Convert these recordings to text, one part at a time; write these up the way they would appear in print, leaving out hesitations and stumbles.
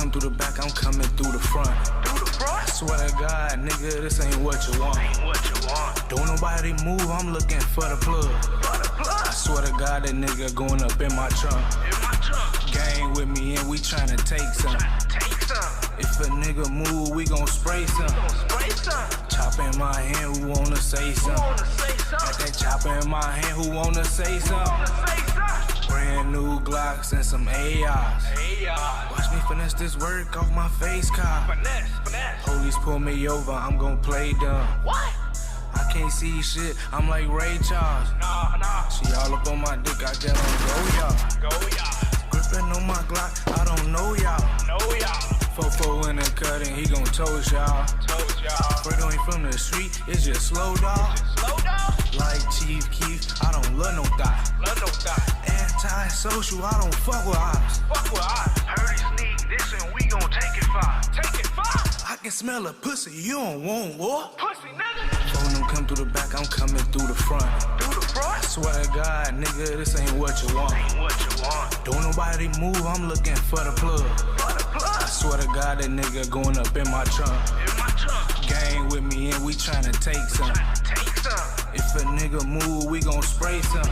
come through the back, I'm coming through the front. I swear to God, nigga, this ain't what you want. Don't nobody move, I'm looking for the plug. I swear to God, that nigga going up in my trunk. Gang with me and we tryna take some. If a nigga move, we gon' spray some. Chop in my hand, who wanna say something? Got that chopper in my hand, who wanna say something? Brand new Glocks and some ARs. Watch me finesse this work off my face card. Police pull me over, I'm gon' play dumb. I can't see shit, I'm like Ray Charles. She all up on my dick, I get on go y'all. Gripping on my Glock, I don't know y'all. Fofo in the cut and he gon' toast y'all. Fredo ain't from the street, it's just slow dog. Like Chief Keef, I don't love no thought. Anti-social, I don't fuck with ops. Heard he sneak this and we gon' take it far. I can smell a pussy, you don't want war. Pussy nigga. Phone them come through the back, I'm coming through the front. I swear to God, nigga, this ain't what you want. Don't nobody move, I'm looking for the plug. I swear to God, that nigga going up in my trunk. Gang with me and we tryna take some. If a nigga move, we gon' spray some.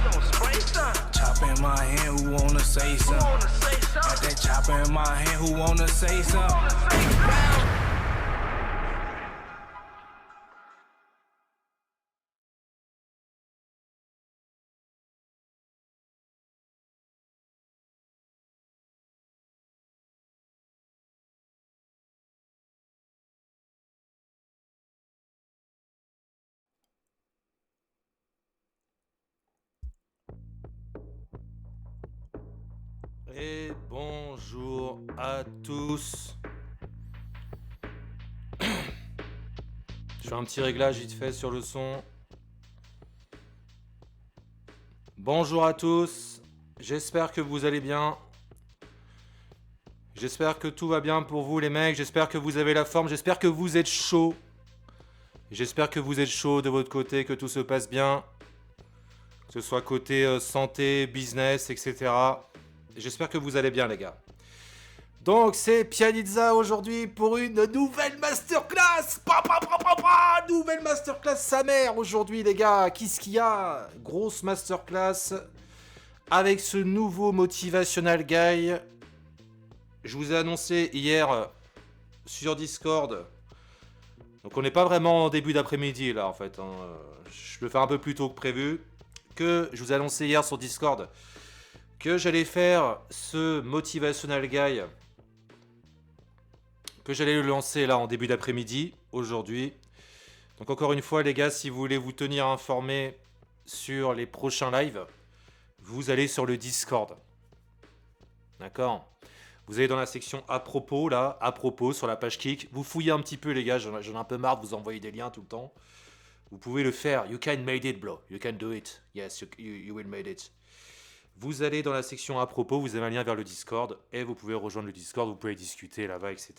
Chop in my hand, who wanna say something? Got that chopper in my hand, who wanna say something? Et bonjour à tous. Je fais un petit réglage vite fait sur le son. Bonjour à tous. J'espère que vous allez bien. J'espère que tout va bien pour vous les mecs. J'espère que vous avez la forme. J'espère que vous êtes chaud. J'espère que vous êtes chaud de votre côté, que tout se passe bien. Que ce soit côté santé, business, etc. J'espère que vous allez bien les gars. Donc c'est Pianizza aujourd'hui pour une nouvelle masterclass. Nouvelle masterclass sa mère aujourd'hui les gars. Qu'est-ce qu'il y a? Grosse masterclass avec ce nouveau motivational guy. Je vous ai annoncé hier sur Discord. Donc on n'est pas vraiment en début d'après-midi là en fait. Je le fais un peu plus tôt que prévu. Que je vous ai annoncé hier sur Discord que j'allais faire ce motivational guy, que j'allais le lancer là en début d'après-midi, aujourd'hui. Donc encore une fois les gars, si vous voulez vous tenir informés sur les prochains lives, vous allez sur le Discord. D'accord ? Vous allez dans la section à propos là, à propos sur la page Kik. Vous fouillez un petit peu les gars, j'en ai un peu marre de vous envoyer des liens tout le temps. Vous pouvez le faire, you can make it bro, you can do it, yes, you will make it. Vous allez dans la section à propos, vous avez un lien vers le Discord et vous pouvez rejoindre le Discord, vous pouvez discuter là-bas, etc.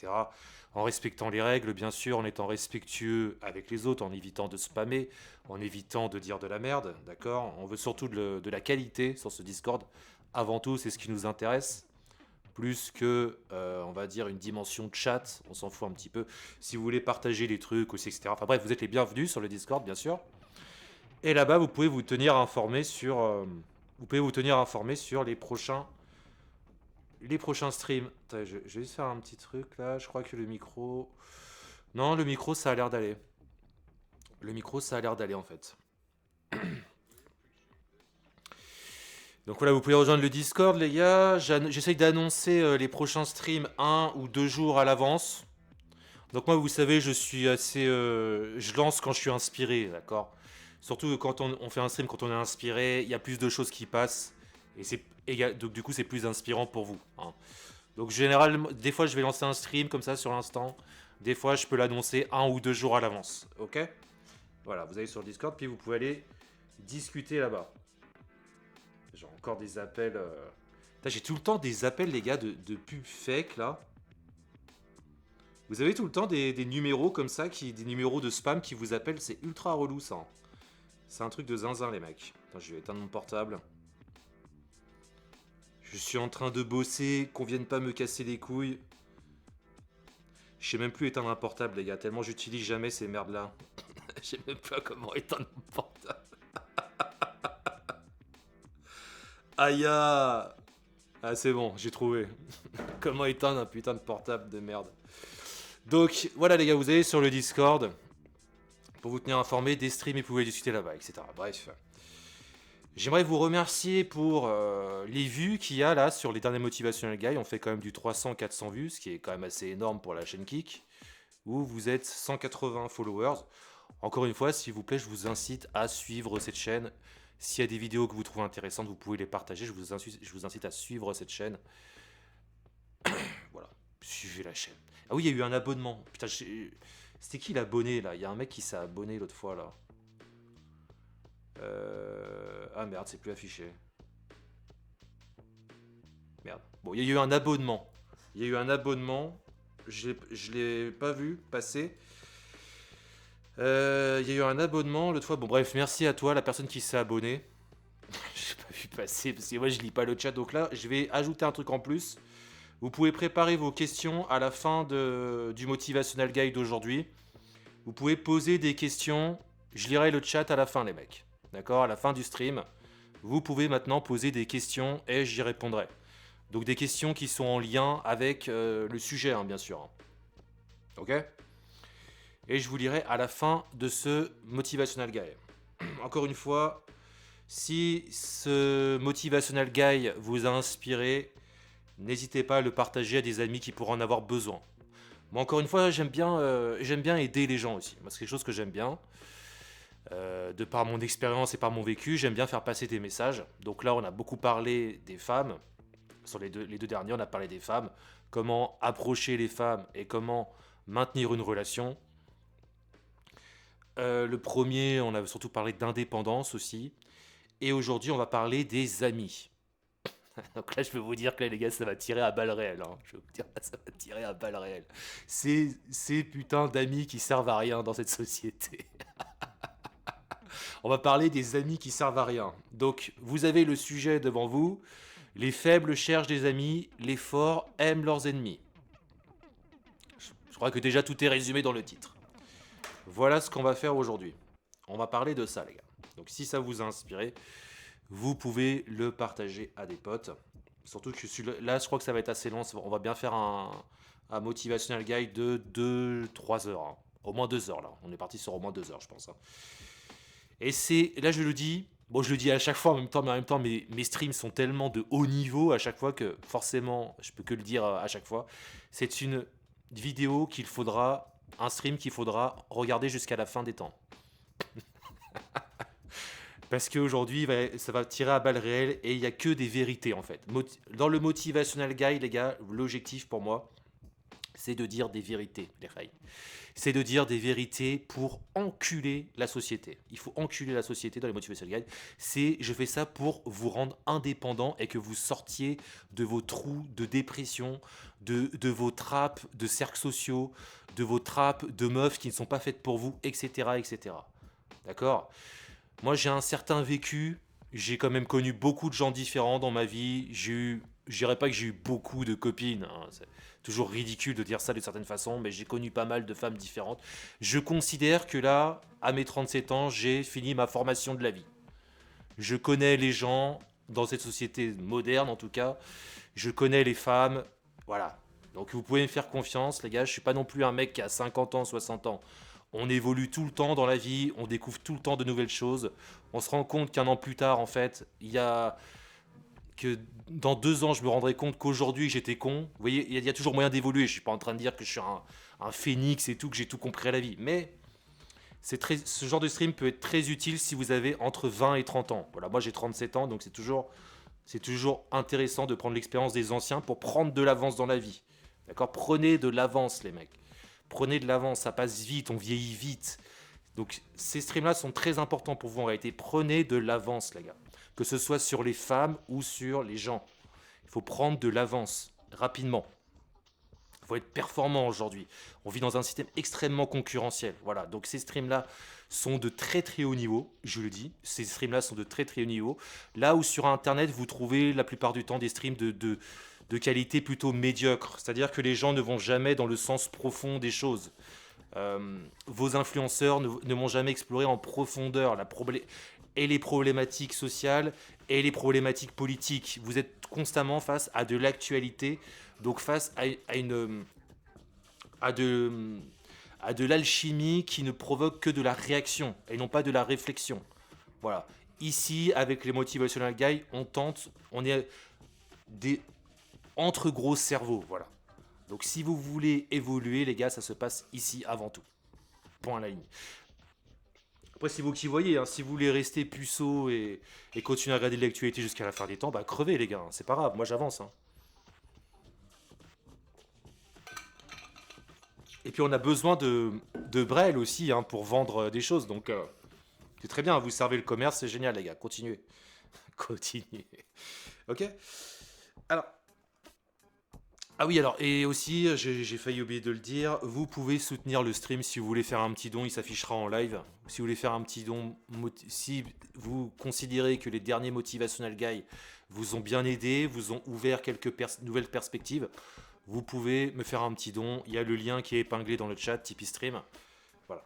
En respectant les règles, bien sûr, en étant respectueux avec les autres, en évitant de spammer, en évitant de dire de la merde, d'accord ? On veut surtout de la qualité sur ce Discord. Avant tout, c'est ce qui nous intéresse. Plus que, on va dire, une dimension de chat, on s'en fout un petit peu. Si vous voulez partager les trucs aussi, etc. Enfin bref, vous êtes les bienvenus sur le Discord, bien sûr. Et là-bas, vous pouvez vous tenir informés sur... Vous pouvez vous tenir informé sur les prochains streams. Attends, je vais juste faire un petit truc là. Je crois que le micro... Non, le micro, ça a l'air d'aller. Le micro, ça a l'air d'aller en fait. Donc voilà, vous pouvez rejoindre le Discord les gars. J'essaye d'annoncer les prochains streams 1 ou 2 jours à l'avance. Donc moi, vous savez, je suis assez... je lance quand je suis inspiré, d'accord ? Surtout quand on fait un stream, quand on est inspiré, il y a plus de choses qui passent. Donc du coup, c'est plus inspirant pour vous. Hein. Donc généralement, des fois, je vais lancer un stream comme ça sur l'instant. Des fois, je peux l'annoncer 1 ou 2 jours à l'avance. Ok ? Voilà, vous allez sur le Discord, puis vous pouvez aller discuter là-bas. J'ai encore des appels... J'ai tout le temps des appels, les gars, de pubs fake, là. Vous avez tout le temps des numéros comme ça, des numéros de spam qui vous appellent. C'est ultra relou, ça. Hein. C'est un truc de zinzin, les mecs. Attends, je vais éteindre mon portable. Je suis en train de bosser, qu'on vienne pas me casser les couilles. Je sais même plus éteindre un portable, les gars, tellement j'utilise jamais ces merdes-là. Je sais même pas comment éteindre mon portable. Aïe ah, c'est bon, j'ai trouvé. Comment éteindre un putain de portable de merde. Donc, voilà les gars, vous allez sur le Discord pour vous tenir informé des streams et vous pouvez discuter là-bas, etc. Bref. J'aimerais vous remercier pour les vues qu'il y a là sur les derniers Motivational Guys. On fait quand même du 300-400 vues, ce qui est quand même assez énorme pour la chaîne Kik. Où vous êtes 180 followers. Encore une fois, s'il vous plaît, je vous incite à suivre cette chaîne. S'il y a des vidéos que vous trouvez intéressantes, vous pouvez les partager. Je vous incite à suivre cette chaîne. Voilà, suivez la chaîne. Ah oui, il y a eu un abonnement. Putain, c'était qui l'abonné là? Il y a un mec qui s'est abonné l'autre fois là. Ah merde, c'est plus affiché. Merde. Bon, il y a eu un abonnement. Il y a eu un abonnement. Je l'ai pas vu passer. Il y a eu un abonnement l'autre fois. Bon, bref, merci à toi, la personne qui s'est abonnée. J'ai pas vu passer parce que moi je lis pas le chat. Donc là, je vais ajouter un truc en plus. Vous pouvez préparer vos questions à la fin du Motivational Guide d'aujourd'hui. Vous pouvez poser des questions. Je lirai le chat à la fin, les mecs. D'accord? À la fin du stream, vous pouvez maintenant poser des questions et j'y répondrai. Donc des questions qui sont en lien avec le sujet, hein, bien sûr. Ok? Et je vous lirai à la fin de ce Motivational Guide. Encore une fois, si ce Motivational Guide vous a inspiré, n'hésitez pas à le partager à des amis qui pourraient en avoir besoin. Moi, encore une fois, j'aime bien aider les gens aussi. Moi, c'est quelque chose que j'aime bien. De par mon expérience et par mon vécu, j'aime bien faire passer des messages. Donc là, on a beaucoup parlé des femmes. Sur les deux derniers, on a parlé des femmes. Comment approcher les femmes et comment maintenir une relation. Le premier, on a surtout parlé d'indépendance aussi. Et aujourd'hui, on va parler des amis. Donc là, je peux vous dire que là, les gars, ça va tirer à balles réelles. Hein. Je vais vous dire, ça va tirer à balles réelles. Ces putains d'amis qui servent à rien dans cette société. On va parler des amis qui servent à rien. Donc, vous avez le sujet devant vous. Les faibles cherchent des amis, les forts aiment leurs ennemis. Je crois que déjà tout est résumé dans le titre. Voilà ce qu'on va faire aujourd'hui. On va parler de ça, les gars. Donc, si ça vous a inspiré, vous pouvez le partager à des potes. Surtout que là, je crois que ça va être assez long. On va bien faire un motivational guide de 2-3 heures. Hein. Au moins 2 heures, là. On est parti sur au moins 2 heures, je pense. Hein. Et là je le dis, bon je le dis à chaque fois mais en même temps mes streams sont tellement de haut niveau à chaque fois que forcément, je peux que le dire à chaque fois, c'est une vidéo un stream qu'il faudra regarder jusqu'à la fin des temps. Parce qu'aujourd'hui, ça va tirer à balles réelles et il n'y a que des vérités en fait. Dans le Motivational Guide, les gars, l'objectif pour moi, c'est de dire des vérités, les rails. C'est de dire des vérités pour enculer la société. Il faut enculer la société dans les Motivational Guide. Je fais ça pour vous rendre indépendant et que vous sortiez de vos trous de dépression, de vos trappes de cercles sociaux, de vos trappes de meufs qui ne sont pas faites pour vous, etc. etc. D'accord ? Moi, j'ai un certain vécu. J'ai quand même connu beaucoup de gens différents dans ma vie. Je dirais pas que j'ai eu beaucoup de copines. Hein. C'est toujours ridicule de dire ça de certaine façon, mais j'ai connu pas mal de femmes différentes. Je considère que là, à mes 37 ans, j'ai fini ma formation de la vie. Je connais les gens, dans cette société moderne en tout cas. Je connais les femmes. Voilà. Donc vous pouvez me faire confiance, les gars. Je suis pas non plus un mec qui a 50 ans, 60 ans. On évolue tout le temps dans la vie, on découvre tout le temps de nouvelles choses. On se rend compte qu'un an plus tard, en fait, que dans 2 ans, je me rendrai compte qu'aujourd'hui, j'étais con. Vous voyez, il y a toujours moyen d'évoluer. Je ne suis pas en train de dire que je suis un phénix et tout, que j'ai tout compris à la vie. Mais ce genre de stream peut être très utile si vous avez entre 20 et 30 ans. Voilà, moi, j'ai 37 ans, donc c'est toujours intéressant de prendre l'expérience des anciens pour prendre de l'avance dans la vie. D'accord ? Prenez de l'avance, les mecs. Prenez de l'avance, ça passe vite, on vieillit vite. Donc ces streams-là sont très importants pour vous en réalité. Prenez de l'avance, les gars. Que ce soit sur les femmes ou sur les gens. Il faut prendre de l'avance, rapidement. Il faut être performant aujourd'hui. On vit dans un système extrêmement concurrentiel. Voilà, donc ces streams-là sont de très très haut niveau, je le dis. Ces streams-là sont de très très haut niveau. Là où sur Internet, vous trouvez la plupart du temps des streams de qualité plutôt médiocre. C'est-à-dire que les gens ne vont jamais dans le sens profond des choses. Vos influenceurs ne vont jamais explorer en profondeur et les problématiques sociales et les problématiques politiques. Vous êtes constamment face à de l'actualité, donc face à de l'alchimie qui ne provoque que de la réaction et non pas de la réflexion. Voilà. Ici, avec les Motivational Guys, on est entre gros cerveaux, voilà. Donc si vous voulez évoluer, les gars, ça se passe ici avant tout. Point à la ligne. Après, c'est vous qui voyez, hein, si vous voulez rester puceau et continuer à regarder de l'actualité jusqu'à la fin des temps, bah crevez les gars, hein, c'est pas grave, moi j'avance. Hein. Et puis on a besoin de Brel aussi hein, pour vendre des choses, donc c'est très bien, vous servez le commerce, c'est génial les gars, continuez. Continuez. Ok. Alors... Ah oui, alors, et aussi, j'ai failli oublier de le dire, vous pouvez soutenir le stream si vous voulez faire un petit don, il s'affichera en live. Si vous voulez faire un petit don, si vous considérez que les derniers Motivational Guys vous ont bien aidé, vous ont ouvert quelques nouvelles perspectives, vous pouvez me faire un petit don. Il y a le lien qui est épinglé dans le chat, Tipeee Stream. Voilà.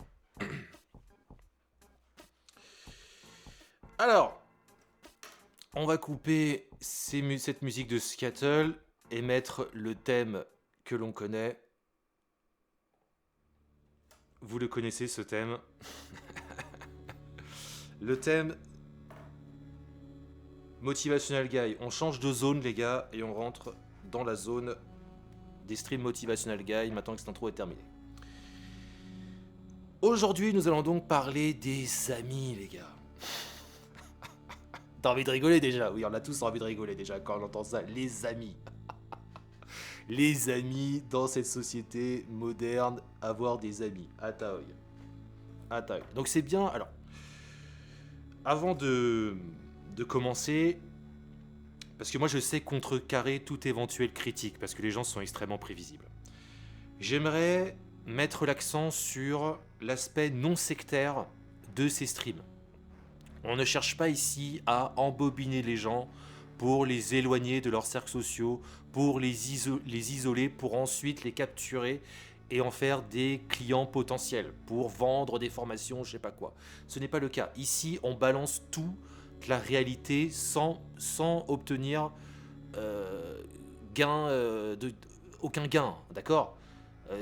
Alors, on va couper cette musique de Scattle et mettre le thème que l'on connaît. Vous le connaissez ce thème. Le thème Motivational Guy. On change de zone les gars et on rentre dans la zone des streams Motivational Guy maintenant que cette intro est terminée. Aujourd'hui nous allons donc parler des amis les gars. T'as envie de rigoler déjà? Oui, on a tous envie de rigoler déjà quand on entend ça. Les amis. Les amis dans cette société moderne, avoir des amis. Ataoy. Donc c'est bien. Alors, avant de commencer, parce que moi je sais contrecarrer toute éventuelle critique, parce que les gens sont extrêmement prévisibles. J'aimerais mettre l'accent sur l'aspect non sectaire de ces streams. On ne cherche pas ici à embobiner les gens pour les éloigner de leurs cercles sociaux, pour les isoler, pour ensuite les capturer et en faire des clients potentiels, pour vendre des formations, je sais pas quoi. Ce n'est pas le cas. Ici, on balance toute la réalité sans obtenir aucun gain, d'accord ?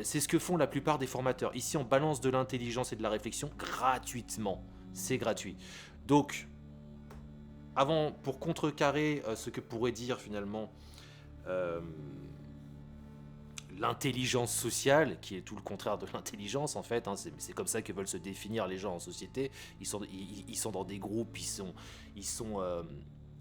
C'est ce que font la plupart des formateurs. Ici, on balance de l'intelligence et de la réflexion gratuitement. C'est gratuit. Donc, pour contrecarrer ce que pourrait dire finalement l'intelligence sociale, qui est tout le contraire de l'intelligence en fait, hein, c'est comme ça que veulent se définir les gens en société. Ils sont dans des groupes, ils sont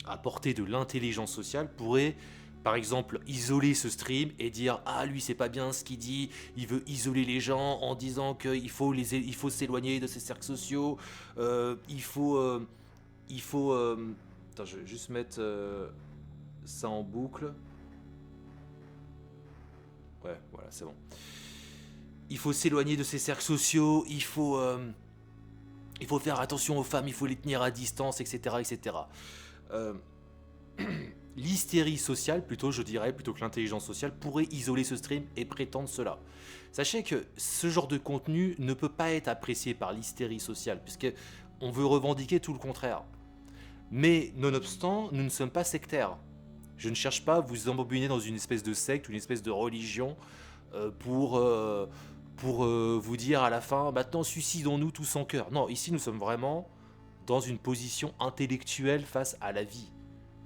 à portée de l'intelligence sociale, pourraient par exemple isoler ce stream et dire ah lui c'est pas bien ce qu'il dit, il veut isoler les gens en disant qu'il faut s'éloigner de ces cercles sociaux, il faut attends, je vais juste mettre ça en boucle. Ouais, voilà, c'est bon. Il faut s'éloigner de ces cercles sociaux, il faut faire attention aux femmes, il faut les tenir à distance, etc. etc. L'hystérie sociale, plutôt que l'intelligence sociale, pourrait isoler ce stream et prétendre cela. Sachez que ce genre de contenu ne peut pas être apprécié par l'hystérie sociale, puisque on veut revendiquer tout le contraire. Mais nonobstant, nous ne sommes pas sectaires. Je ne cherche pas à vous embobiner dans une espèce de secte ou une espèce de religion pour vous dire à la fin, maintenant suicidons-nous tous en cœur. Non, ici nous sommes vraiment dans une position intellectuelle face à la vie.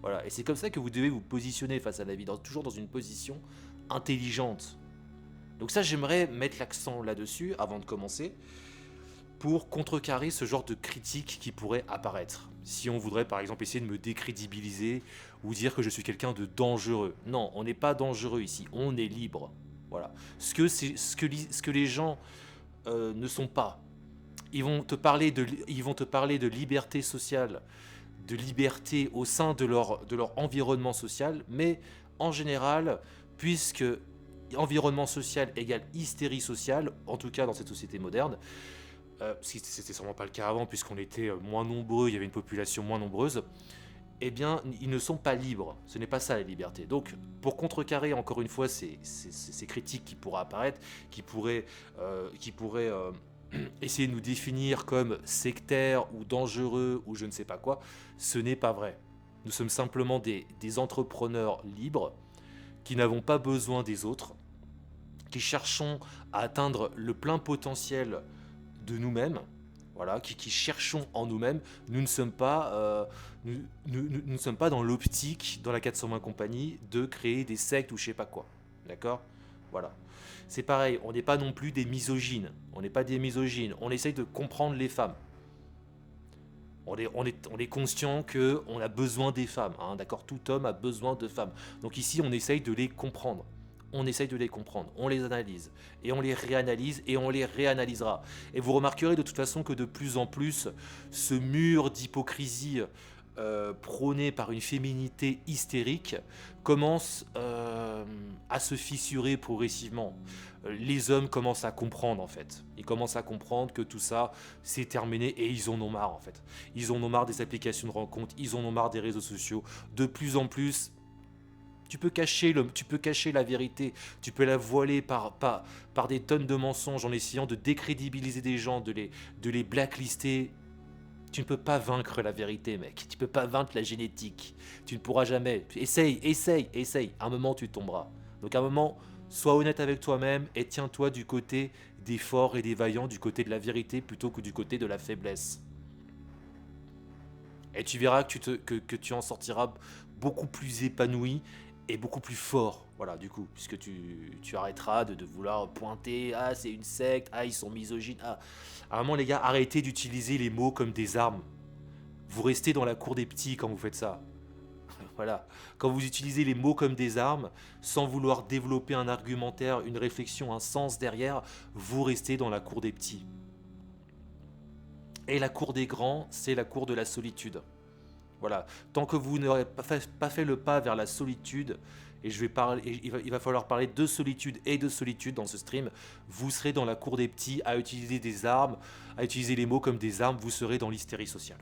Voilà, et c'est comme ça que vous devez vous positionner face à la vie, toujours dans une position intelligente. Donc ça, j'aimerais mettre l'accent là-dessus avant de commencer, pour contrecarrer ce genre de critique qui pourrait apparaître. Si on voudrait par exemple essayer de me décrédibiliser ou dire que je suis quelqu'un de dangereux. Non, on n'est pas dangereux ici, on est libre. Voilà. Ce que les gens ne sont pas. Ils vont te parler de liberté sociale, de liberté au sein de leur environnement social, mais en général, puisque environnement social égale hystérie sociale, en tout cas dans cette société moderne, c'était sûrement pas le cas avant puisqu'on était moins nombreux, il y avait une population moins nombreuse, eh bien, ils ne sont pas libres. Ce n'est pas ça la liberté. Donc, pour contrecarrer encore une fois ces critiques qui pourraient apparaître, qui pourraient essayer de nous définir comme sectaires ou dangereux ou je ne sais pas quoi, ce n'est pas vrai. Nous sommes simplement des entrepreneurs libres qui n'avons pas besoin des autres, qui cherchons à atteindre le plein potentiel de nous-mêmes, voilà, qui cherchons en nous-mêmes. Nous ne sommes pas, nous ne sommes pas dans l'optique, dans la 420 compagnie, de créer des sectes ou je sais pas quoi. D'accord ? Voilà. C'est pareil, on n'est pas non plus des misogynes. On n'est pas des misogynes. On essaye de comprendre les femmes. On est conscient qu'on a besoin des femmes. Hein, d'accord ? Tout homme a besoin de femmes. Donc ici, on essaye de les comprendre. On essaye de les comprendre, on les analyse, et on les réanalyse, et on les réanalysera. Et vous remarquerez de toute façon que de plus en plus, ce mur d'hypocrisie prôné par une féminité hystérique commence à se fissurer progressivement. Les hommes commencent à comprendre en fait. Ils commencent à comprendre que tout ça, c'est terminé, et ils en ont marre en fait. Ils en ont marre des applications de rencontres, ils en ont marre des réseaux sociaux. De plus en plus, tu peux cacher la vérité, tu peux la voiler par des tonnes de mensonges en essayant de décrédibiliser des gens, de les blacklister. Tu ne peux pas vaincre la vérité, mec. Tu ne peux pas vaincre la génétique. Tu ne pourras jamais. Essaye. À un moment, tu tomberas. Donc à un moment, sois honnête avec toi-même et tiens-toi du côté des forts et des vaillants, du côté de la vérité plutôt que du côté de la faiblesse. Et tu verras que tu en sortiras beaucoup plus épanoui et beaucoup plus fort, voilà, du coup, puisque tu arrêteras de vouloir pointer, ah, c'est une secte, ah, ils sont misogynes, ah. À un moment, les gars, arrêtez d'utiliser les mots comme des armes. Vous restez dans la cour des petits quand vous faites ça. Voilà, quand vous utilisez les mots comme des armes, sans vouloir développer un argumentaire, une réflexion, un sens derrière, vous restez dans la cour des petits. Et la cour des grands, c'est la cour de la solitude. Voilà, tant que vous n'aurez pas fait le pas vers la solitude, et il va falloir parler de solitude et de solitude dans ce stream, vous serez dans la cour des petits à utiliser des armes, à utiliser les mots comme des armes, vous serez dans l'hystérie sociale.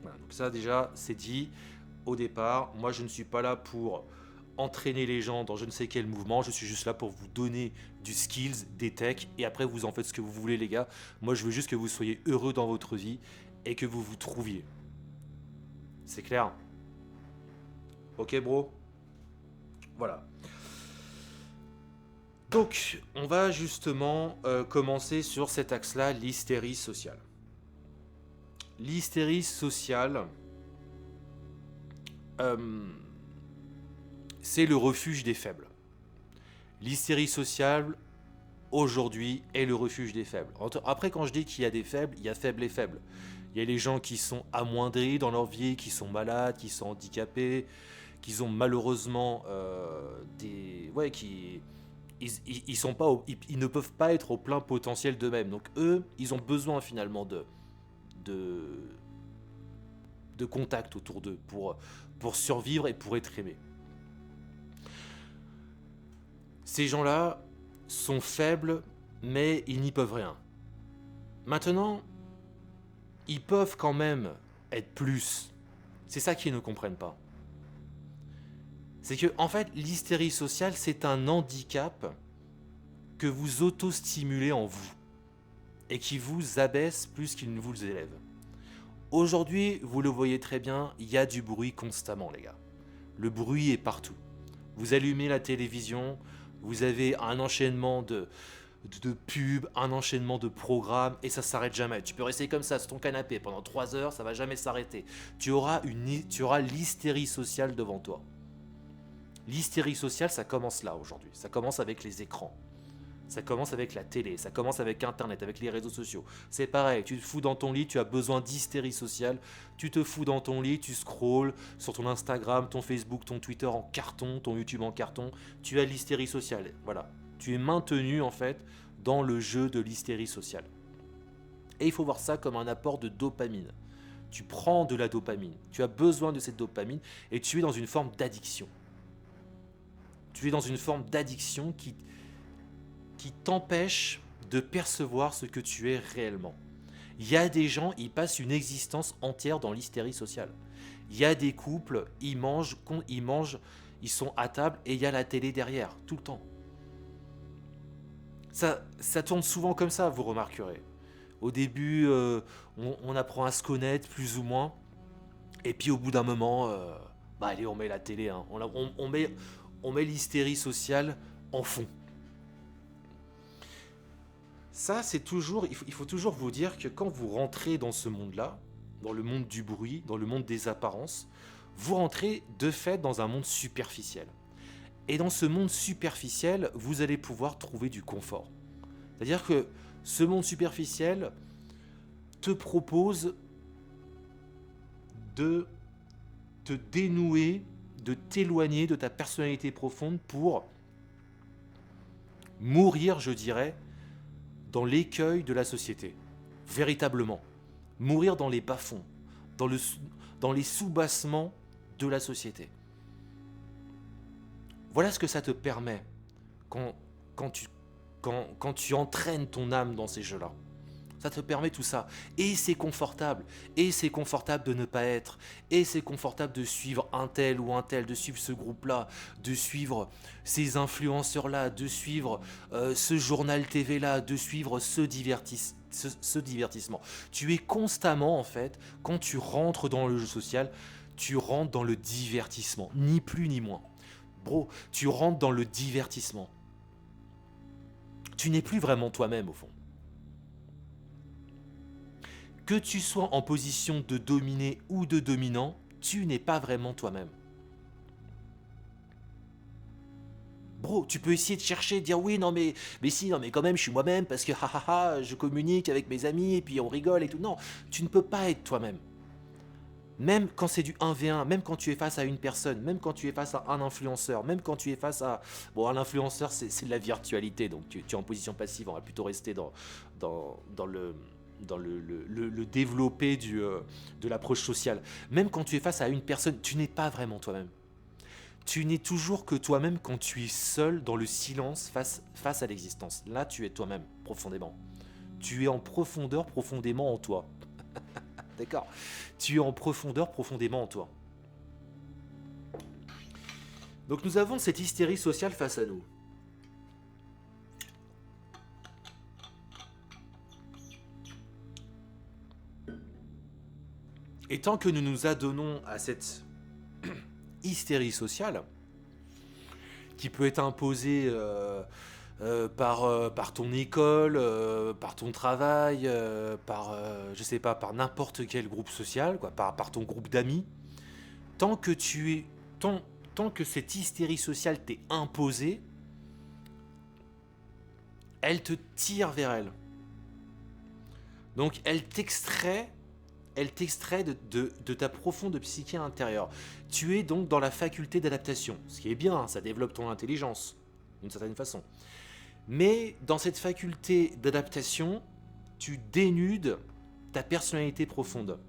Voilà, donc ça déjà, c'est dit au départ. Moi, je ne suis pas là pour entraîner les gens dans je ne sais quel mouvement, je suis juste là pour vous donner du skills, des techs, et après vous en faites ce que vous voulez les gars. Moi, je veux juste que vous soyez heureux dans votre vie et que vous vous trouviez. C'est clair? Ok, bro? Voilà. Donc, on va justement commencer sur cet axe-là, l'hystérie sociale. L'hystérie sociale, c'est le refuge des faibles. L'hystérie sociale, aujourd'hui, est le refuge des faibles. Après, quand je dis qu'il y a des faibles, il y a faibles et faibles. Il y a les gens qui sont amoindris dans leur vie, qui sont malades, qui sont handicapés, qui ont malheureusement ils ne peuvent pas être au plein potentiel d'eux-mêmes. Donc eux, ils ont besoin finalement de contact autour d'eux pour survivre et pour être aimés. Ces gens-là sont faibles, mais ils n'y peuvent rien. Maintenant, ils peuvent quand même être plus. C'est ça qu'ils ne comprennent pas. C'est que, en fait, l'hystérie sociale, c'est un handicap que vous auto-stimulez en vous et qui vous abaisse plus qu'il ne vous élève. Aujourd'hui, vous le voyez très bien, il y a du bruit constamment, les gars. Le bruit est partout. Vous allumez la télévision, vous avez un enchaînement de pubs, un enchaînement de programmes, et ça s'arrête jamais. Tu peux rester comme ça sur ton canapé pendant 3 heures, ça va jamais s'arrêter. Tu auras l'hystérie sociale devant toi. L'hystérie sociale, ça commence là aujourd'hui. Ça commence avec les écrans. Ça commence avec la télé, ça commence avec Internet, avec les réseaux sociaux. C'est pareil, tu te fous dans ton lit, tu as besoin d'hystérie sociale. Tu te fous dans ton lit, tu scrolles sur ton Instagram, ton Facebook, ton Twitter en carton, ton YouTube en carton. Tu as l'hystérie sociale, voilà. Tu es maintenu en fait dans le jeu de l'hystérie sociale. Et il faut voir ça comme un apport de dopamine. Tu prends de la dopamine, tu as besoin de cette dopamine et tu es dans une forme d'addiction. Tu es dans une forme d'addiction qui t'empêche de percevoir ce que tu es réellement. Il y a des gens, ils passent une existence entière dans l'hystérie sociale. Il y a des couples, ils mangent, ils sont à table et il y a la télé derrière, tout le temps. Ça tourne souvent comme ça, vous remarquerez. Au début, on apprend à se connaître, plus ou moins. Et puis au bout d'un moment, allez, on met la télé. Hein. On met l'hystérie sociale en fond. Ça, c'est toujours... Il faut toujours vous dire que quand vous rentrez dans ce monde-là, dans le monde du bruit, dans le monde des apparences, vous rentrez de fait dans un monde superficiel. Et dans ce monde superficiel, vous allez pouvoir trouver du confort. C'est-à-dire que ce monde superficiel te propose de te dénouer, de t'éloigner de ta personnalité profonde pour mourir, je dirais, dans l'écueil de la société. Véritablement. Mourir dans les bas-fonds, dans les sous-bassements de la société. Voilà ce que ça te permet quand tu entraînes ton âme dans ces jeux-là. Ça te permet tout ça. Et c'est confortable. Et c'est confortable de ne pas être. Et c'est confortable de suivre un tel ou un tel, de suivre ce groupe-là, de suivre ces influenceurs-là, de suivre ce journal TV-là, de suivre ce divertissement. Tu es constamment, en fait, quand tu rentres dans le jeu social, tu rentres dans le divertissement. Ni plus ni moins. Bro, tu rentres dans le divertissement. Tu n'es plus vraiment toi-même, au fond. Que tu sois en position de dominer ou de dominant, tu n'es pas vraiment toi-même. Bro, tu peux essayer de chercher, de dire oui, non mais quand même, je suis moi-même parce que je communique avec mes amis et puis on rigole et tout. Non, tu ne peux pas être toi-même. Même quand c'est du 1v1, même quand tu es face à une personne, même quand tu es face à un influenceur, même quand tu es face à... Bon, un influenceur, c'est de la virtualité, donc tu es en position passive, on va plutôt rester dans le développé de l'approche sociale. Même quand tu es face à une personne, tu n'es pas vraiment toi-même. Tu n'es toujours que toi-même quand tu es seul dans le silence face à l'existence. Là, tu es toi-même, profondément. Tu es en profondeur, profondément en toi. D'accord ? Tu es en profondeur, profondément en toi. Donc nous avons cette hystérie sociale face à nous. Et tant que nous nous adonnons à cette hystérie sociale, qui peut être imposée par ton école, par ton travail, par n'importe quel groupe social, quoi, par ton groupe d'amis, tant que cette hystérie sociale t'est imposée, elle te tire vers elle. Donc elle t'extrait de ta profonde psyché intérieure. Tu es donc dans la faculté d'adaptation, ce qui est bien, ça développe ton intelligence, d'une certaine façon. Mais dans cette faculté d'adaptation, tu dénudes ta personnalité profonde.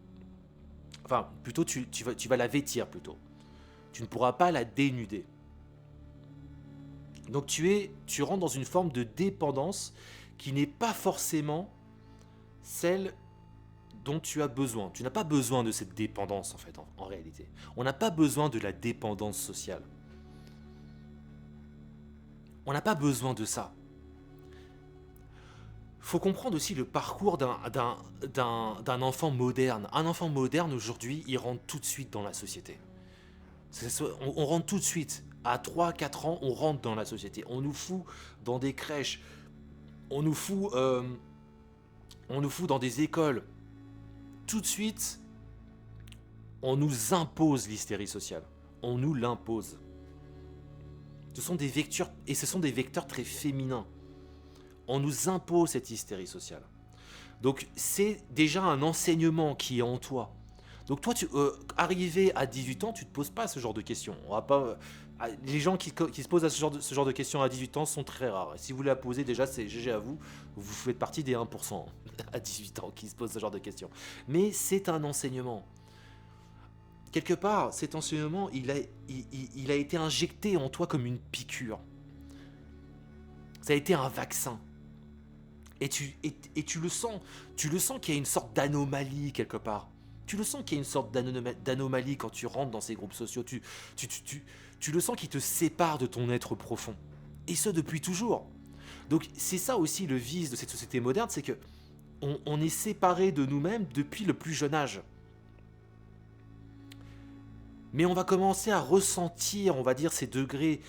Enfin, plutôt, tu vas la vêtir, plutôt. Tu ne pourras pas la dénuder. Donc tu rentres dans une forme de dépendance qui n'est pas forcément celle dont tu as besoin. Tu n'as pas besoin de cette dépendance, en fait, en réalité. On n'a pas besoin de la dépendance sociale. On n'a pas besoin de ça. Il faut comprendre aussi le parcours d'un enfant moderne. Un enfant moderne, aujourd'hui, il rentre tout de suite dans la société. On rentre tout de suite. À 3-4 ans, on rentre dans la société. On nous fout dans des crèches. On nous fout dans des écoles. Tout de suite, on nous impose l'hystérie sociale. On nous l'impose. Ce sont des vecteurs très féminins. On nous impose cette hystérie sociale. Donc c'est déjà un enseignement qui est en toi. Donc toi, arrivé à 18 ans, tu ne te poses pas ce genre de questions. On va pas, les gens qui se posent ce genre de questions à 18 ans sont très rares. Si vous la posez déjà, c'est GG à vous. Vous faites partie des 1% à 18 ans qui se posent ce genre de questions. Mais c'est un enseignement. Quelque part, cet enseignement, il a été injecté en toi comme une piqûre. Ça a été un vaccin. Et tu le sens qu'il y a une sorte d'anomalie quelque part. Tu le sens qu'il y a une sorte d'anomalie quand tu rentres dans ces groupes sociaux. Tu le sens qui te sépare de ton être profond. Et ce, depuis toujours. Donc c'est ça aussi le vice de cette société moderne, c'est que on est séparé de nous-mêmes depuis le plus jeune âge. Mais on va commencer à ressentir, on va dire, ces degrés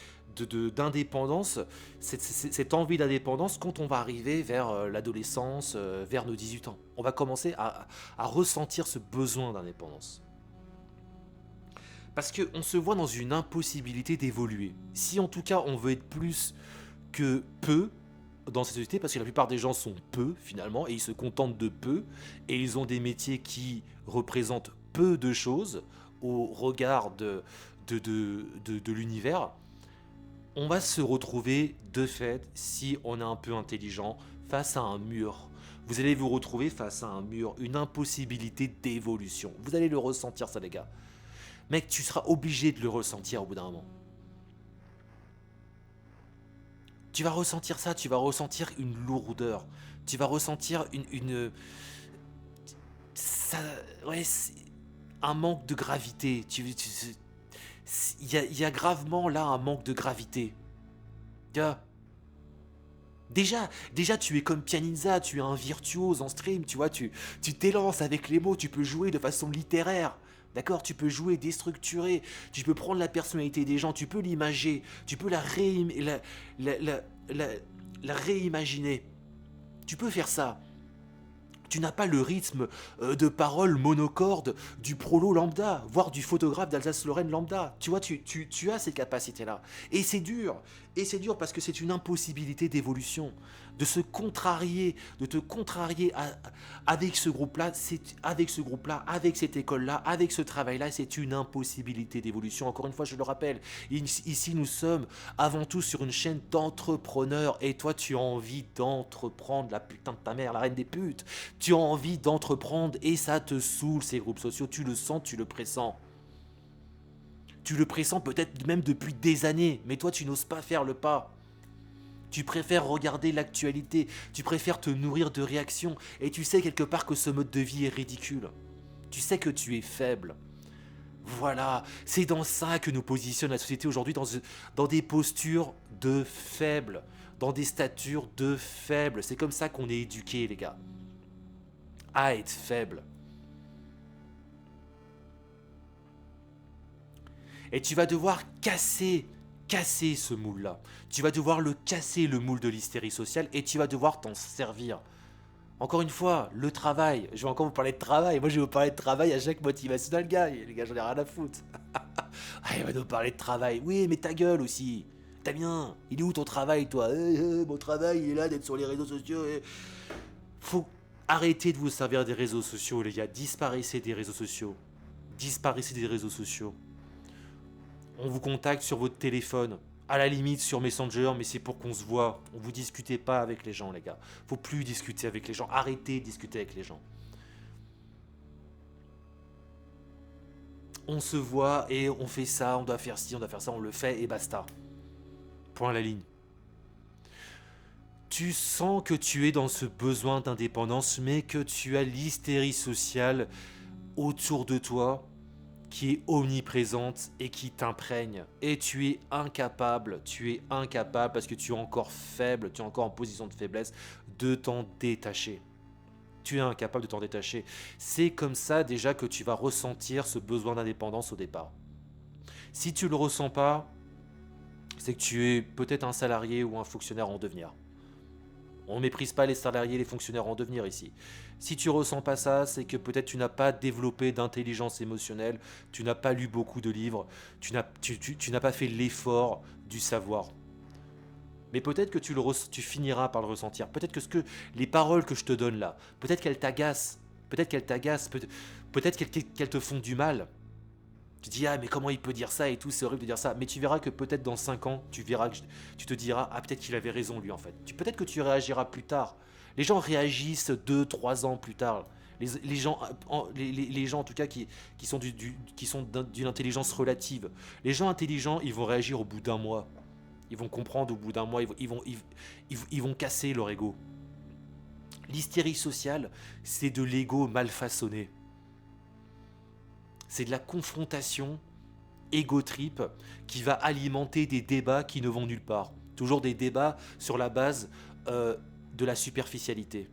d'indépendance, cette envie d'indépendance quand on va arriver vers l'adolescence, vers nos 18 ans. On va commencer à ressentir ce besoin d'indépendance. Parce qu'on se voit dans une impossibilité d'évoluer. Si en tout cas on veut être plus que peu dans cette société, parce que la plupart des gens sont peu finalement, et ils se contentent de peu, et ils ont des métiers qui représentent peu de choses au regard de l'univers, on va se retrouver de fait, si on est un peu intelligent, face à un mur. Vous allez vous retrouver face à un mur, une impossibilité d'évolution. Vous allez le ressentir ça les gars. Mec, tu seras obligé de le ressentir au bout d'un moment. Tu vas ressentir ça, tu vas ressentir une lourdeur. Tu vas ressentir ça, ouais, un manque de gravité. Il y a gravement là un manque de gravité. Déjà, tu es comme Pianinza, tu es un virtuose en stream, tu vois, tu t'élances avec les mots, tu peux jouer de façon littéraire. D'accord, tu peux jouer déstructuré, tu peux prendre la personnalité des gens, tu peux l'imager, tu peux la réimaginer. Tu peux faire ça. Tu n'as pas le rythme de parole monocorde du prolo lambda, voire du photographe d'Alsace-Lorraine lambda. Tu vois, tu as ces capacités-là. Et c'est dur. Et c'est dur parce que c'est une impossibilité d'évolution. De se contrarier, de te contrarier avec ce groupe-là, avec cette école-là, avec ce travail-là, c'est une impossibilité d'évolution. Encore une fois, je le rappelle, ici nous sommes avant tout sur une chaîne d'entrepreneurs. Et toi, tu as envie d'entreprendre, la putain de ta mère, la reine des putes. Tu as envie d'entreprendre et ça te saoule ces groupes sociaux. Tu le sens, tu le pressens. Tu le pressens peut-être même depuis des années, mais toi tu n'oses pas faire le pas. Tu préfères regarder l'actualité, tu préfères te nourrir de réactions, et tu sais quelque part que ce mode de vie est ridicule. Tu sais que tu es faible. Voilà, c'est dans ça que nous positionne la société aujourd'hui, dans des postures de faibles, dans des statures de faibles. C'est comme ça qu'on est éduqués, les gars. À être faible. Et tu vas devoir casser ce moule-là. Tu vas devoir casser, le moule de l'hystérie sociale, et tu vas devoir t'en servir. Encore une fois, le travail. Je vais encore vous parler de travail. Moi, je vais vous parler de travail à chaque motivational gars. Les gars, j'en ai rien à foutre. Ah, il va nous parler de travail. Oui, mais ta gueule aussi. Damien, il est où ton travail, toi? Mon travail, il est là d'être sur les réseaux sociaux. Faut arrêter de vous servir des réseaux sociaux, les gars. Disparaissez des réseaux sociaux. Disparaissez des réseaux sociaux. On vous contacte sur votre téléphone, à la limite sur Messenger, mais c'est pour qu'on se voit. On vous discutez pas avec les gens, les gars. Faut plus discuter avec les gens. Arrêtez de discuter avec les gens. On se voit et on fait ça, on doit faire ci, on doit faire ça, on le fait et basta. Point à la ligne. Tu sens que tu es dans ce besoin d'indépendance, mais que tu as l'hystérie sociale autour de toi qui est omniprésente et qui t'imprègne. Et tu es incapable parce que tu es encore faible, tu es encore en position de faiblesse, de t'en détacher. Tu es incapable de t'en détacher. C'est comme ça déjà que tu vas ressentir ce besoin d'indépendance au départ. Si tu le ressens pas, c'est que tu es peut-être un salarié ou un fonctionnaire en devenir. On ne méprise pas les salariés et les fonctionnaires en devenir ici. Si tu ressens pas ça, c'est que peut-être tu n'as pas développé d'intelligence émotionnelle, tu n'as pas lu beaucoup de livres, tu n'as pas fait l'effort du savoir. Mais peut-être que tu finiras par le ressentir. Peut-être que les paroles que je te donne là, peut-être qu'elles t'agacent, peut-être qu'elles te font du mal. Tu dis, ah mais comment il peut dire ça et tout, c'est horrible de dire ça. Mais tu verras que peut-être dans 5 ans, tu te diras, ah peut-être qu'il avait raison lui en fait. Peut-être que tu réagiras plus tard. Les gens réagissent 2-3 ans plus tard. Les gens en tout cas qui sont d'une intelligence relative. Les gens intelligents, ils vont réagir au bout d'un mois. Ils vont comprendre au bout d'un mois, ils vont casser leur ego. L'hystérie sociale, c'est de l'ego mal façonné. C'est de la confrontation ego trip qui va alimenter des débats qui ne vont nulle part. Toujours des débats sur la base de la superficialité.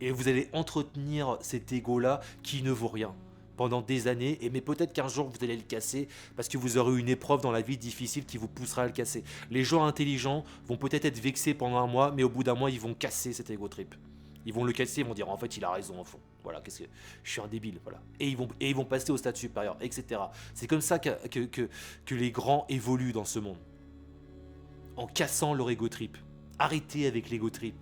Et vous allez entretenir cet ego-là qui ne vaut rien pendant des années, mais peut-être qu'un jour vous allez le casser parce que vous aurez une épreuve dans la vie difficile qui vous poussera à le casser. Les gens intelligents vont peut-être être vexés pendant un mois, mais au bout d'un mois, ils vont casser cet ego trip. Ils vont le casser, ils vont dire en fait il a raison au fond. Voilà, qu'est-ce que je suis un débile, voilà. Et ils vont passer au stade supérieur, etc. C'est comme ça que les grands évoluent dans ce monde. En cassant leur ego trip. Arrêtez avec l'ego trip.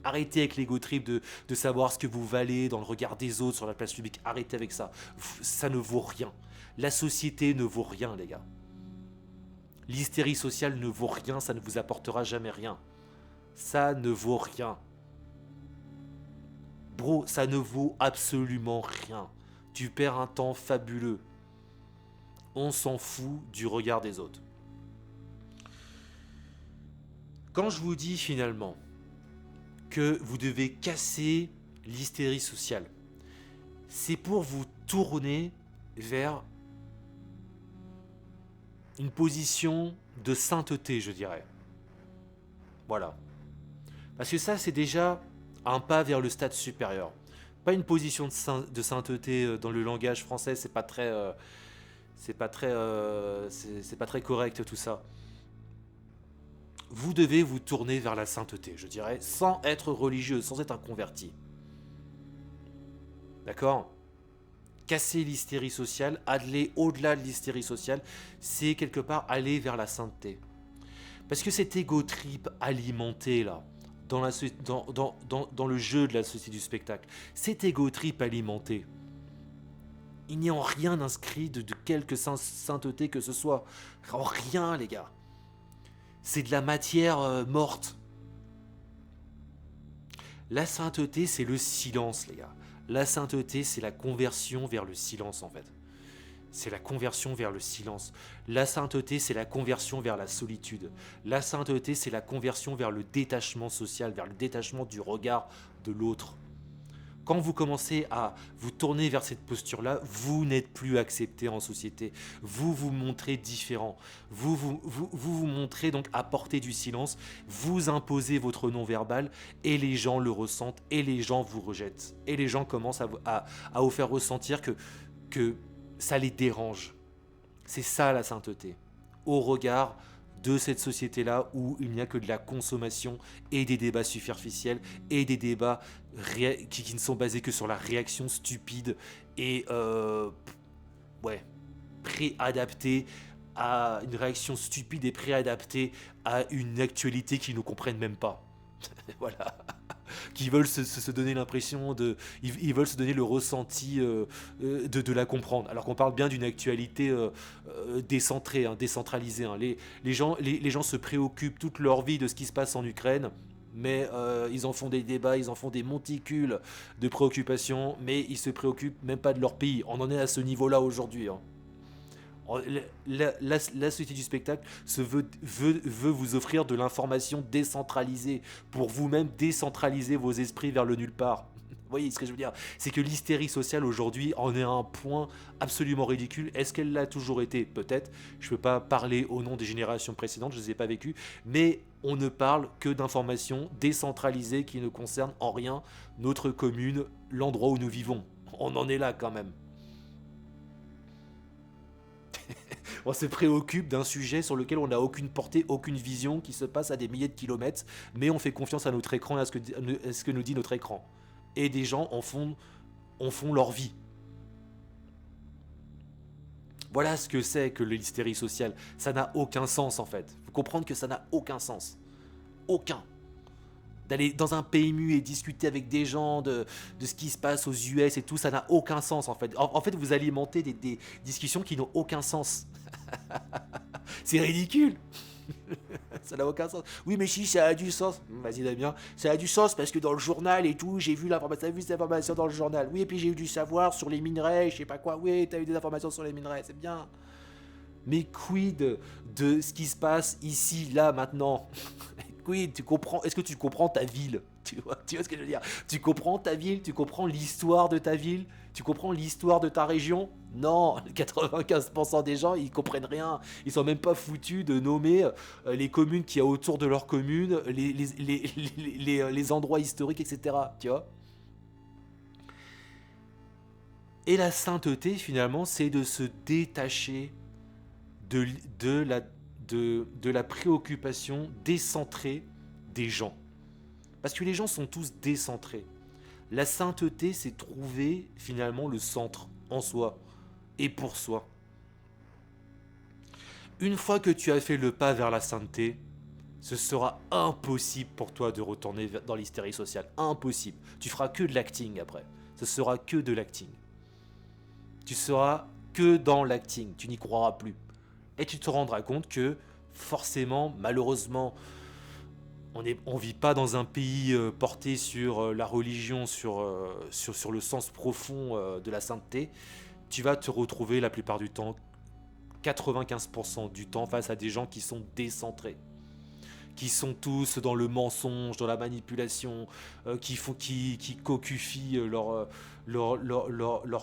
Arrêtez avec l'ego trip de savoir ce que vous valez dans le regard des autres sur la place publique. Arrêtez avec ça. Ça ne vaut rien. La société ne vaut rien, les gars. L'hystérie sociale ne vaut rien, ça ne vous apportera jamais rien. Ça ne vaut rien. Bro, ça ne vaut absolument rien. Tu perds un temps fabuleux. On s'en fout du regard des autres. Quand je vous dis finalement que vous devez casser l'hystérie sociale, c'est pour vous tourner vers une position de sainteté, je dirais. Voilà. Parce que ça, c'est déjà un pas vers le stade supérieur. Pas une position de sainteté dans le langage français, c'est pas très correct tout ça. Vous devez vous tourner vers la sainteté, je dirais, sans être religieux, sans être un converti. D'accord ? Casser l'hystérie sociale, aller au-delà de l'hystérie sociale, c'est quelque part aller vers la sainteté. Parce que cet ego trip alimenté là, dans le jeu de la société du spectacle, cet ego trip alimenté, il n'y a en rien inscrit de quelque sainteté que ce soit. En rien, les gars. C'est de la matière morte. La sainteté, c'est le silence, les gars. La sainteté, c'est la conversion vers le silence, en fait. C'est la conversion vers le silence. La sainteté, c'est la conversion vers la solitude. La sainteté, c'est la conversion vers le détachement social, vers le détachement du regard de l'autre. Quand vous commencez à vous tourner vers cette posture-là, vous n'êtes plus accepté en société. Vous vous montrez différent. Vous montrez donc à portée du silence. Vous imposez votre non-verbal et les gens le ressentent et les gens vous rejettent. Et les gens commencent à vous faire ressentir que ça les dérange. C'est ça la sainteté. Au regard de cette société-là où il n'y a que de la consommation et des débats superficiels et des débats qui ne sont basés que sur la réaction stupide et préadaptée à une réaction stupide et préadaptée à une actualité qu'ils ne comprennent même pas. Voilà. Qui veulent se donner l'impression de... Ils veulent se donner le ressenti de la comprendre. Alors qu'on parle bien d'une actualité décentrée, décentralisée. Les gens se préoccupent toute leur vie de ce qui se passe en Ukraine, mais ils en font des débats, ils en font des monticules de préoccupations, mais ils se préoccupent même pas de leur pays. On en est à ce niveau-là aujourd'hui. La société du spectacle veut vous offrir de l'information décentralisée pour vous-même décentraliser vos esprits vers le nulle part. Vous voyez ce que je veux dire ? C'est que l'hystérie sociale aujourd'hui en est à un point absolument ridicule. Est-ce qu'elle l'a toujours été ? Peut-être. Je ne peux pas parler au nom des générations précédentes, je ne les ai pas vécues. Mais on ne parle que d'informations décentralisées qui ne concernent en rien notre commune, l'endroit où nous vivons. On en est là quand même. On se préoccupe d'un sujet sur lequel on n'a aucune portée, aucune vision, qui se passe à des milliers de kilomètres, mais on fait confiance à notre écran et à ce que nous dit notre écran. Et des gens en font leur vie. Voilà ce que c'est que l'hystérie sociale. Ça n'a aucun sens en fait. Il faut comprendre que ça n'a aucun sens. Aucun. D'aller dans un PMU et discuter avec des gens de ce qui se passe aux US et tout, ça n'a aucun sens en fait. En fait, vous alimentez des discussions qui n'ont aucun sens. C'est ridicule. Ça n'a aucun sens. Oui, mais si, ça a du sens. Vas-y, Damien. Ça a du sens parce que dans le journal et tout, j'ai vu l'information. T'as vu cette information dans le journal. Oui, et puis j'ai eu du savoir sur les minerais, je sais pas quoi. Oui, t'as eu des informations sur les minerais, c'est bien. Mais quid de ce qui se passe ici, là, maintenant? Quid, tu comprends? Est-ce que tu comprends ta ville? Tu vois ce que je veux dire? Tu comprends ta ville, tu comprends l'histoire de ta ville, tu comprends l'histoire de ta région? Non, 95% des gens, ils comprennent rien. Ils sont même pas foutus de nommer les communes qu'il y a autour de leur commune, les endroits historiques, etc. Tu vois? Et la sainteté, finalement, c'est de se détacher de, de la préoccupation décentrée des gens. Parce que les gens sont tous décentrés. La sainteté, c'est trouver finalement le centre en soi et pour soi. Une fois que tu as fait le pas vers la sainteté, ce sera impossible pour toi de retourner dans l'hystérie sociale. Impossible. Tu feras que de l'acting après. Ce sera que de l'acting. Tu seras que dans l'acting. Tu n'y croiras plus. Et tu te rendras compte que forcément, malheureusement, on vit pas dans un pays porté sur la religion, sur le sens profond de la sainteté. Tu vas te retrouver la plupart du temps, 95% du temps, face à des gens qui sont décentrés, qui sont tous dans le mensonge, dans la manipulation, qui cocufient leurs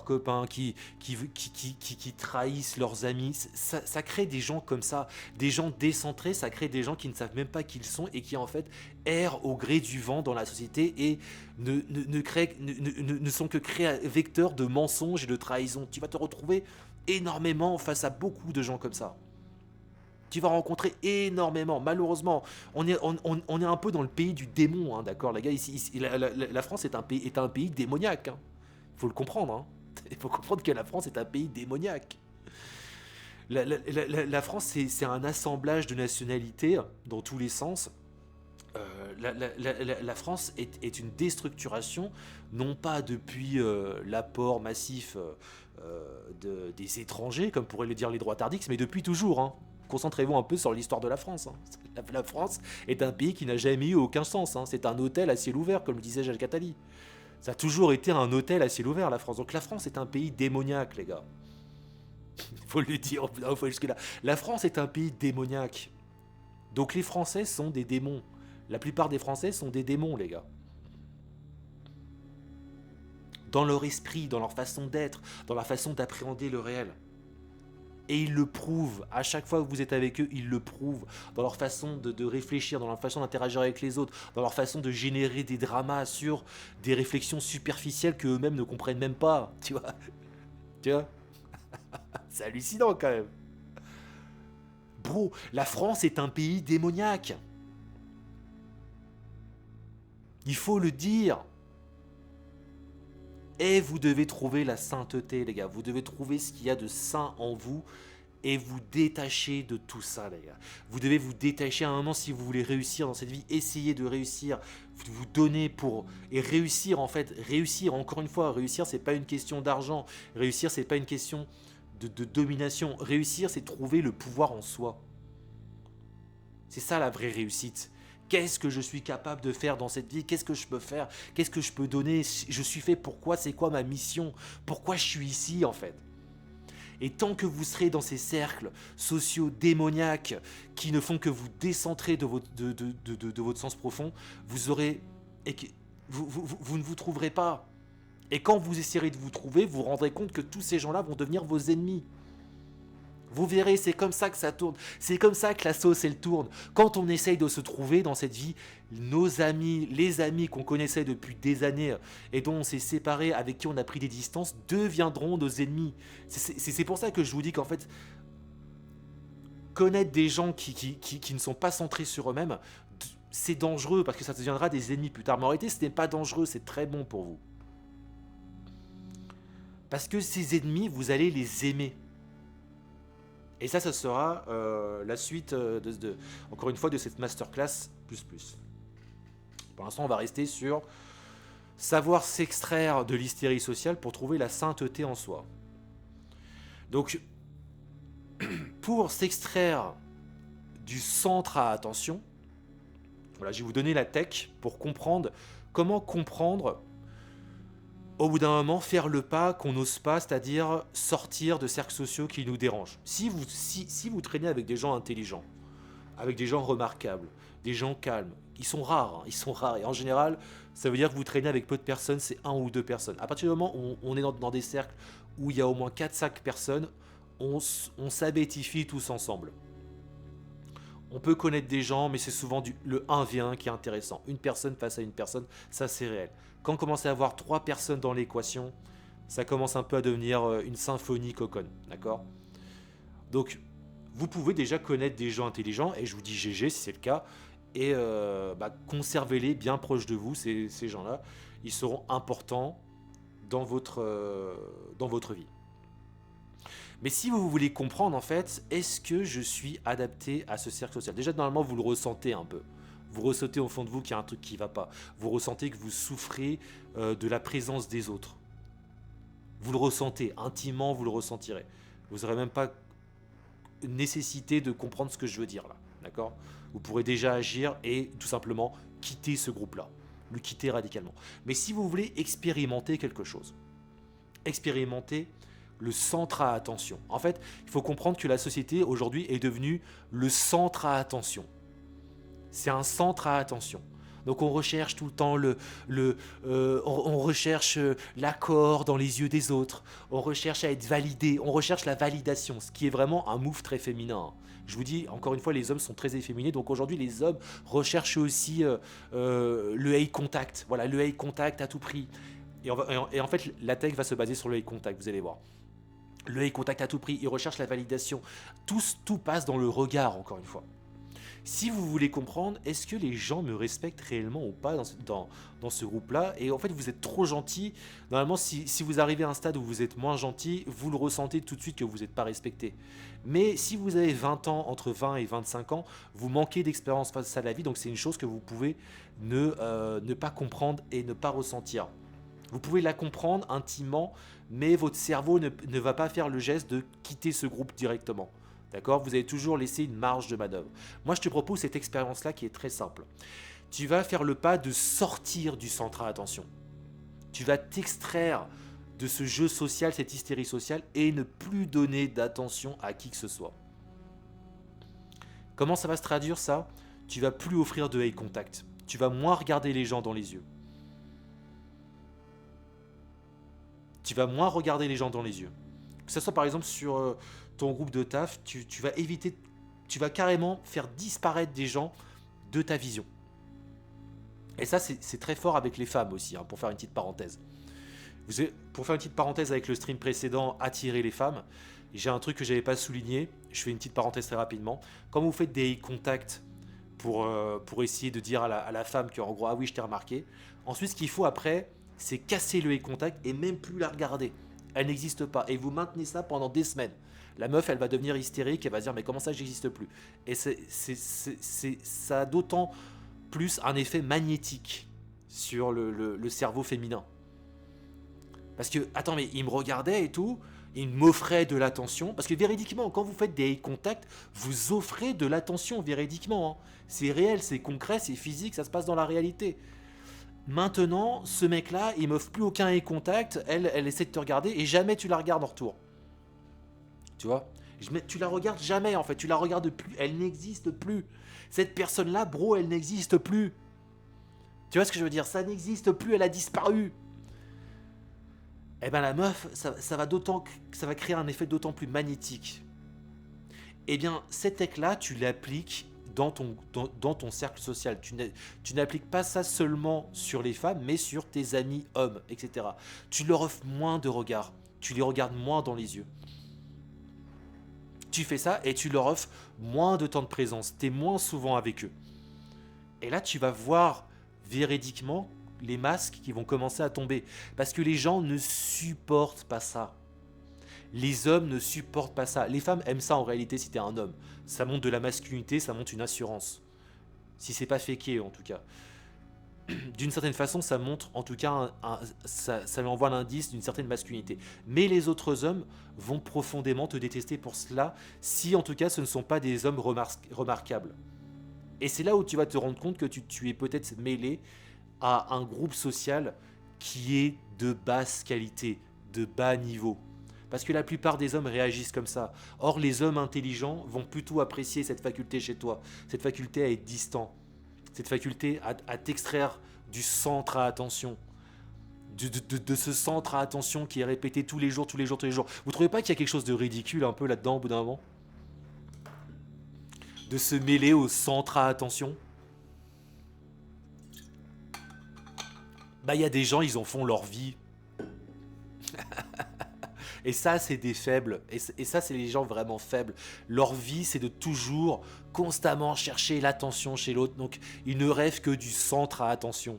copains, qui trahissent leurs amis. Ça crée des gens comme ça, des gens décentrés, ça crée des gens qui ne savent même pas qui ils sont et qui en fait errent au gré du vent dans la société et ne sont que vecteurs de mensonges et de trahison. Tu vas te retrouver énormément face à beaucoup de gens comme ça. Tu vas rencontrer énormément. Malheureusement, on est un peu dans le pays du démon, hein, d'accord, les gars. Ici, la France est un pays démoniaque. Hein. Faut le comprendre. Hein. Il faut comprendre que la France est un pays démoniaque. La France, c'est un assemblage de nationalités dans tous les sens. La France est une déstructuration, non pas depuis l'apport massif des étrangers, comme pourraient le dire les droitards, mais depuis toujours. Hein. Concentrez-vous un peu sur l'histoire de la France. Hein. La France est un pays qui n'a jamais eu aucun sens. Hein. C'est un hôtel à ciel ouvert, comme le disait Jacques Attali. Ça a toujours été un hôtel à ciel ouvert, la France. Donc la France est un pays démoniaque, les gars. Il faut le dire, il faut aller jusque-là. La France est un pays démoniaque. Donc les Français sont des démons. La plupart des Français sont des démons, les gars. Dans leur esprit, dans leur façon d'être, dans leur façon d'appréhender le réel. Et ils le prouvent, à chaque fois que vous êtes avec eux, ils le prouvent, dans leur façon de réfléchir, dans leur façon d'interagir avec les autres, dans leur façon de générer des dramas sur des réflexions superficielles qu'eux-mêmes ne comprennent même pas, tu vois. C'est hallucinant quand même. Bro, la France est un pays démoniaque. Il faut le dire. Et vous devez trouver la sainteté, les gars. Vous devez trouver ce qu'il y a de saint en vous et vous détacher de tout ça, les gars. Vous devez vous détacher à un moment si vous voulez réussir dans cette vie. Essayez de réussir, vous donner pour... Et réussir, en fait, réussir, encore une fois, réussir, c'est pas une question d'argent. Réussir, c'est pas une question de domination. Réussir, c'est trouver le pouvoir en soi. C'est ça la vraie réussite. Qu'est-ce que je suis capable de faire dans cette vie? Qu'est-ce que je peux faire? Qu'est-ce que je peux donner? Je suis fait pourquoi? C'est quoi ma mission? Pourquoi je suis ici en fait? Et tant que vous serez dans ces cercles sociaux démoniaques qui ne font que vous décentrer de votre sens profond, vous aurez... vous ne vous trouverez pas. Et quand vous essayerez de vous trouver, vous vous rendrez compte que tous ces gens-là vont devenir vos ennemis. Vous verrez, c'est comme ça que ça tourne. C'est comme ça que la sauce, elle tourne. Quand on essaye de se trouver dans cette vie, nos amis, les amis qu'on connaissait depuis des années et dont on s'est séparés, avec qui on a pris des distances, deviendront nos ennemis. C'est pour ça que je vous dis qu'en fait, connaître des gens qui ne sont pas centrés sur eux-mêmes, c'est dangereux parce que ça deviendra des ennemis plus tard. Mais en réalité, ce n'est pas dangereux, c'est très bon pour vous. Parce que ces ennemis, vous allez les aimer. Et ça sera la suite, encore une fois, de cette masterclass plus. Pour l'instant, on va rester sur savoir s'extraire de l'hystérie sociale pour trouver la sainteté en soi. Donc, pour s'extraire du centre à attention, voilà, je vais vous donner la tech pour comprendre comment comprendre au bout d'un moment, faire le pas qu'on n'ose pas, c'est-à-dire sortir de cercles sociaux qui nous dérangent. Si vous traînez avec des gens intelligents, avec des gens remarquables, des gens calmes. Ils sont rares, hein, ils sont rares. Et en général, ça veut dire que vous traînez avec peu de personnes, c'est 1 ou 2 personnes. À partir du moment où on est dans des cercles où il y a au moins 4-5 personnes, on s'abétifie tous ensemble. On peut connaître des gens, mais c'est souvent le 1v1 qui est intéressant. Une personne face à une personne, ça c'est réel. Quand on commence à avoir 3 personnes dans l'équation, ça commence un peu à devenir une symphonie coconne, d'accord? Donc, vous pouvez déjà connaître des gens intelligents, et je vous dis GG si c'est le cas, et conservez-les bien proches de vous, ces gens-là. Ils seront importants dans votre vie. Mais si vous voulez comprendre, en fait, est-ce que je suis adapté à ce cercle social? Déjà, normalement, vous le ressentez un peu. Vous ressentez au fond de vous qu'il y a un truc qui ne va pas. Vous ressentez que vous souffrez de la présence des autres. Vous le ressentez, intimement, vous le ressentirez. Vous n'aurez même pas nécessité de comprendre ce que je veux dire là. D'accord? Vous pourrez déjà agir et tout simplement quitter ce groupe-là. Le quitter radicalement. Mais si vous voulez expérimenter quelque chose, expérimenter le centre à attention. En fait, il faut comprendre que la société aujourd'hui est devenue le centre à attention. C'est un centre à attention. Donc on recherche tout le temps on recherche l'accord dans les yeux des autres. On recherche à être validé. On recherche la validation, ce qui est vraiment un move très féminin. Je vous dis, encore une fois, les hommes sont très efféminés. Donc aujourd'hui, les hommes recherchent aussi le eye contact. Voilà, le eye contact à tout prix. Et en fait, la tech va se baser sur le eye contact, vous allez voir. Le eye contact à tout prix, ils recherchent la validation. Tout passe dans le regard, encore une fois. Si vous voulez comprendre, est-ce que les gens me respectent réellement ou pas dans ce groupe-là? Et en fait, vous êtes trop gentil. Normalement, si vous arrivez à un stade où vous êtes moins gentil, vous le ressentez tout de suite que vous n'êtes pas respecté. Mais si vous avez 20 ans, entre 20 et 25 ans, vous manquez d'expérience face à la vie, donc c'est une chose que vous pouvez ne pas comprendre et ne pas ressentir. Vous pouvez la comprendre intimement, mais votre cerveau ne va pas faire le geste de quitter ce groupe directement. D'accord? Vous allez toujours laisser une marge de manœuvre. Moi, je te propose cette expérience-là qui est très simple. Tu vas faire le pas de sortir du centre à attention. Tu vas t'extraire de ce jeu social, cette hystérie sociale, et ne plus donner d'attention à qui que ce soit. Comment ça va se traduire ça? Tu vas plus offrir de eye contact. Tu vas moins regarder les gens dans les yeux. Tu vas moins regarder les gens dans les yeux. Que ce soit par exemple sur ton groupe de taf, tu vas éviter, tu vas carrément faire disparaître des gens de ta vision. Et ça, c'est très fort avec les femmes aussi, hein, pour faire une petite parenthèse. Pour faire une petite parenthèse avec le stream précédent, attirer les femmes, j'ai un truc que je n'avais pas souligné, je fais une petite parenthèse très rapidement. Quand vous faites des contacts pour essayer de dire à la femme qu'en gros, ah oui, je t'ai remarqué, ensuite, ce qu'il faut après, c'est casser le eye contact et même plus la regarder. Elle n'existe pas. Et vous maintenez ça pendant des semaines. La meuf, elle va devenir hystérique, elle va se dire, mais comment ça, j'existe plus? Et ça a d'autant plus un effet magnétique sur le cerveau féminin. Parce que, attends, mais il me regardait et tout, il m'offrait de l'attention. Parce que véridiquement, quand vous faites des eye contact, vous offrez de l'attention véridiquement. Hein. C'est réel, c'est concret, c'est physique, ça se passe dans la réalité. Maintenant, ce mec-là, il m'offre plus aucun eye contact, elle essaie de te regarder et jamais tu la regardes en retour. Tu vois? Tu la regardes jamais en fait, tu la regardes plus, elle n'existe plus. Cette personne-là, bro, elle n'existe plus. Tu vois ce que je veux dire? Ça n'existe plus, elle a disparu. Eh ben la meuf, ça va créer un effet d'autant plus magnétique. Eh bien, cette tech-là, tu l'appliques dans ton cercle social. Tu n'appliques pas ça seulement sur les femmes, mais sur tes amis hommes, etc. Tu leur offres moins de regards. Tu les regardes moins dans les yeux. Tu fais ça et tu leur offres moins de temps de présence. Tu es moins souvent avec eux. Et là, tu vas voir véridiquement les masques qui vont commencer à tomber. Parce que les gens ne supportent pas ça. Les hommes ne supportent pas ça. Les femmes aiment ça en réalité si t'es un homme. Ça montre de la masculinité, ça montre une assurance. Si c'est pas faké en tout cas. D'une certaine façon, ça montre en tout cas, ça lui envoie l'indice d'une certaine masculinité. Mais les autres hommes vont profondément te détester pour cela, si en tout cas ce ne sont pas des hommes remarquables. Et c'est là où tu vas te rendre compte que tu es peut-être mêlé à un groupe social qui est de basse qualité, de bas niveau. Parce que la plupart des hommes réagissent comme ça. Or, les hommes intelligents vont plutôt apprécier cette faculté chez toi, cette faculté à être distant. cette faculté à t'extraire du centre à attention. De ce centre à attention qui est répété tous les jours. Vous trouvez pas qu'il y a quelque chose de ridicule un peu là-dedans au bout d'un moment? De se mêler au centre à attention? Bah, il y a des gens, ils en font leur vie. Et ça, c'est des faibles. Et ça, c'est les gens vraiment faibles. Leur vie, c'est de toujours, constamment chercher l'attention chez l'autre. Donc, ils ne rêvent que du centre à attention.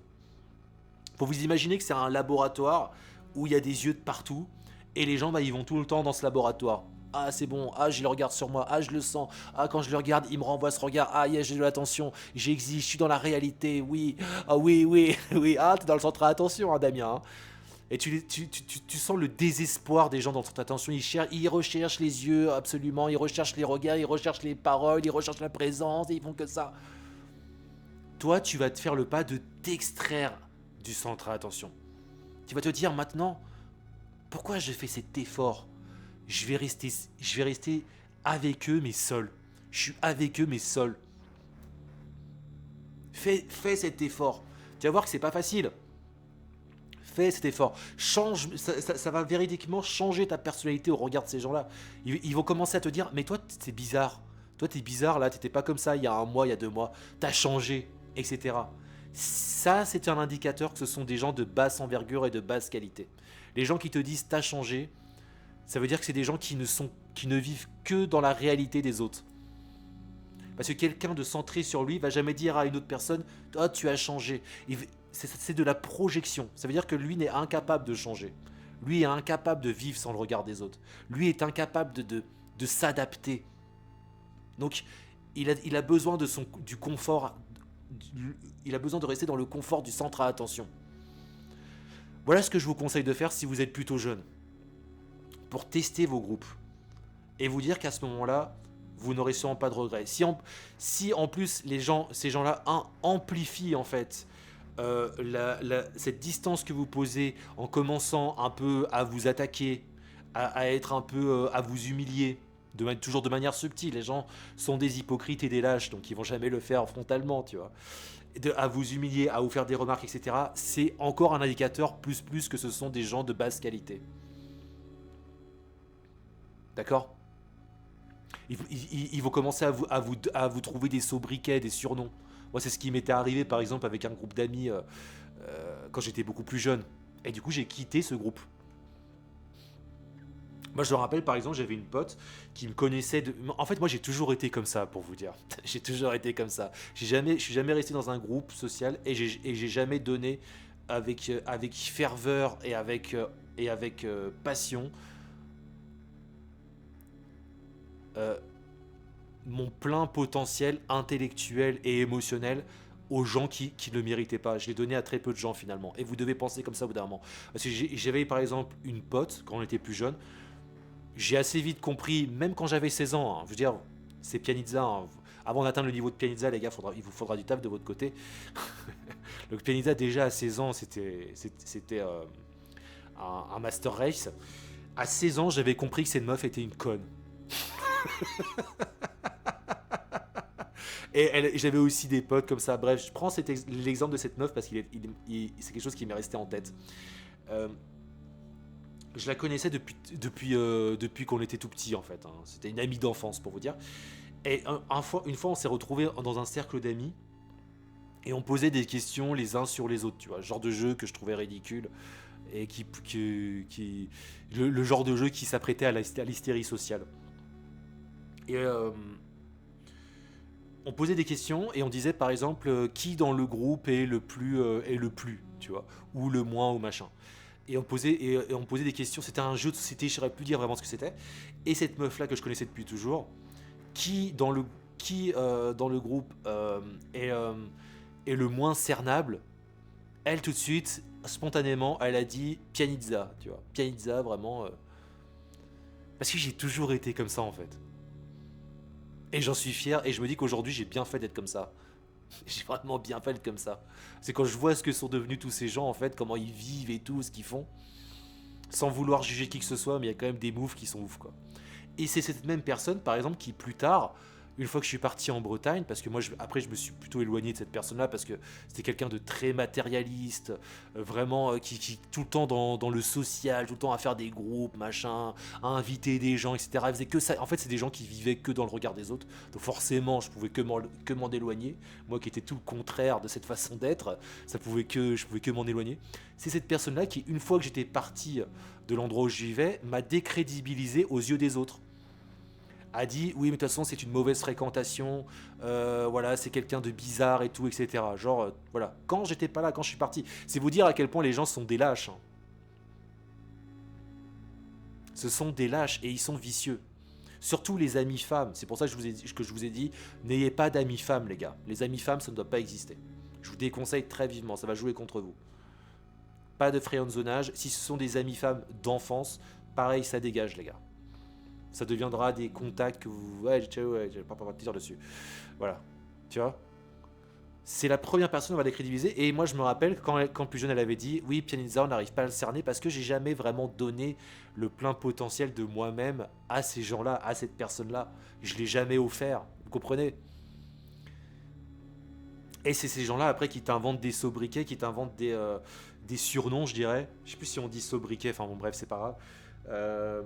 Faut vous imaginer que c'est un laboratoire où il y a des yeux de partout. Et les gens, bah, ils vont tout le temps dans ce laboratoire. Ah, c'est bon. Ah, je le regarde sur moi. Ah, je le sens. Ah, quand je le regarde, il me renvoie ce regard. Ah, yeah, j'ai de l'attention. J'existe. Je suis dans la réalité. Oui. Ah, oui. Oui. Ah, t'es dans le centre à attention, hein, Damien. Hein. Et tu sens le désespoir des gens dans cette attention. Ils recherchent les yeux, absolument. Ils recherchent les regards. Ils recherchent les paroles. Ils recherchent la présence. Et ils font que ça. Toi, tu vas te faire le pas de t'extraire du centre à attention. Tu vas te dire maintenant, pourquoi je fais cet effort? Je vais rester avec eux, mais seul. Je suis avec eux, mais seul. Fais cet effort. Tu vas voir que c'est pas facile. Fais cet effort. Change, ça va véridiquement changer ta personnalité au regard de ces gens-là. Ils vont commencer à te dire, mais toi, c'est bizarre. Toi, t'es bizarre, là, t'étais pas comme ça il y a un mois, il y a 2 mois. T'as changé, etc. Ça, c'est un indicateur que ce sont des gens de basse envergure et de basse qualité. Les gens qui te disent « t'as changé », ça veut dire que c'est des gens qui ne vivent que dans la réalité des autres. Parce que quelqu'un de centré sur lui va jamais dire à une autre personne « oh, tu as changé ». C'est de la projection. Ça veut dire que lui n'est incapable de changer. Lui est incapable de vivre sans le regard des autres. Lui est incapable de s'adapter. Donc, il a besoin du confort. Il a besoin de rester dans le confort du centre à attention. Voilà ce que je vous conseille de faire si vous êtes plutôt jeune. Pour tester vos groupes. Et vous dire qu'à ce moment-là, vous n'aurez sûrement pas de regrets. Si en plus ces gens-là amplifient en fait cette distance que vous posez en commençant un peu à vous attaquer, à être un peu à vous humilier, toujours de manière subtile. Les gens sont des hypocrites et des lâches, donc ils vont jamais le faire frontalement, tu vois. À vous humilier, à vous faire des remarques, etc. C'est encore un indicateur plus que ce sont des gens de basse qualité. D'accord ? Ils vont commencer à vous trouver des sobriquets, des surnoms. Moi, c'est ce qui m'était arrivé, par exemple, avec un groupe d'amis quand j'étais beaucoup plus jeune. Et du coup, j'ai quitté ce groupe. Moi, je me rappelle, par exemple, j'avais une pote qui me connaissait de... En fait, moi, j'ai toujours été comme ça, pour vous dire. J'ai toujours été comme ça. Je suis jamais resté dans un groupe social et j'ai jamais donné avec ferveur et avec passion mon plein potentiel intellectuel et émotionnel aux gens qui ne le méritaient pas. Je l'ai donné à très peu de gens, finalement. Et vous devez penser comme ça au bout d'un moment. Parce que j'avais, par exemple, une pote, quand on était plus jeune. J'ai assez vite compris, même quand j'avais 16 ans, hein, je veux dire, c'est Pianizza. Hein, avant d'atteindre le niveau de Pianizza, les gars, il vous faudra du taf de votre côté. Donc Pianizza, déjà à 16 ans, c'était un master race. À 16 ans, j'avais compris que cette meuf était une conne. Et j'avais aussi des potes comme ça. Bref, je prends l'exemple de cette meuf parce que c'est quelque chose qui m'est resté en tête. Je la connaissais depuis qu'on était tout petit, en fait. Hein. C'était une amie d'enfance, pour vous dire. Et une fois, on s'est retrouvés dans un cercle d'amis et on posait des questions les uns sur les autres, tu vois. Genre de jeu que je trouvais ridicule et le genre de jeu qui s'apprêtait à l'hystérie sociale. Et on posait des questions et on disait, par exemple, qui dans le groupe est le plus, tu vois, ou le moins, ou machin. Et on posait des questions. C'était un jeu de société, je ne saurais plus dire vraiment ce que c'était. Et cette meuf-là que je connaissais depuis toujours, qui dans le groupe est le moins cernable, elle tout de suite, spontanément, elle a dit Pianizza, tu vois. Pianizza, vraiment. Parce que j'ai toujours été comme ça, en fait. Et j'en suis fier. Et je me dis qu'aujourd'hui, j'ai bien fait d'être comme ça. J'ai vraiment bien fait d'être comme ça. C'est quand je vois ce que sont devenus tous ces gens, en fait, comment ils vivent et tout, ce qu'ils font, sans vouloir juger qui que ce soit, mais il y a quand même des moves qui sont ouf, quoi. Et c'est cette même personne, par exemple, qui plus tard, Une fois que je suis parti en Bretagne, parce que moi, après, je me suis plutôt éloigné de cette personne-là, parce que c'était quelqu'un de très matérialiste, vraiment, qui tout le temps dans le social, tout le temps à faire des groupes, machin, à inviter des gens, etc. Il faisait que ça. En fait, c'est des gens qui vivaient que dans le regard des autres. Donc forcément, je pouvais que m'en éloigner. Moi qui étais tout le contraire de cette façon d'être, je pouvais que m'en éloigner. C'est cette personne-là qui, une fois que j'étais parti de l'endroit où je vivais, m'a décrédibilisé aux yeux des autres. A dit oui mais de toute façon c'est une mauvaise fréquentation, voilà c'est quelqu'un de bizarre et tout etc. Genre voilà, quand j'étais pas là, quand je suis parti, c'est vous dire à quel point les gens sont des lâches. Hein. Ce sont des lâches et ils sont vicieux. Surtout les amis femmes, c'est pour ça que je vous ai dit n'ayez pas d'amis femmes les gars. Les amis femmes ça ne doit pas exister. Je vous déconseille très vivement, ça va jouer contre vous. Pas de friendzonage, si ce sont des amis femmes d'enfance, pareil ça dégage les gars. Ça deviendra des contacts que vous... Ouais, j'ai pas de dire dessus. Voilà. Tu vois. C'est la première personne, on va les crédibiliser. Et moi, je me rappelle, quand plus jeune, elle avait dit « Oui, Pianizza, on n'arrive pas à le cerner parce que j'ai jamais vraiment donné le plein potentiel de moi-même à ces gens-là, à cette personne-là. Je l'ai jamais offert. » Vous comprenez? Et c'est ces gens-là, après, qui t'inventent des sobriquets, qui t'inventent des surnoms, je dirais. Je sais plus si on dit sobriquet, enfin bon, bref, c'est pas grave.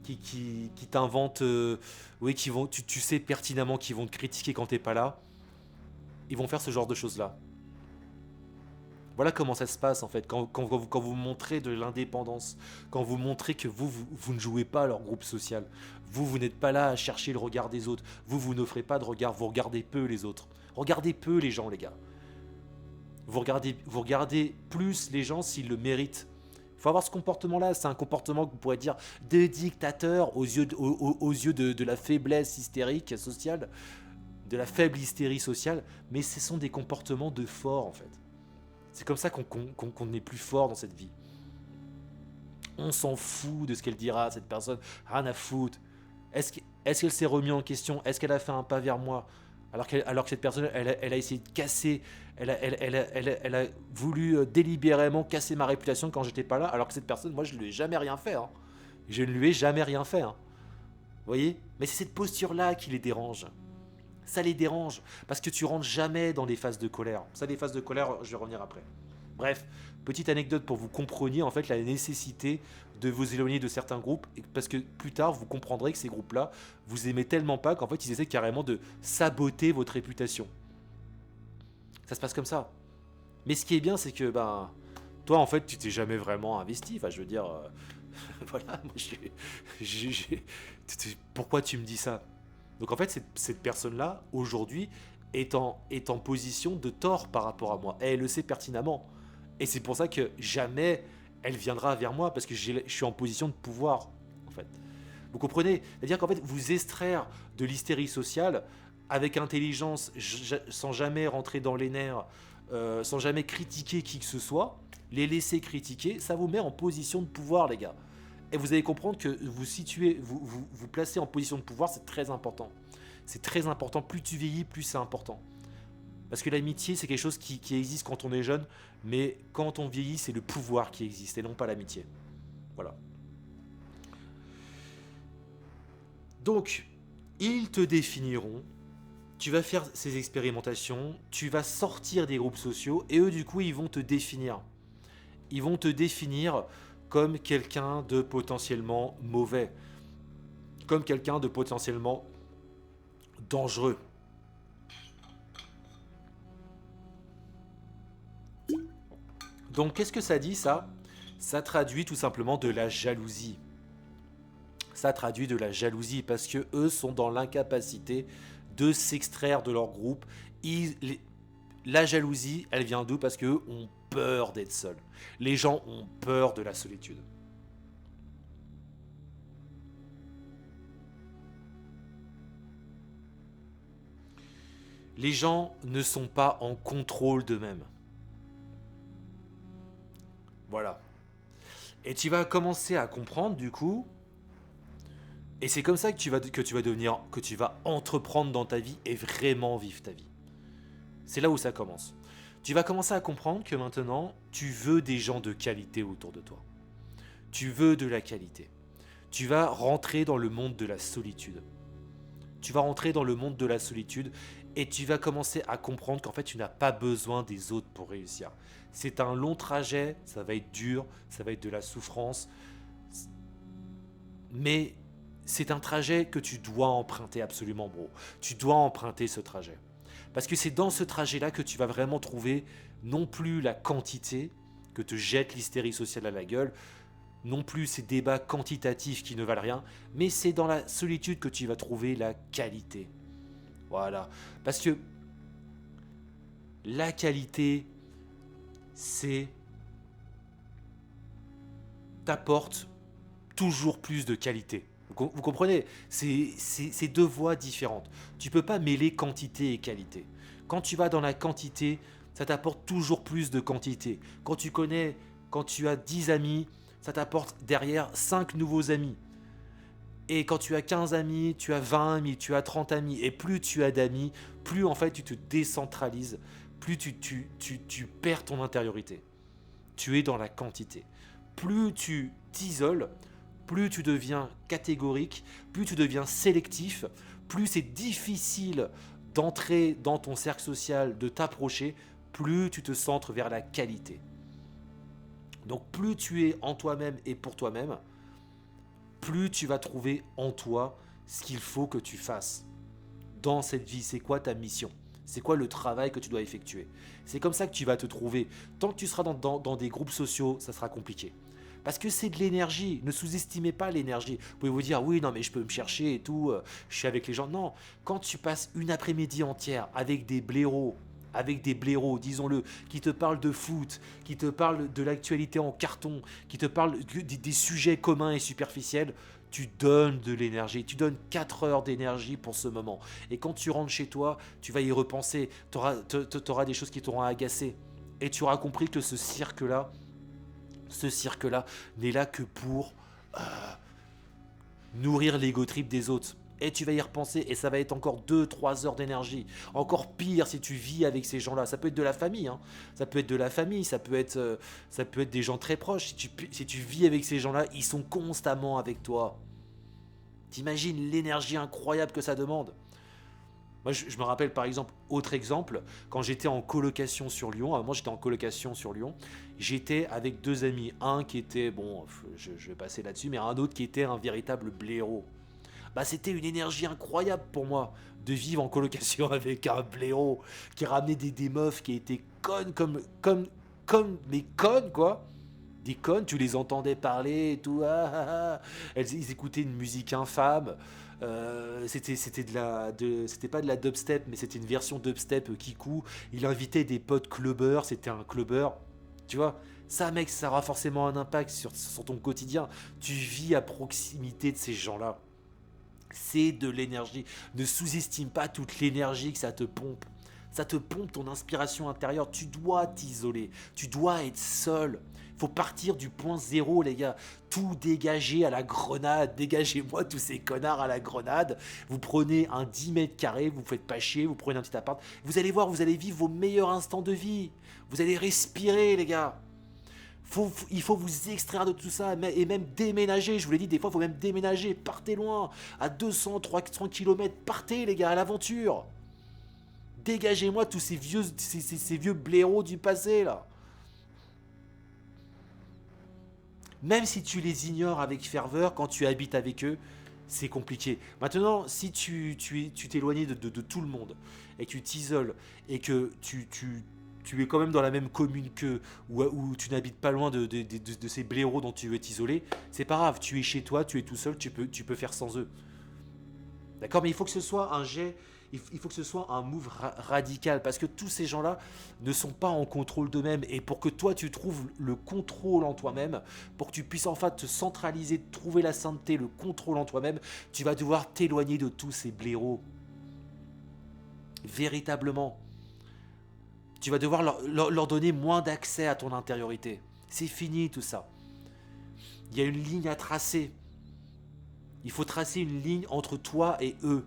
Qui t'inventent, oui, tu sais pertinemment qu'ils vont te critiquer quand t'es pas là. Ils vont faire ce genre de choses-là. Voilà comment ça se passe en fait, quand vous montrez de l'indépendance, quand vous montrez que vous ne jouez pas à leur groupe social. Vous n'êtes pas là à chercher le regard des autres. Vous n'offrez pas de regard, vous regardez peu les autres. Regardez peu les gens les gars. Vous regardez plus les gens s'ils le méritent. Il faut avoir ce comportement-là, c'est un comportement que vous pourrez dire de dictateur aux yeux de la faiblesse hystérique sociale, de la faible hystérie sociale, mais ce sont des comportements de fort en fait. C'est comme ça qu'on est plus fort dans cette vie. On s'en fout de ce qu'elle dira, cette personne, rien à foutre. Est-ce qu'elle s'est remise en question? Est-ce qu'elle a fait un pas vers moi? Alors que cette personne, elle a essayé de casser, elle a voulu délibérément casser ma réputation quand j'étais pas là, alors que cette personne, moi, je ne lui ai jamais rien fait. Hein. Je ne lui ai jamais rien fait. Hein. Vous voyez? Mais c'est cette posture-là qui les dérange. Ça les dérange, parce que tu rentres jamais dans les phases de colère. Ça, les phases de colère, je vais revenir après. Bref, petite anecdote pour que vous compreniez en fait la nécessité de vous éloigner de certains groupes, parce que plus tard vous comprendrez que ces groupes-là vous aimez tellement pas qu'en fait ils essaient carrément de saboter votre réputation. Ça se passe comme ça. Mais ce qui est bien, c'est que toi en fait tu t'es jamais vraiment investi. Enfin je veux dire, voilà, moi pourquoi tu me dis ça? Donc en fait cette personne-là aujourd'hui est en position de tort par rapport à moi. Et elle le sait pertinemment. Et c'est pour ça que jamais elle viendra vers moi, parce que je suis en position de pouvoir, en fait. Vous comprenez? C'est-à-dire qu'en fait, vous extraire de l'hystérie sociale avec intelligence, sans jamais rentrer dans les nerfs, sans jamais critiquer qui que ce soit, les laisser critiquer, ça vous met en position de pouvoir, les gars. Et vous allez comprendre que vous placez en position de pouvoir, c'est très important. C'est très important. Plus tu vieillis, plus c'est important. Parce que l'amitié, c'est quelque chose qui existe quand on est jeune, mais quand on vieillit, c'est le pouvoir qui existe et non pas l'amitié. Voilà. Donc, ils te définiront, tu vas faire ces expérimentations, tu vas sortir des groupes sociaux, et eux, du coup, ils vont te définir. Ils vont te définir comme quelqu'un de potentiellement mauvais, comme quelqu'un de potentiellement dangereux. Donc, qu'est-ce que ça dit, ça? Ça traduit tout simplement de la jalousie. Ça traduit de la jalousie parce que eux sont dans l'incapacité de s'extraire de leur groupe. La jalousie, elle vient d'où? Parce qu'eux ont peur d'être seuls. Les gens ont peur de la solitude. Les gens ne sont pas en contrôle d'eux-mêmes. Voilà. Et tu vas commencer à comprendre du coup, et c'est comme ça que tu vas entreprendre dans ta vie et vraiment vivre ta vie. C'est là où ça commence. Tu vas commencer à comprendre que maintenant, tu veux des gens de qualité autour de toi. Tu veux de la qualité. Tu vas rentrer dans le monde de la solitude. tu vas rentrer dans le monde de la solitude et tu vas commencer à comprendre qu'en fait, tu n'as pas besoin des autres pour réussir. C'est un long trajet, ça va être dur, ça va être de la souffrance, mais c'est un trajet que tu dois emprunter absolument, bro. Tu dois emprunter ce trajet. Parce que c'est dans ce trajet-là que tu vas vraiment trouver non plus la quantité que te jette l'hystérie sociale à la gueule, non plus ces débats quantitatifs qui ne valent rien, mais c'est dans la solitude que tu vas trouver la qualité. Voilà. Parce que la qualité, c'est t'apporte toujours plus de qualité. Vous comprenez? C'est deux voies différentes. Tu peux pas mêler quantité et qualité. Quand tu vas dans la quantité, ça t'apporte toujours plus de quantité. Quand tu as 10 amis, ça t'apporte derrière 5 nouveaux amis. Et quand tu as 15 amis, tu as 20 amis, tu as 30 amis. Et plus tu as d'amis, plus en fait tu te décentralises, plus tu perds ton intériorité. Tu es dans la quantité. Plus tu t'isoles, plus tu deviens catégorique, plus tu deviens sélectif, plus c'est difficile d'entrer dans ton cercle social, de t'approcher, plus tu te centres vers la qualité. Donc plus tu es en toi-même et pour toi-même, plus tu vas trouver en toi ce qu'il faut que tu fasses dans cette vie. C'est quoi ta mission? C'est quoi le travail que tu dois effectuer? C'est comme ça que tu vas te trouver. Tant que tu seras dans des groupes sociaux, ça sera compliqué. Parce que c'est de l'énergie. Ne sous-estimez pas l'énergie. Vous pouvez vous dire, oui, non, mais je peux me chercher et tout. Je suis avec les gens. Non, quand tu passes une après-midi entière avec des blaireaux, disons-le, qui te parlent de foot, qui te parlent de l'actualité en carton, qui te parlent des sujets communs et superficiels, tu donnes de l'énergie. Tu donnes 4 heures d'énergie pour ce moment. Et quand tu rentres chez toi, tu vas y repenser. Tu auras des choses qui t'auront agacé. Et tu auras compris que ce cirque-là n'est là que pour nourrir l'ego trip des autres. Et tu vas y repenser et ça va être encore 2-3 heures d'énergie. Encore pire si tu vis avec ces gens-là. Ça peut être de la famille, hein. Ça peut être de la famille, ça peut être des gens très proches. Si tu vis avec ces gens-là, ils sont constamment avec toi. T'imagines l'énergie incroyable que ça demande. Moi, je me rappelle par exemple, autre exemple, quand j'étais en colocation sur Lyon, j'étais avec 2 amis. Un qui était, bon, je vais passer là-dessus, mais un autre qui était un véritable blaireau. Bah, c'était une énergie incroyable pour moi de vivre en colocation avec un blaireau qui ramenait des meufs qui étaient connes mais connes quoi. Des connes, tu les entendais parler et tout. Ils écoutaient une musique infâme. C'était pas de la dubstep, mais c'était une version dubstep kikou. Il invitait des potes clubbers, c'était un clubber. Tu vois, ça mec, ça aura forcément un impact sur ton quotidien. Tu vis à proximité de ces gens-là. C'est de l'énergie. Ne sous-estime pas toute l'énergie que ça te pompe. Ça te pompe ton inspiration intérieure. Tu dois t'isoler. Tu dois être seul. Faut partir du point zéro, les gars. Tout dégager à la grenade. Dégagez-moi tous ces connards à la grenade. Vous prenez un 10 mètres carrés, vous faites pas chier, vous prenez un petit appart. Vous allez voir, vous allez vivre vos meilleurs instants de vie. Vous allez respirer, les gars. Il faut vous extraire de tout ça et même déménager. Je vous l'ai dit, des fois, il faut même déménager. Partez loin. À 200, 300 km, partez, les gars, à l'aventure. Dégagez-moi tous ces vieux blaireaux du passé, là. Même si tu les ignores avec ferveur, quand tu habites avec eux, c'est compliqué. Maintenant, si tu t'éloignes de tout le monde et que tu t'isoles et que tu es quand même dans la même commune qu'eux ou tu n'habites pas loin de ces blaireaux dont tu veux t'isoler, c'est pas grave, tu es chez toi, tu es tout seul, tu peux faire sans eux. D'accord, mais il faut que ce soit il faut que ce soit un move radical parce que tous ces gens-là ne sont pas en contrôle d'eux-mêmes et pour que toi tu trouves le contrôle en toi-même, pour que tu puisses enfin te centraliser, trouver la sainteté, le contrôle en toi-même, tu vas devoir t'éloigner de tous ces blaireaux. Véritablement. Tu vas devoir leur donner moins d'accès à ton intériorité. C'est fini tout ça. Il y a une ligne à tracer. Il faut tracer une ligne entre toi et eux.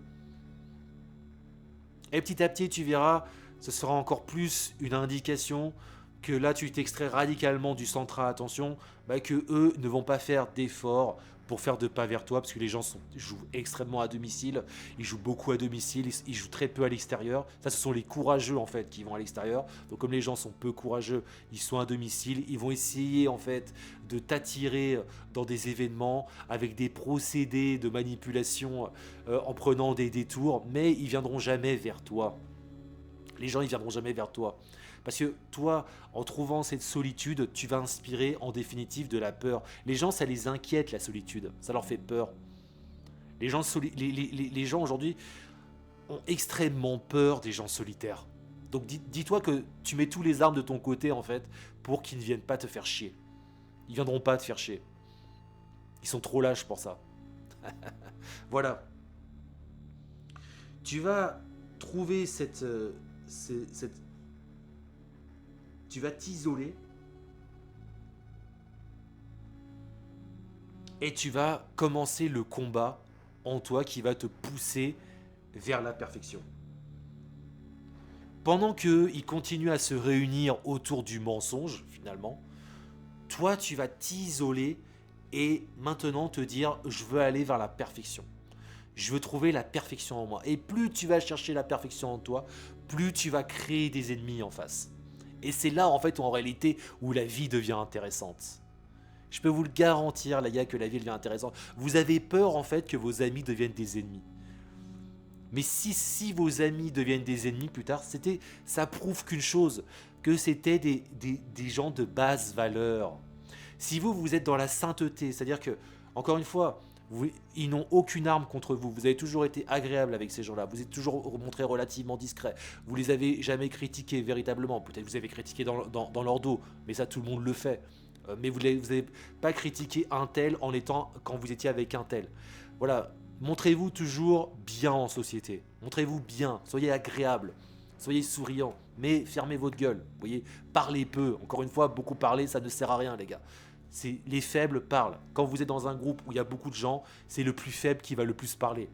Et petit à petit, tu verras, ce sera encore plus une indication que là, tu t'extrais radicalement du centre à attention, que eux ne vont pas faire d'efforts pour faire de pas vers toi, parce que les gens jouent extrêmement à domicile, ils jouent beaucoup à domicile, ils jouent très peu à l'extérieur. Ça, ce sont les courageux en fait qui vont à l'extérieur. Donc comme les gens sont peu courageux, ils sont à domicile, ils vont essayer en fait de t'attirer dans des événements avec des procédés de manipulation en prenant des détours, mais ils viendront jamais vers toi. Les gens, ils viendront jamais vers toi. Parce que toi, en trouvant cette solitude, tu vas inspirer en définitive de la peur. Les gens, ça les inquiète la solitude, ça leur fait peur. Les gens, les gens aujourd'hui ont extrêmement peur des gens solitaires. Donc dis-toi que tu mets tous les armes de ton côté en fait pour qu'ils ne viennent pas te faire chier. Ils viendront pas te faire chier. Ils sont trop lâches pour ça. Voilà. Tu vas trouver cette tu vas t'isoler et tu vas commencer le combat en toi qui va te pousser vers la perfection. Pendant qu'ils continuent à se réunir autour du mensonge, finalement, toi tu vas t'isoler et maintenant te dire je veux aller vers la perfection. Je veux trouver la perfection en moi. Et plus tu vas chercher la perfection en toi, plus tu vas créer des ennemis en face. Et c'est là en fait en réalité où la vie devient intéressante. Je peux vous le garantir les gars que la vie devient intéressante. Vous avez peur en fait que vos amis deviennent des ennemis. Mais si vos amis deviennent des ennemis plus tard, ça prouve qu'une chose, que c'était des gens de basse valeur. Si vous êtes dans la sainteté, c'est-à-dire que, encore une fois, ils n'ont aucune arme contre vous. Vous avez toujours été agréable avec ces gens-là. Vous êtes toujours montré relativement discret. Vous les avez jamais critiqués véritablement. Peut-être vous avez critiqué dans leur dos, mais ça tout le monde le fait. Mais vous n'avez pas critiqué un tel quand vous étiez avec un tel. Voilà. Montrez-vous toujours bien en société. Montrez-vous bien. Soyez agréable. Soyez souriant. Mais fermez votre gueule. Vous voyez, parlez peu. Encore une fois, beaucoup parler, ça ne sert à rien, les gars. Les faibles parlent. Quand vous êtes dans un groupe où il y a beaucoup de gens, c'est le plus faible qui va le plus parler.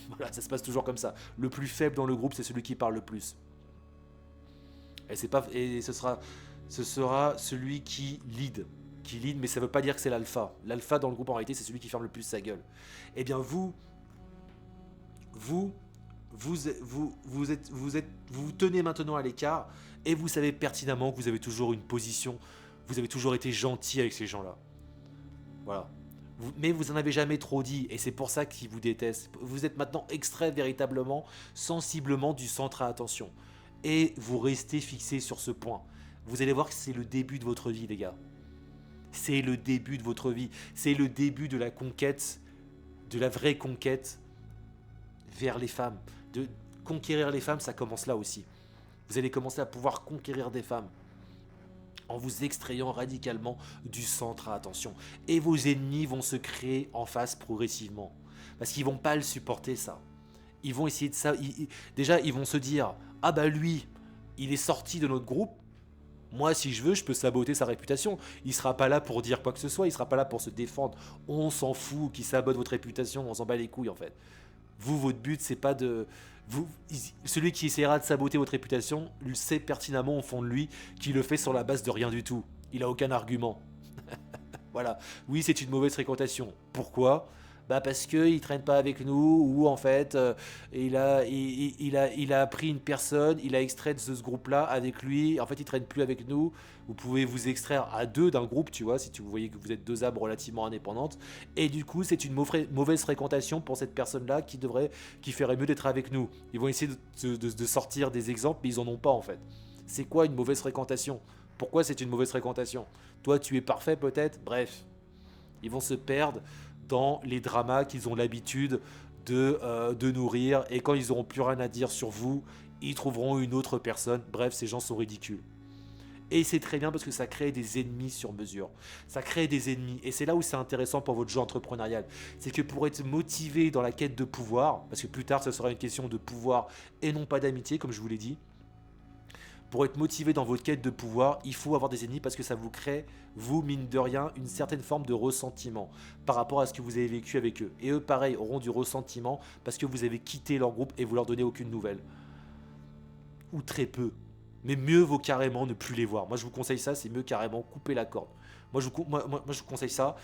Voilà, ça se passe toujours comme ça. Le plus faible dans le groupe, c'est celui qui parle le plus. Et ce sera celui qui lead, mais ça ne veut pas dire que c'est l'alpha. L'alpha dans le groupe en réalité, c'est celui qui ferme le plus sa gueule. Eh bien vous tenez maintenant à l'écart et vous savez pertinemment que vous avez toujours une position. Vous avez toujours été gentil avec ces gens-là. Voilà. Mais vous n'en avez jamais trop dit, et c'est pour ça qu'ils vous détestent. Vous êtes maintenant extrait véritablement, sensiblement du centre à attention. Et vous restez fixé sur ce point. Vous allez voir que c'est le début de votre vie, les gars. C'est le début de votre vie. C'est le début de la conquête, de la vraie conquête vers les femmes. De conquérir les femmes, ça commence là aussi. Vous allez commencer à pouvoir conquérir des femmes en vous extrayant radicalement du centre à attention. Et vos ennemis vont se créer en face progressivement. Parce qu'ils vont pas le supporter, ça. Ils vont essayer de ça. Déjà, ils vont se dire « Ah bah lui, il est sorti de notre groupe. Moi, si je veux, je peux saboter sa réputation. Il sera pas là pour dire quoi que ce soit. Il sera pas là pour se défendre. On s'en fout qu'il sabote votre réputation. On s'en bat les couilles, en fait. Vous, votre but, c'est pas de... celui qui essaiera de saboter votre réputation, il sait pertinemment au fond de lui qu'il le fait sur la base de rien du tout. Il a aucun argument. Voilà. Oui, c'est une mauvaise fréquentation. Pourquoi ? Bah parce qu'il traîne pas avec nous, ou en fait il a pris une personne, il a extrait de ce groupe-là avec lui, en fait il traîne plus avec nous. Vous pouvez vous extraire à deux d'un groupe, tu vois, si vous voyez que vous êtes deux âmes relativement indépendantes, et du coup c'est une mauvaise fréquentation pour cette personne-là qui ferait mieux d'être avec nous. Ils vont essayer de sortir des exemples, mais ils en ont pas en fait. C'est quoi une mauvaise fréquentation ? Pourquoi c'est une mauvaise fréquentation ? Toi tu es parfait peut-être ? Bref, ils vont se perdre dans les dramas qu'ils ont l'habitude de nourrir, et quand ils n'auront plus rien à dire sur vous, ils trouveront une autre personne. Bref, ces gens sont ridicules. Et c'est très bien parce que ça crée des ennemis sur mesure. Ça crée des ennemis. Et c'est là où c'est intéressant pour votre jeu entrepreneurial. C'est que pour être motivé dans la quête de pouvoir, parce que plus tard, ce sera une question de pouvoir et non pas d'amitié, comme je vous l'ai dit. Pour être motivé dans votre quête de pouvoir, il faut avoir des ennemis parce que ça vous crée, vous, mine de rien, une certaine forme de ressentiment par rapport à ce que vous avez vécu avec eux. Et eux, pareil, auront du ressentiment parce que vous avez quitté leur groupe et vous leur donnez aucune nouvelle. Ou très peu. Mais mieux vaut carrément ne plus les voir. Moi, je vous conseille ça, c'est mieux carrément couper la corde. Moi, je vous conseille ça.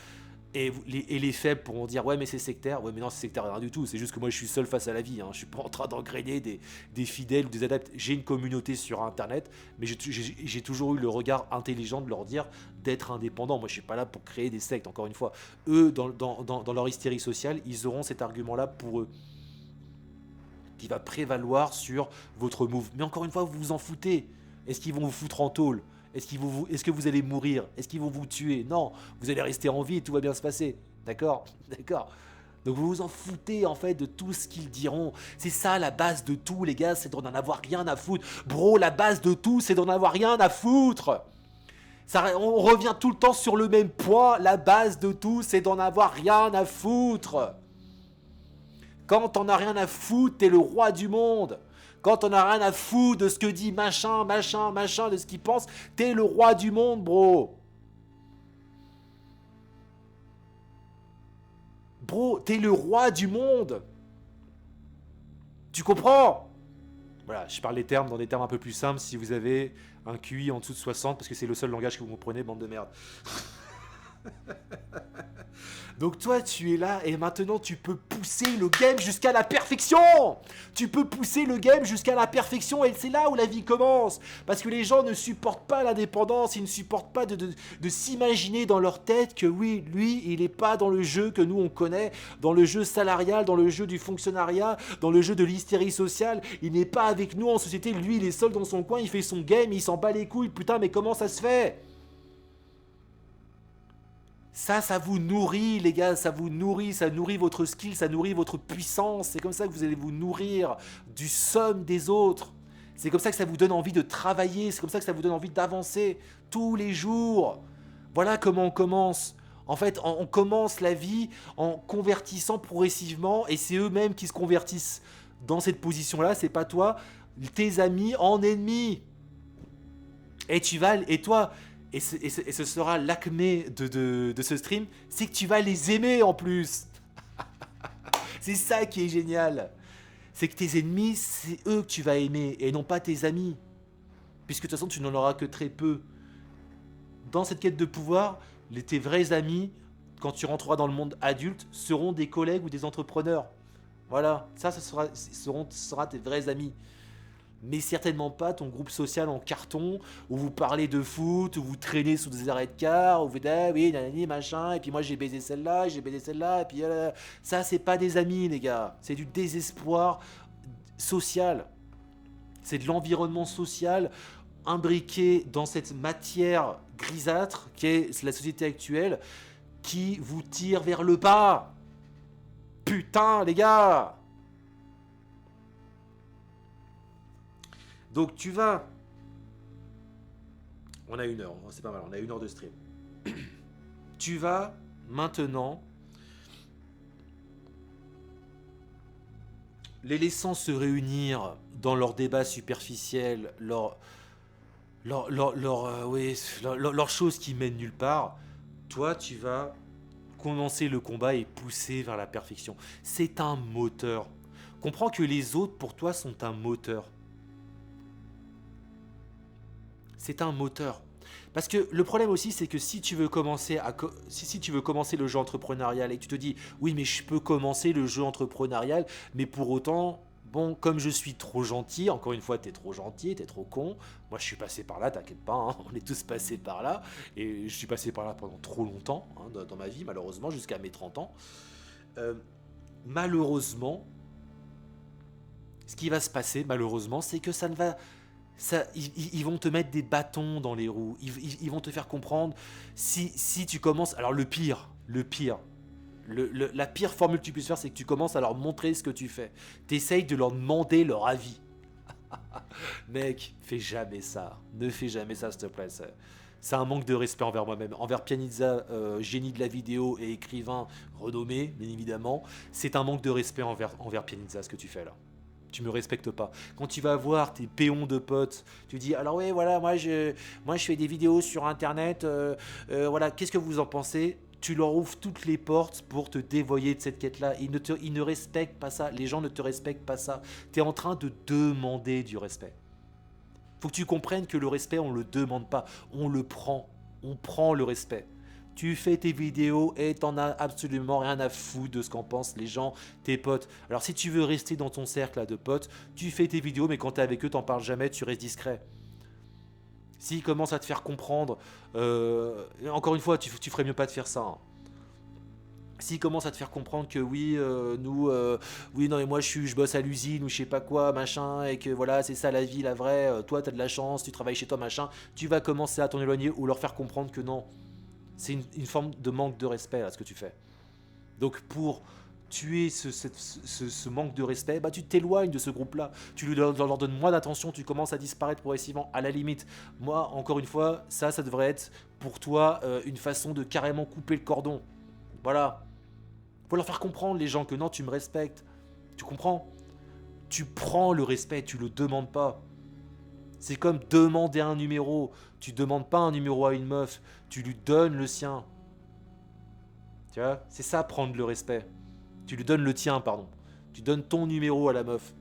Et les faibles pourront dire ouais mais c'est sectaire. Ouais mais non c'est sectaire rien du tout, c'est juste que moi je suis seul face à la vie, hein. Je suis pas en train d'engrainer des fidèles ou des adeptes. J'ai une communauté sur internet, mais j'ai toujours eu le regard intelligent de leur dire d'être indépendant. Moi je suis pas là pour créer des sectes, encore une fois. Eux dans leur hystérie sociale, ils auront cet argument là pour eux qui va prévaloir sur votre move. Mais encore une fois vous vous en foutez. Est-ce qu'ils vont vous foutre en tôle? Est-ce que vous allez mourir? Est-ce qu'ils vont vous tuer? Non, vous allez rester en vie et tout va bien se passer. D'accord? D'accord. Donc vous vous en foutez en fait de tout ce qu'ils diront. C'est ça la base de tout les gars, c'est d'en avoir rien à foutre. Bro, la base de tout c'est d'en avoir rien à foutre. On revient tout le temps sur le même point. La base de tout c'est d'en avoir rien à foutre. Quand t'en as rien à foutre, t'es le roi du monde. Quand t'en as rien à foutre de ce que dit machin, de ce qu'il pense, t'es le roi du monde, bro. Bro, t'es le roi du monde. Tu comprends? Voilà, je parle dans des termes un peu plus simples si vous avez un QI en dessous de 60, parce que c'est le seul langage que vous comprenez, bande de merde. Donc toi tu es là et maintenant tu peux pousser le game jusqu'à la perfection. Tu peux pousser le game jusqu'à la perfection et c'est là où la vie commence. Parce que les gens ne supportent pas l'indépendance, ils ne supportent pas de s'imaginer dans leur tête que oui, lui, il n'est pas dans le jeu que nous on connaît, dans le jeu salarial, dans le jeu du fonctionnariat, dans le jeu de l'hystérie sociale. Il n'est pas avec nous en société, lui il est seul dans son coin, il fait son game, il s'en bat les couilles. Putain mais comment ça se fait ? Ça vous nourrit, les gars, ça nourrit votre skill, ça nourrit votre puissance. C'est comme ça que vous allez vous nourrir du somme des autres. C'est comme ça que ça vous donne envie de travailler, c'est comme ça que ça vous donne envie d'avancer tous les jours. Voilà comment on commence. En fait, on commence la vie en convertissant progressivement et c'est eux-mêmes qui se convertissent dans cette position-là, c'est pas toi, tes amis en ennemis. Et toi... Et ce sera l'acmé de ce stream, c'est que tu vas les aimer en plus. C'est ça qui est génial. C'est que tes ennemis, c'est eux que tu vas aimer et non pas tes amis. Puisque de toute façon, tu n'en auras que très peu. Dans cette quête de pouvoir, tes vrais amis, quand tu rentreras dans le monde adulte, seront des collègues ou des entrepreneurs. Voilà, ça ce sera tes vrais amis. Mais certainement pas ton groupe social en carton où vous parlez de foot, où vous traînez sous des arrêts de car, où vous dites ah oui, nanani, machin, et puis moi j'ai baisé celle-là, et puis ça c'est pas des amis les gars, c'est du désespoir social. C'est de l'environnement social imbriqué dans cette matière grisâtre qui est la société actuelle qui vous tire vers le bas. Putain les gars! Donc tu vas... On a 1 heure, c'est pas mal, on a 1 heure de stream. Tu vas maintenant... Les laissant se réunir dans leurs débats superficiels, leurs choses qui mènent nulle part. Toi, tu vas commencer le combat et pousser vers la perfection. C'est un moteur. Comprends que les autres, pour toi, sont un moteur. C'est un moteur. Parce que le problème aussi, c'est que si tu veux commencer le jeu entrepreneurial et que tu te dis « Oui, mais je peux commencer le jeu entrepreneurial, mais pour autant, bon, comme je suis trop gentil, encore une fois, t'es trop gentil, t'es trop con. Moi, je suis passé par là, t'inquiète pas, hein, on est tous passés par là. Et je suis passé par là pendant trop longtemps, hein, dans ma vie, malheureusement, jusqu'à mes 30 ans. Malheureusement, ce qui va se passer, malheureusement, c'est que ça ne va... ils vont te mettre des bâtons dans les roues. Ils vont te faire comprendre si tu commences... Alors la pire formule que tu puisses faire, c'est que tu commences à leur montrer ce que tu fais. T'essayes de leur demander leur avis. Mec, fais jamais ça. Ne fais jamais ça, s'il te plaît. C'est un manque de respect envers moi-même. Envers Pianizza, génie de la vidéo et écrivain renommé, bien évidemment. C'est un manque de respect envers Pianizza, ce que tu fais là. Tu me respectes pas. Quand tu vas voir tes péons de potes, tu dis alors ouais voilà moi je fais des vidéos sur internet, voilà qu'est-ce que vous en pensez? Tu leur ouvres toutes les portes pour te dévoyer de cette quête-là. Ils ne respectent pas ça. Les gens ne te respectent pas ça. Tu es en train de demander du respect. Faut que tu comprennes que le respect on le demande pas, on le prend. On prend le respect. Tu fais tes vidéos et t'en as absolument rien à foutre de ce qu'en pensent les gens, tes potes. Alors si tu veux rester dans ton cercle là, de potes, tu fais tes vidéos, mais quand t'es avec eux, t'en parles jamais, tu restes discret. S'ils commencent à te faire comprendre, encore une fois, tu ferais mieux pas de faire ça. Hein. S'ils commencent à te faire comprendre que oui, oui, non, mais moi je bosse à l'usine ou je sais pas quoi, machin, et que voilà, c'est ça la vie, la vraie, toi t'as de la chance, tu travailles chez toi, machin, tu vas commencer à t'en éloigner ou leur faire comprendre que non. C'est une forme de manque de respect là, ce que tu fais. Donc pour tuer ce manque de respect, bah tu t'éloignes de ce groupe-là. Tu leur donnes moins d'attention, tu commences à disparaître progressivement. À la limite, moi, encore une fois, ça devrait être pour toi une façon de carrément couper le cordon. Voilà. Faut leur faire comprendre, les gens, que non, tu me respectes. Tu comprends? Tu prends le respect, tu le demandes pas. C'est comme demander un numéro. Tu demandes pas un numéro à une meuf, tu lui donnes le sien. Tu vois? C'est ça, prendre le respect. Tu lui donnes le tien, pardon. Tu donnes ton numéro à la meuf.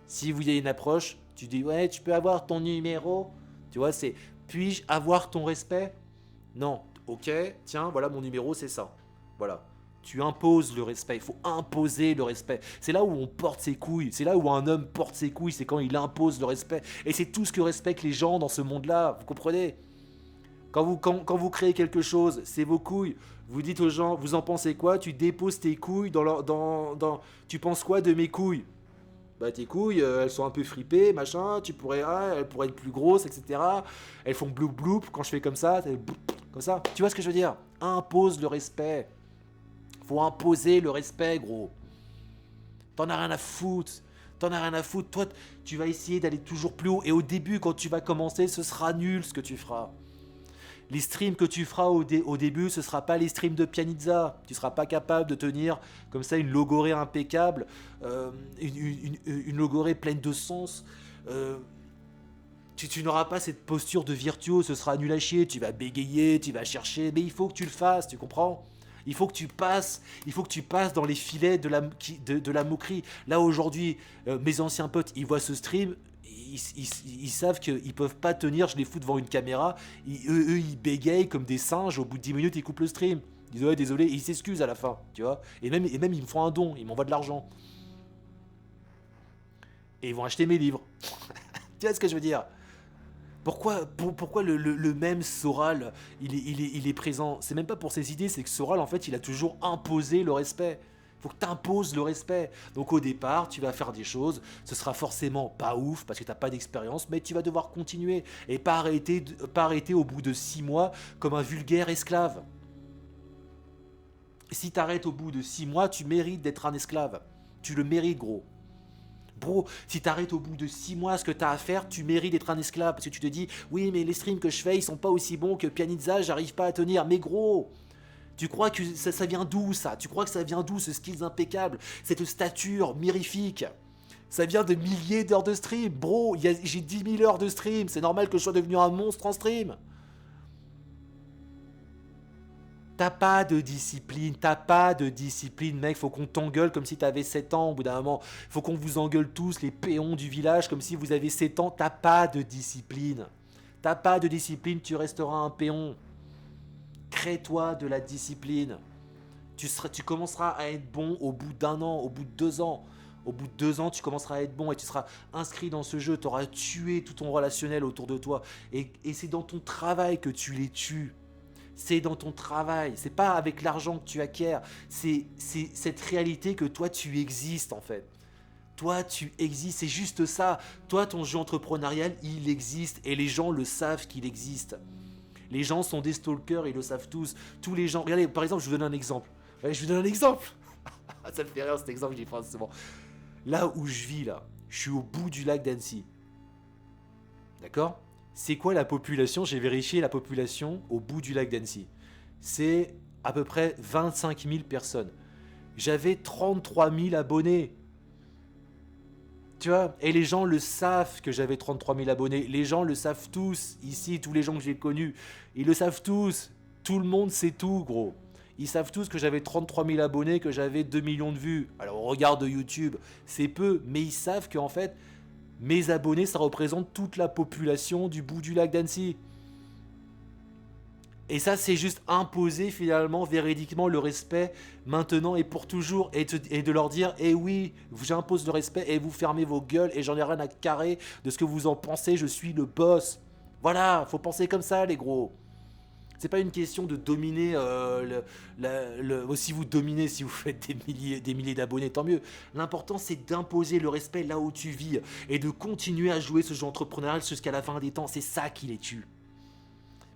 Si vous y avez une approche, tu dis ouais, tu peux avoir ton numéro. Tu vois, c'est puis-je avoir ton respect? Non. Ok, tiens, voilà mon numéro, c'est ça. Voilà. Tu imposes le respect, il faut imposer le respect. C'est là où on porte ses couilles, c'est là où un homme porte ses couilles, c'est quand il impose le respect. Et c'est tout ce que respectent les gens dans ce monde-là, vous comprenez? Quand vous créez quelque chose, c'est vos couilles. Vous dites aux gens, vous en pensez quoi? Tu déposes tes couilles tu penses quoi de mes couilles? Bah tes couilles, elles sont un peu fripées, machin, elles pourraient être plus grosses, etc. Elles font bloup bloup quand je fais comme ça, comme ça. Tu vois ce que je veux dire? Impose le respect. Faut imposer le respect, gros. T'en as rien à foutre. T'en as rien à foutre. Toi, tu vas essayer d'aller toujours plus haut. Et au début, quand tu vas commencer, ce sera nul ce que tu feras. Les streams que tu feras au début, ce sera pas les streams de Pianizza. Tu seras pas capable de tenir comme ça une logorée impeccable, une logorée pleine de sens. Tu n'auras pas cette posture de virtuose, ce sera nul à chier. Tu vas bégayer, tu vas chercher, mais il faut que tu le fasses, tu comprends? Il faut que tu passes dans les filets de la moquerie. Là aujourd'hui, mes anciens potes, ils voient ce stream, ils savent qu'ils peuvent pas tenir, je les fous devant une caméra, eux ils bégayent comme des singes, au bout de 10 minutes ils coupent le stream. Ils disent ouais désolé, et ils s'excusent à la fin, tu vois. Et même ils me font un don, ils m'envoient de l'argent. Et ils vont acheter mes livres. Tu vois ce que je veux dire? Pourquoi le même Soral, il est présent? C'est même pas pour ses idées, c'est que Soral, en fait, il a toujours imposé le respect. Faut que tu imposes le respect. Donc au départ, tu vas faire des choses, ce sera forcément pas ouf parce que t'as pas d'expérience, mais tu vas devoir continuer et pas arrêter au bout de 6 mois comme un vulgaire esclave. Si t'arrêtes au bout de 6 mois, tu mérites d'être un esclave. Tu le mérites, gros. Bro, si t'arrêtes au bout de 6 mois ce que t'as à faire, tu mérites d'être un esclave. Parce que tu te dis, oui, mais les streams que je fais, ils sont pas aussi bons que Pianizza, j'arrive pas à tenir. Mais gros, tu crois que ça vient d'où ça? Tu crois que ça vient d'où ce skills impeccable? Cette stature mirifique? Ça vient de milliers d'heures de stream. Bro, j'ai 10 000 heures de stream. C'est normal que je sois devenu un monstre en stream. T'as pas de discipline, mec. Faut qu'on t'engueule comme si t'avais 7 ans au bout d'un moment. Faut qu'on vous engueule tous, les péons du village, comme si vous avez 7 ans. T'as pas de discipline. Tu resteras un péon. Crée-toi de la discipline. Tu commenceras à être bon au bout d'1 an, au bout de 2 ans. Au bout de 2 ans, tu commenceras à être bon et tu seras inscrit dans ce jeu. Tu auras tué tout ton relationnel autour de toi. Et c'est dans ton travail que tu les tues. C'est dans ton travail, c'est pas avec l'argent que tu acquiers, c'est cette réalité que toi tu existes en fait. Toi tu existes, c'est juste ça. Toi ton jeu entrepreneurial il existe et les gens le savent qu'il existe. Les gens sont des stalkers, ils le savent tous. Tous les gens, regardez par exemple je vous donne un exemple. Ouais, je vous donne un exemple. Ça me fait rire cet exemple, j'y pense souvent. Là où je vis là, je suis au bout du lac d'Annecy. D'accord ? C'est quoi la population? J'ai vérifié la population au bout du lac d'Annecy. C'est à peu près 25 000 personnes. J'avais 33 000 abonnés. Tu vois? Et les gens le savent que j'avais 33 000 abonnés. Les gens le savent tous. Ici, tous les gens que j'ai connus, ils le savent tous. Tout le monde sait tout, gros. Ils savent tous que j'avais 33 000 abonnés, que j'avais 2 millions de vues. Alors, on regarde YouTube, c'est peu. Mais ils savent qu'en fait... mes abonnés, ça représente toute la population du bout du lac d'Annecy. Et ça, c'est juste imposer finalement, véridiquement, le respect maintenant et pour toujours. Et de leur dire, eh oui, j'impose le respect et vous fermez vos gueules et j'en ai rien à carrer de ce que vous en pensez, je suis le boss. Voilà, faut penser comme ça, les gros. C'est pas une question de dominer, si vous dominez, si vous faites des milliers d'abonnés, tant mieux. L'important, c'est d'imposer le respect là où tu vis et de continuer à jouer ce jeu entrepreneurial jusqu'à la fin des temps. C'est ça qui les tue.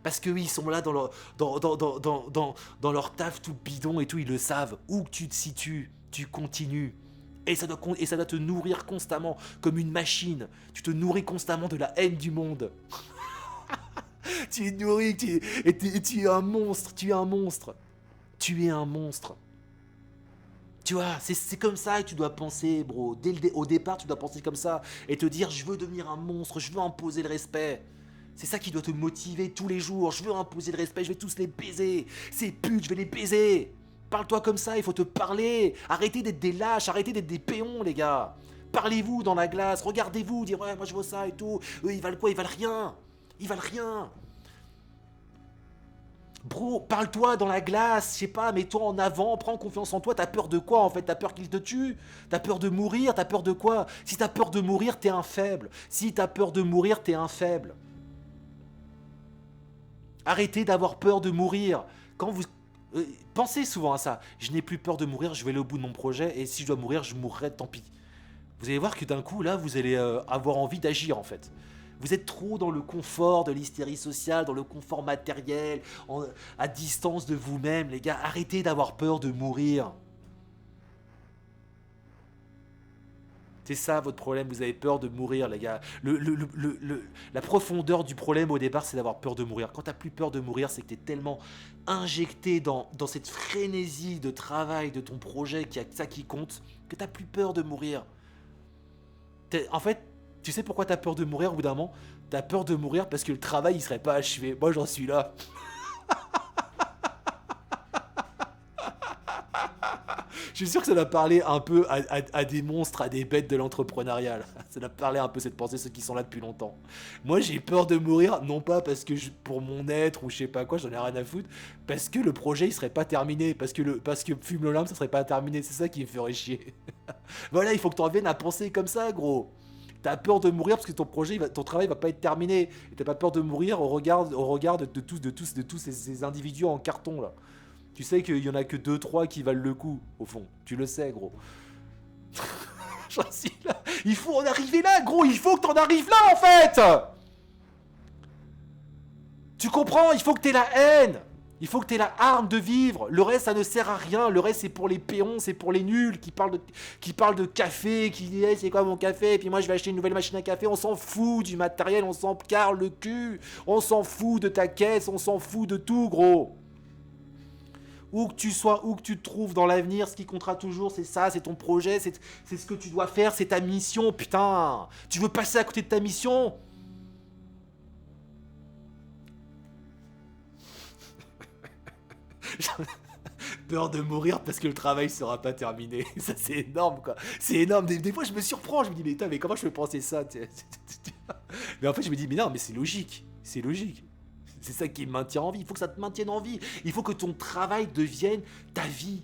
Parce qu'eux, ils sont là dans leur taf tout bidon et tout, ils le savent. Où que tu te situes, tu continues. Et ça doit te nourrir constamment, comme une machine. Tu te nourris constamment de la haine du monde. Tu es nourri, tu es un monstre, tu es un monstre. Tu es un monstre. Tu vois, c'est comme ça que tu dois penser, bro. Au départ, tu dois penser comme ça. Et te dire, je veux devenir un monstre, je veux imposer le respect. C'est ça qui doit te motiver tous les jours. Je veux imposer le respect, je vais tous les baiser. Ces putes, je vais les baiser. Parle-toi comme ça, il faut te parler. Arrêtez d'être des lâches, arrêtez d'être des péons, les gars. Parlez-vous dans la glace, regardez-vous, dire ouais, moi je veux ça et tout. Eux, ils valent quoi? Ils valent rien. Ils valent rien. Bro, parle-toi dans la glace, je sais pas, mets-toi en avant, prends confiance en toi. T'as peur de quoi en fait? T'as peur qu'il te tue? T'as peur de mourir? T'as peur de quoi? Si t'as peur de mourir, t'es un faible. Si t'as peur de mourir, t'es un faible. Arrêtez d'avoir peur de mourir. Quand vous... pensez souvent à ça. Je n'ai plus peur de mourir, je vais aller au bout de mon projet et si je dois mourir, je mourrai, tant pis. Vous allez voir que d'un coup, là, vous allez avoir envie d'agir en fait. Vous êtes trop dans le confort de l'hystérie sociale, dans le confort matériel, à distance de vous-même, les gars. Arrêtez d'avoir peur de mourir. C'est ça votre problème, vous avez peur de mourir, les gars. La profondeur du problème au départ, c'est d'avoir peur de mourir. Quand t'as plus peur de mourir, c'est que t'es tellement injecté dans cette frénésie de travail de ton projet, qu'il y a que ça qui compte, que t'as plus peur de mourir. En fait, tu sais pourquoi t'as peur de mourir au bout d'un moment? T'as peur de mourir parce que le travail, il serait pas achevé. Moi, j'en suis là. Je suis sûr que ça doit parler un peu à des monstres, à des bêtes de l'entrepreneuriat. Ça doit parler un peu cette pensée, ceux qui sont là depuis longtemps. Moi, j'ai peur de mourir, non pas parce que pour mon être ou je sais pas quoi, j'en ai rien à foutre, parce que le projet il serait pas terminé, parce que Fume l'Olympe ça serait pas terminé, c'est ça qui me ferait chier. Voilà, il faut que tu en viennes à penser comme ça, gros. T'as peur de mourir parce que ton projet, ton travail va pas être terminé. Et t'as pas peur de mourir au regard de tous ces individus en carton là. Tu sais qu'il y en a que 2-3 qui valent le coup, au fond. Tu le sais, gros. J'en suis là. Il faut en arriver là, gros. Il faut que t'en arrives là, en fait. Tu comprends? Il faut que t'aies la haine. Il faut que t'aies la arme de vivre. Le reste, ça ne sert à rien. Le reste, c'est pour les péons, c'est pour les nuls qui parlent de café, qui disent hey, c'est quoi mon café? Et puis moi, je vais acheter une nouvelle machine à café. On s'en fout du matériel, on s'en carre le cul. On s'en fout de ta caisse, on s'en fout de tout, gros. Où que tu sois, où que tu te trouves dans l'avenir, ce qui comptera toujours, c'est ça, c'est ton projet, c'est ce que tu dois faire, c'est ta mission, putain. Tu veux passer à côté de ta mission? Peur de mourir parce que le travail sera pas terminé. Ça, c'est énorme, quoi. C'est énorme. Des fois, je me surprends, je me dis, mais comment je peux penser ça? Mais en fait, je me dis, mais non, mais c'est logique. C'est logique. C'est ça qui me maintient en vie. Il faut que ça te maintienne en vie. Il faut que ton travail devienne ta vie.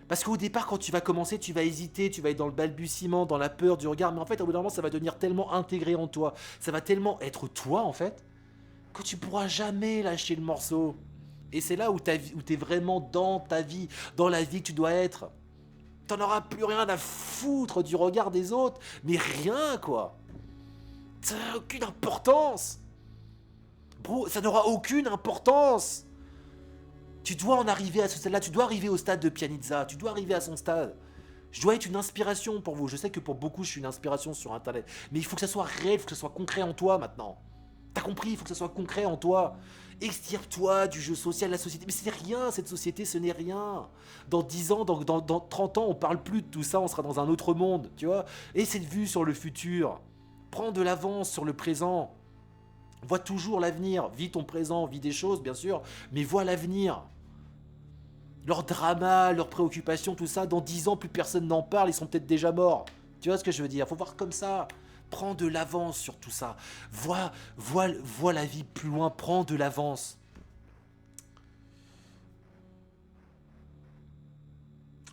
Parce qu'au départ, quand tu vas commencer, tu vas hésiter, tu vas être dans le balbutiement, dans la peur du regard. Mais en fait, au bout d'un moment, ça va devenir tellement intégré en toi. Ça va tellement être toi, en fait, que tu pourras jamais lâcher le morceau. Et c'est là où t'es vraiment dans ta vie, dans la vie que tu dois être. T'en auras plus rien à foutre du regard des autres. Mais rien, quoi. Ça n'a aucune importance. Bro, ça n'aura aucune importance. Tu dois en arriver à ce stade-là, tu dois arriver au stade de Pianizza, tu dois arriver à son stade. Je dois être une inspiration pour vous. Je sais que pour beaucoup, je suis une inspiration sur Internet. Mais il faut que ça soit réel, il faut que ça soit concret en toi maintenant. T'as compris, il faut que ça soit concret en toi. Extirpe-toi du jeu social, de la société. Mais c'est rien, cette société, ce n'est rien. Dans 10 ans, dans 30 ans, on parle plus de tout ça, on sera dans un autre monde, tu vois. Et cette vue sur le futur. Prends de l'avance sur le présent. Vois toujours l'avenir, vis ton présent, vis des choses bien sûr, mais vois l'avenir. Leur drama, leurs préoccupations, tout ça, dans 10 ans plus personne n'en parle, ils sont peut-être déjà morts. Tu vois ce que je veux dire? Faut voir comme ça. Prends de l'avance sur tout ça. Vois la vie plus loin, prends de l'avance.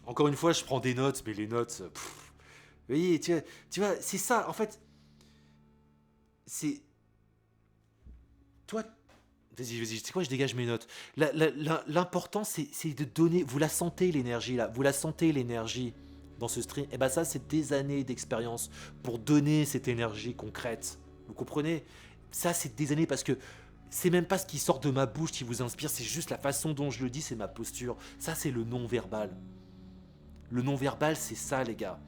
Encore une fois, je prends des notes, mais les notes... vous voyez, tu vois, c'est ça, en fait. C'est... Toi... Vas-y, c'est quoi, je dégage mes notes. L'important, c'est de donner... Vous la sentez, l'énergie, là. Vous la sentez, l'énergie dans ce stream. Et ben ça, c'est des années d'expérience pour donner cette énergie concrète. Vous comprenez? Ça, c'est des années parce que c'est même pas ce qui sort de ma bouche qui vous inspire, c'est juste la façon dont je le dis, c'est ma posture. Ça, c'est le non-verbal. Le non-verbal, c'est ça, les gars.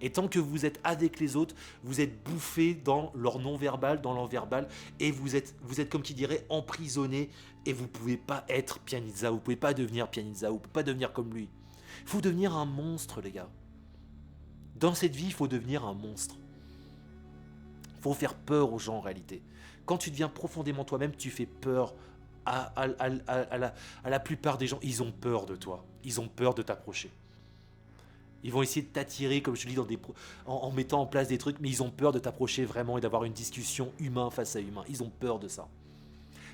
Et tant que vous êtes avec les autres, vous êtes bouffés dans leur non-verbal, dans leur verbal, et vous êtes comme qui dirait emprisonné, et vous pouvez pas être Pianizza, vous pouvez pas devenir Pianizza, vous pouvez pas devenir comme lui. Il faut devenir un monstre, les gars. Dans cette vie, il faut devenir un monstre. Il faut faire peur aux gens en réalité. Quand tu deviens profondément toi-même, tu fais peur à la plupart des gens. Ils ont peur de toi, ils ont peur de t'approcher. Ils vont essayer de t'attirer, comme je te dis, en mettant en place des trucs, mais ils ont peur de t'approcher vraiment et d'avoir une discussion humain face à humain. Ils ont peur de ça.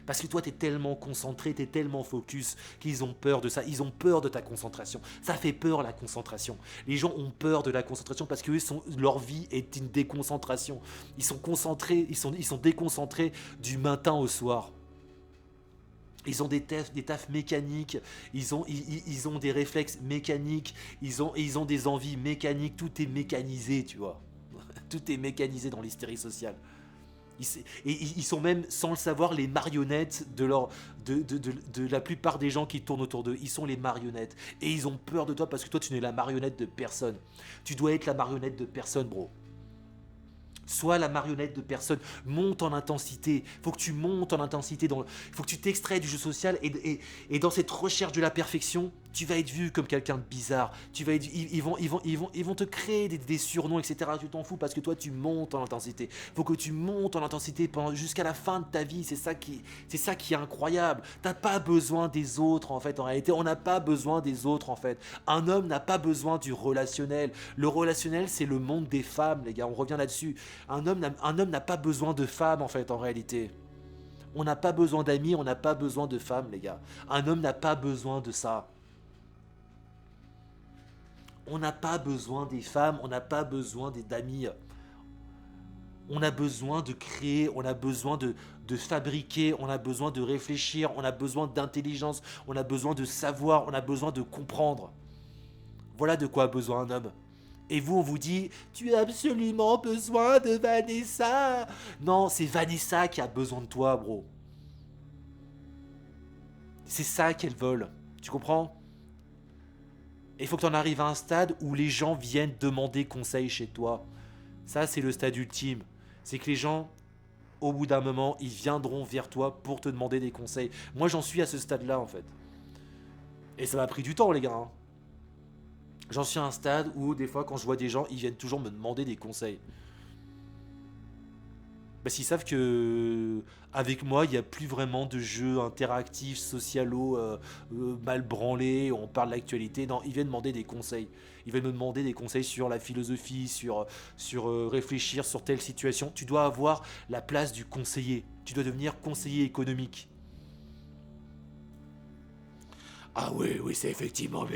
Parce que toi, tu es tellement concentré, tu es tellement focus qu'ils ont peur de ça. Ils ont peur de ta concentration. Ça fait peur, la concentration. Les gens ont peur de la concentration parce que leur vie est une déconcentration. Ils sont concentrés, ils sont déconcentrés du matin au soir. Ils ont des tafs mécaniques, ils ont des réflexes mécaniques, ils ont des envies mécaniques, tout est mécanisé, tu vois. Tout est mécanisé dans l'hystérie sociale. Ils sont même, sans le savoir, les marionnettes de la plupart des gens qui tournent autour d'eux. Ils sont les marionnettes. Et ils ont peur de toi parce que toi, tu n'es la marionnette de personne. Tu dois être la marionnette de personne, bro. Sois la marionnette de personne, monte en intensité. Faut que tu montes en intensité. Faut que tu t'extrais du jeu social et dans cette recherche de la perfection, tu vas être vu comme quelqu'un de bizarre. Ils vont te créer des surnoms, etc. Tu t'en fous parce que toi, tu montes en intensité. Faut que tu montes en intensité jusqu'à la fin de ta vie. C'est ça qui est incroyable. T'as pas besoin des autres, en fait. En réalité, on n'a pas besoin des autres, en fait. Un homme n'a pas besoin du relationnel. Le relationnel, c'est le monde des femmes, les gars. On revient là-dessus. Un homme n'a pas besoin de femmes, en fait, en réalité. On n'a pas besoin d'amis, on n'a pas besoin de femmes, les gars. Un homme n'a pas besoin de ça. On n'a pas besoin des femmes, on n'a pas besoin d'amis. On a besoin de créer, on a besoin de fabriquer, on a besoin de réfléchir, on a besoin d'intelligence, on a besoin de savoir, on a besoin de comprendre. Voilà de quoi a besoin un homme. Et vous, on vous dit, tu as absolument besoin de Vanessa. Non, c'est Vanessa qui a besoin de toi, bro. C'est ça qu'elle vole. Tu comprends ? Et il faut que tu en arrives à un stade où les gens viennent demander conseil chez toi. Ça, c'est le stade ultime. C'est que les gens, au bout d'un moment, ils viendront vers toi pour te demander des conseils. Moi, j'en suis à ce stade-là, en fait. Et ça m'a pris du temps, les gars. Hein. J'en suis à un stade où, des fois, quand je vois des gens, ils viennent toujours me demander des conseils. Parce qu'ils savent que avec moi, il n'y a plus vraiment de jeux interactifs, socialo, mal branlés, on parle de l'actualité. Non, ils viennent demander des conseils. Ils viennent me demander des conseils sur la philosophie, sur réfléchir sur telle situation. Tu dois avoir la place du conseiller. Tu dois devenir conseiller économique. Ah oui, c'est effectivement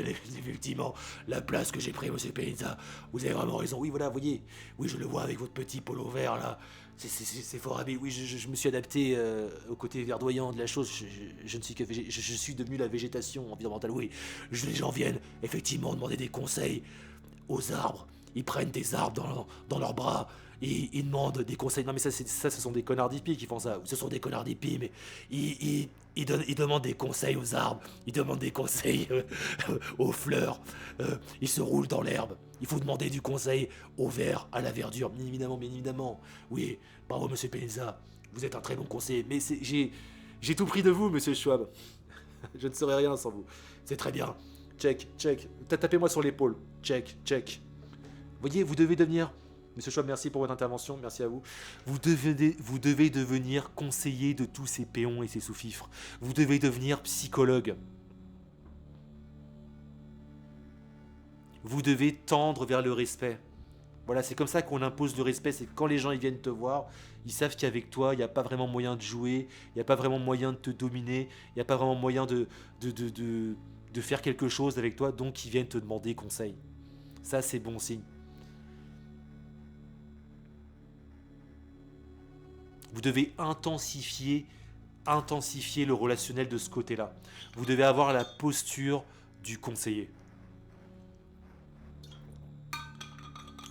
la place que j'ai prise, monsieur Pianizza. Vous avez vraiment raison. Oui, voilà, vous voyez. Oui, je le vois avec votre petit polo vert, là. C'est fort habile. Oui, je me suis adapté au côté verdoyant de la chose. Je ne suis que je suis devenu la végétation environnementale. Oui, les gens viennent effectivement demander des conseils aux arbres. Ils prennent des arbres dans leurs bras. Ils demandent des conseils. Non, mais ça, ce sont des connards d'hippies qui font ça. Ce sont des connards d'hippies, mais ils demandent des conseils aux arbres. Ils demandent des conseils aux fleurs. Ils se roulent dans l'herbe. Il faut demander du conseil au vert, à la verdure. Bien évidemment. Oui, bravo, monsieur Pianizza. Vous êtes un très bon conseiller. Mais j'ai tout pris de vous, monsieur Schwab. Je ne serais rien sans vous. C'est très bien. Check. Tapez-moi sur l'épaule. Check. Vous voyez, vous devez devenir... Monsieur Schwab, merci pour votre intervention, merci à vous. Vous devez devenir conseiller de tous ces péons et ces sous-fifres. Vous devez devenir psychologue. Vous devez tendre vers le respect. Voilà, c'est comme ça qu'on impose le respect. C'est que quand les gens ils viennent te voir, ils savent qu'avec toi, il n'y a pas vraiment moyen de jouer, il n'y a pas vraiment moyen de te dominer, il n'y a pas vraiment moyen de de faire quelque chose avec toi, donc ils viennent te demander conseil. Ça, c'est bon signe. Vous devez intensifier le relationnel de ce côté-là. Vous devez avoir la posture du conseiller.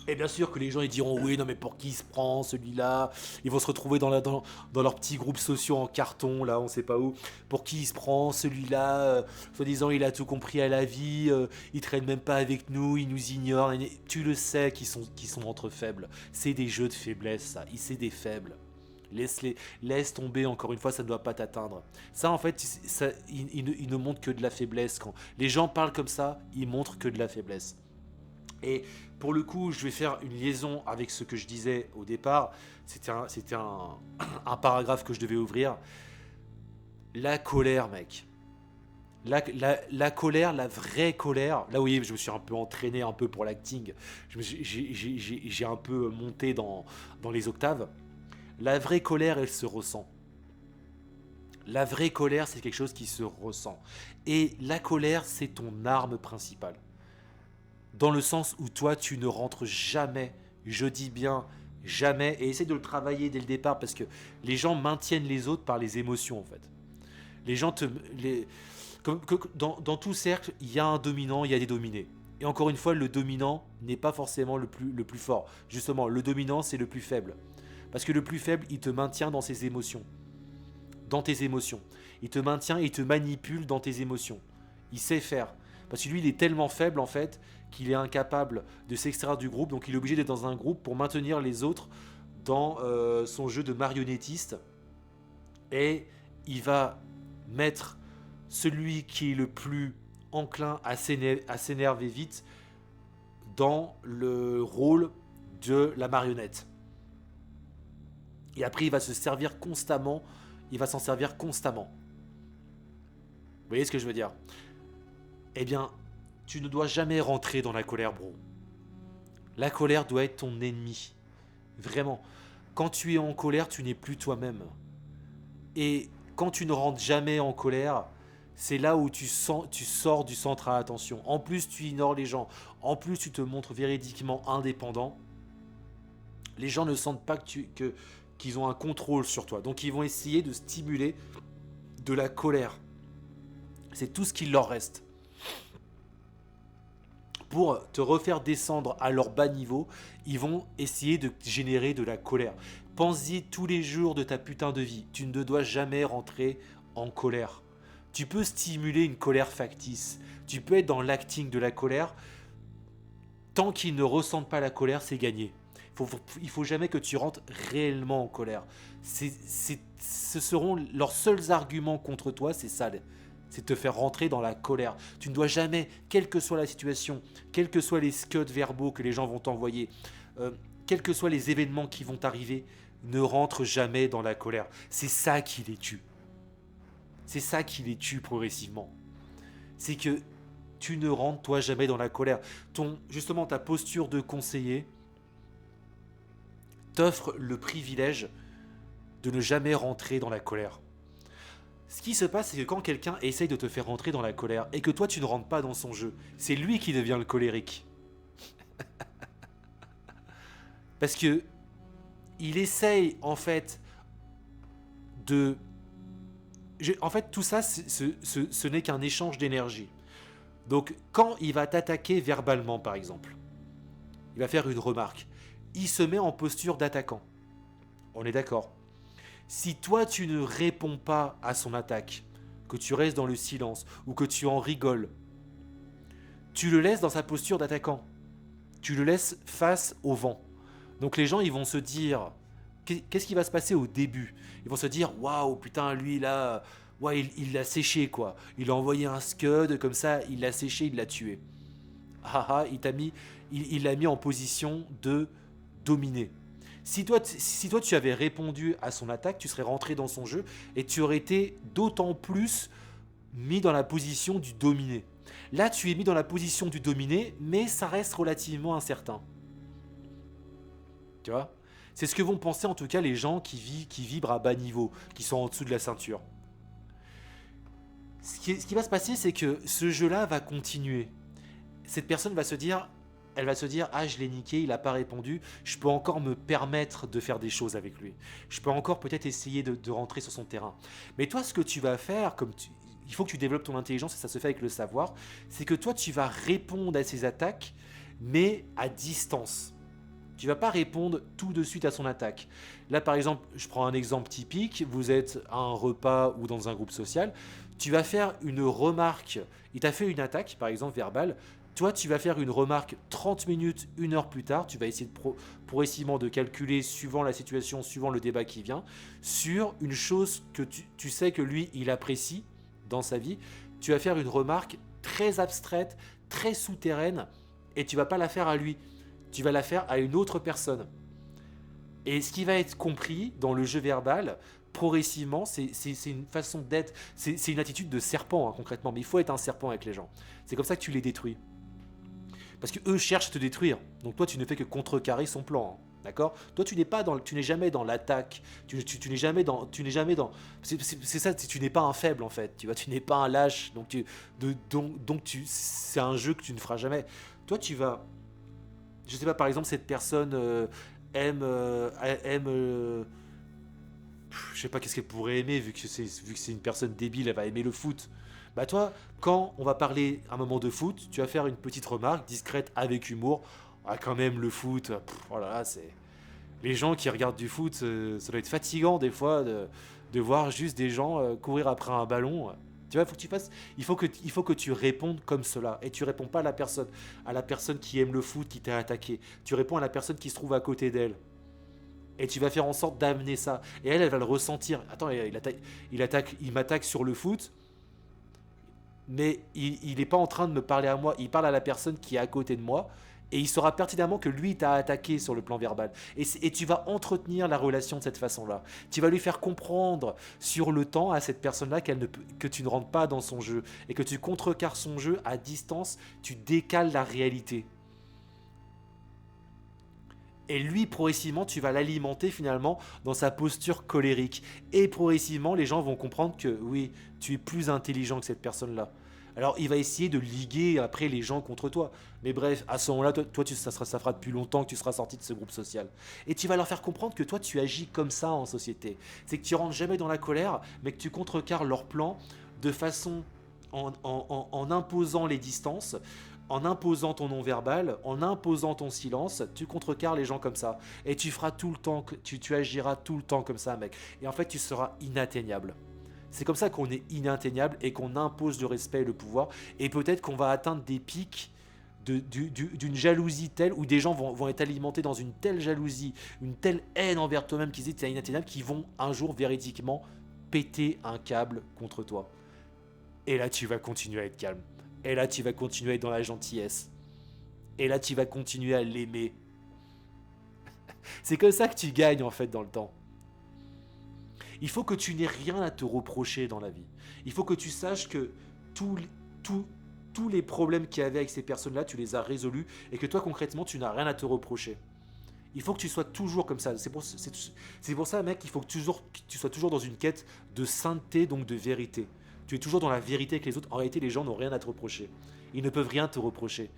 Et bien sûr que les gens ils diront oui, non mais pour qui il se prend celui-là? Ils vont se retrouver dans leurs petits groupes sociaux en carton, là on sait pas où. Pour qui il se prend celui-là? Soi-disant il a tout compris à la vie, il traîne même pas avec nous, il nous ignore. Tu le sais qu'ils sont entre faibles. C'est des jeux de faiblesse ça, c'est des faibles. Laisse tomber, encore une fois, ça ne doit pas t'atteindre. Ça, en fait, il ne montre que de la faiblesse. Quand les gens parlent comme ça, ils montrent que de la faiblesse. Et pour le coup, je vais faire une liaison avec ce que je disais au départ. C'était un paragraphe que je devais ouvrir. La colère, mec. La colère, la vraie colère. Là, vous voyez, je me suis un peu entraîné un peu pour l'acting. J'ai un peu monté dans les octaves. La vraie colère, elle se ressent. La vraie colère, c'est quelque chose qui se ressent. Et la colère, c'est ton arme principale. Dans le sens où toi, tu ne rentres jamais, je dis bien jamais, et essaie de le travailler dès le départ, parce que les gens maintiennent les autres par les émotions, en fait. Les gens dans tout cercle, il y a un dominant, il y a des dominés. Et encore une fois, le dominant n'est pas forcément le plus fort. Justement, le dominant, c'est le plus faible. Parce que le plus faible, il te maintient dans ses émotions. Dans tes émotions. Il te maintient et il te manipule dans tes émotions. Il sait faire. Parce que lui, il est tellement faible, en fait, qu'il est incapable de s'extraire du groupe. Donc, il est obligé d'être dans un groupe pour maintenir les autres dans son jeu de marionnettiste. Et il va mettre celui qui est le plus enclin à s'énerver vite dans le rôle de la marionnette. Et après, il va se servir constamment. Il va s'en servir constamment. Vous voyez ce que je veux dire? Eh bien, tu ne dois jamais rentrer dans la colère, bro. La colère doit être ton ennemi. Vraiment. Quand tu es en colère, tu n'es plus toi-même. Et quand tu ne rentres jamais en colère, c'est là où tu sors du centre à attention. En plus, tu ignores les gens. En plus, tu te montres véridiquement indépendant. Les gens ne sentent pas qu'ils ont un contrôle sur toi. Donc, ils vont essayer de stimuler de la colère. C'est tout ce qu'il leur reste. Pour te refaire descendre à leur bas niveau, ils vont essayer de générer de la colère. Pense-y tous les jours de ta putain de vie. Tu ne dois jamais rentrer en colère. Tu peux stimuler une colère factice. Tu peux être dans l'acting de la colère. Tant qu'ils ne ressentent pas la colère, c'est gagné. Il faut jamais que tu rentres réellement en colère. Ce seront leurs seuls arguments contre toi, c'est ça. C'est te faire rentrer dans la colère. Tu ne dois jamais, quelle que soit la situation, quels que soient les scuds verbaux que les gens vont t'envoyer, quels que soient les événements qui vont t'arriver, ne rentre jamais dans la colère. C'est ça qui les tue. C'est ça qui les tue progressivement. C'est que tu ne rentres toi jamais dans la colère. Justement, ta posture de conseiller t'offre le privilège de ne jamais rentrer dans la colère. Ce qui se passe, c'est que quand quelqu'un essaye de te faire rentrer dans la colère et que toi tu ne rentres pas dans son jeu, c'est lui qui devient le colérique. Parce que il essaye en fait de... En fait, tout ça, ce n'est qu'un échange d'énergie. Donc, quand il va t'attaquer verbalement, par exemple, il va faire une remarque. Il se met en posture d'attaquant. On est d'accord. Si toi, tu ne réponds pas à son attaque, que tu restes dans le silence ou que tu en rigoles, tu le laisses dans sa posture d'attaquant. Tu le laisses face au vent. Donc, les gens, ils vont se dire... Qu'est-ce qui va se passer au début? Ils vont se dire, waouh, putain, lui là, ouais, il l'a séché quoi. Il a envoyé un scud comme ça, il l'a séché, il l'a tué. Ah, il l'a mis en position de dominer. Si toi tu avais répondu à son attaque, tu serais rentré dans son jeu et tu aurais été d'autant plus mis dans la position du dominé. Là, tu es mis dans la position du dominé, mais ça reste relativement incertain. Tu vois? C'est ce que vont penser en tout cas les gens qui vibrent à bas niveau, qui sont en dessous de la ceinture. Ce qui va se passer, c'est que ce jeu-là va continuer. Cette personne va se dire, elle va se dire, ah, je l'ai niqué, il n'a pas répondu, je peux encore me permettre de faire des choses avec lui. Je peux encore peut-être essayer de rentrer sur son terrain. Mais toi, ce que tu vas faire, il faut que tu développes ton intelligence, et ça se fait avec le savoir, c'est que toi, tu vas répondre à ses attaques, mais à distance. Tu vas pas répondre tout de suite à son attaque. Là, par exemple, je prends un exemple typique, vous êtes à un repas ou dans un groupe social, tu vas faire une remarque, il t'a fait une attaque, par exemple verbale, toi, tu vas faire une remarque 30 minutes, 1 heure plus tard, tu vas essayer progressivement de calculer, suivant la situation, suivant le débat qui vient, sur une chose que tu sais que lui, il apprécie dans sa vie, tu vas faire une remarque très abstraite, très souterraine, et tu vas pas la faire à lui, tu vas la faire à une autre personne. Et ce qui va être compris dans le jeu verbal, progressivement, c'est une façon d'être, c'est une attitude de serpent, hein, concrètement, mais il faut être un serpent avec les gens. C'est comme ça que tu les détruis. Parce qu'eux cherchent à te détruire. Donc toi, tu ne fais que contrecarrer son plan. Hein. D'accord ? Toi, tu n'es jamais dans l'attaque. Tu n'es jamais dans. C'est ça. Tu n'es pas un faible en fait. Tu vois, tu n'es pas un lâche. C'est un jeu que tu ne feras jamais. Toi, tu vas. Je sais pas. Par exemple, cette personne aime. Je sais pas qu'est-ce qu'elle pourrait aimer vu que c'est une personne débile. Elle va aimer le foot. Bah toi, quand on va parler un moment de foot, tu vas faire une petite remarque discrète avec humour. Ah, quand même, le foot, voilà, c'est... Les gens qui regardent du foot, ça doit être fatigant des fois de voir juste des gens courir après un ballon. Tu vois, il faut que tu répondes comme cela. Et tu réponds pas à la personne qui aime le foot, qui t'a attaqué. Tu réponds à la personne qui se trouve à côté d'elle. Et tu vas faire en sorte d'amener ça. Et elle va le ressentir. Attends, il m'attaque sur le foot. Mais il n'est pas en train de me parler à moi, il parle à la personne qui est à côté de moi, et il saura pertinemment que lui t'a attaqué sur le plan verbal. Et tu vas entretenir la relation de cette façon-là. Tu vas lui faire comprendre sur le temps à cette personne-là que tu ne rentres pas dans son jeu, et que tu contrecarres son jeu à distance, tu décales la réalité. Et lui, progressivement, tu vas l'alimenter finalement dans sa posture colérique. Et progressivement, les gens vont comprendre que oui, tu es plus intelligent que cette personne-là. Alors, il va essayer de liguer après les gens contre toi. Mais bref, à ce moment-là, ça fera depuis longtemps que tu seras sorti de ce groupe social. Et tu vas leur faire comprendre que toi, tu agis comme ça en société. C'est que tu rentres jamais dans la colère, mais que tu contrecarres leur plan de façon en imposant les distances, en imposant ton non-verbal, en imposant ton silence, tu contrecarres les gens comme ça. Et tu feras tout le temps, tu agiras tout le temps comme ça, mec. Et en fait, tu seras inatteignable. C'est comme ça qu'on est inatteignable et qu'on impose le respect et le pouvoir. Et peut-être qu'on va atteindre des pics d'une jalousie telle, où des gens vont être alimentés dans une telle jalousie, une telle haine envers toi-même qu'ils étaient inatteignables, qu'ils vont un jour véridiquement péter un câble contre toi. Et là, tu vas continuer à être calme. Et là, tu vas continuer à être dans la gentillesse. Et là, tu vas continuer à l'aimer. C'est comme ça que tu gagnes, en fait, dans le temps. Il faut que tu n'aies rien à te reprocher dans la vie. Il faut que tu saches que tous les problèmes qu'il y avait avec ces personnes-là, tu les as résolus et que toi, concrètement, tu n'as rien à te reprocher. Il faut que tu sois toujours comme ça. C'est pour ça, mec, il faut que tu sois toujours dans une quête de sainteté, donc de vérité. Tu es toujours dans la vérité avec les autres. En réalité, les gens n'ont rien à te reprocher. Ils ne peuvent rien te reprocher.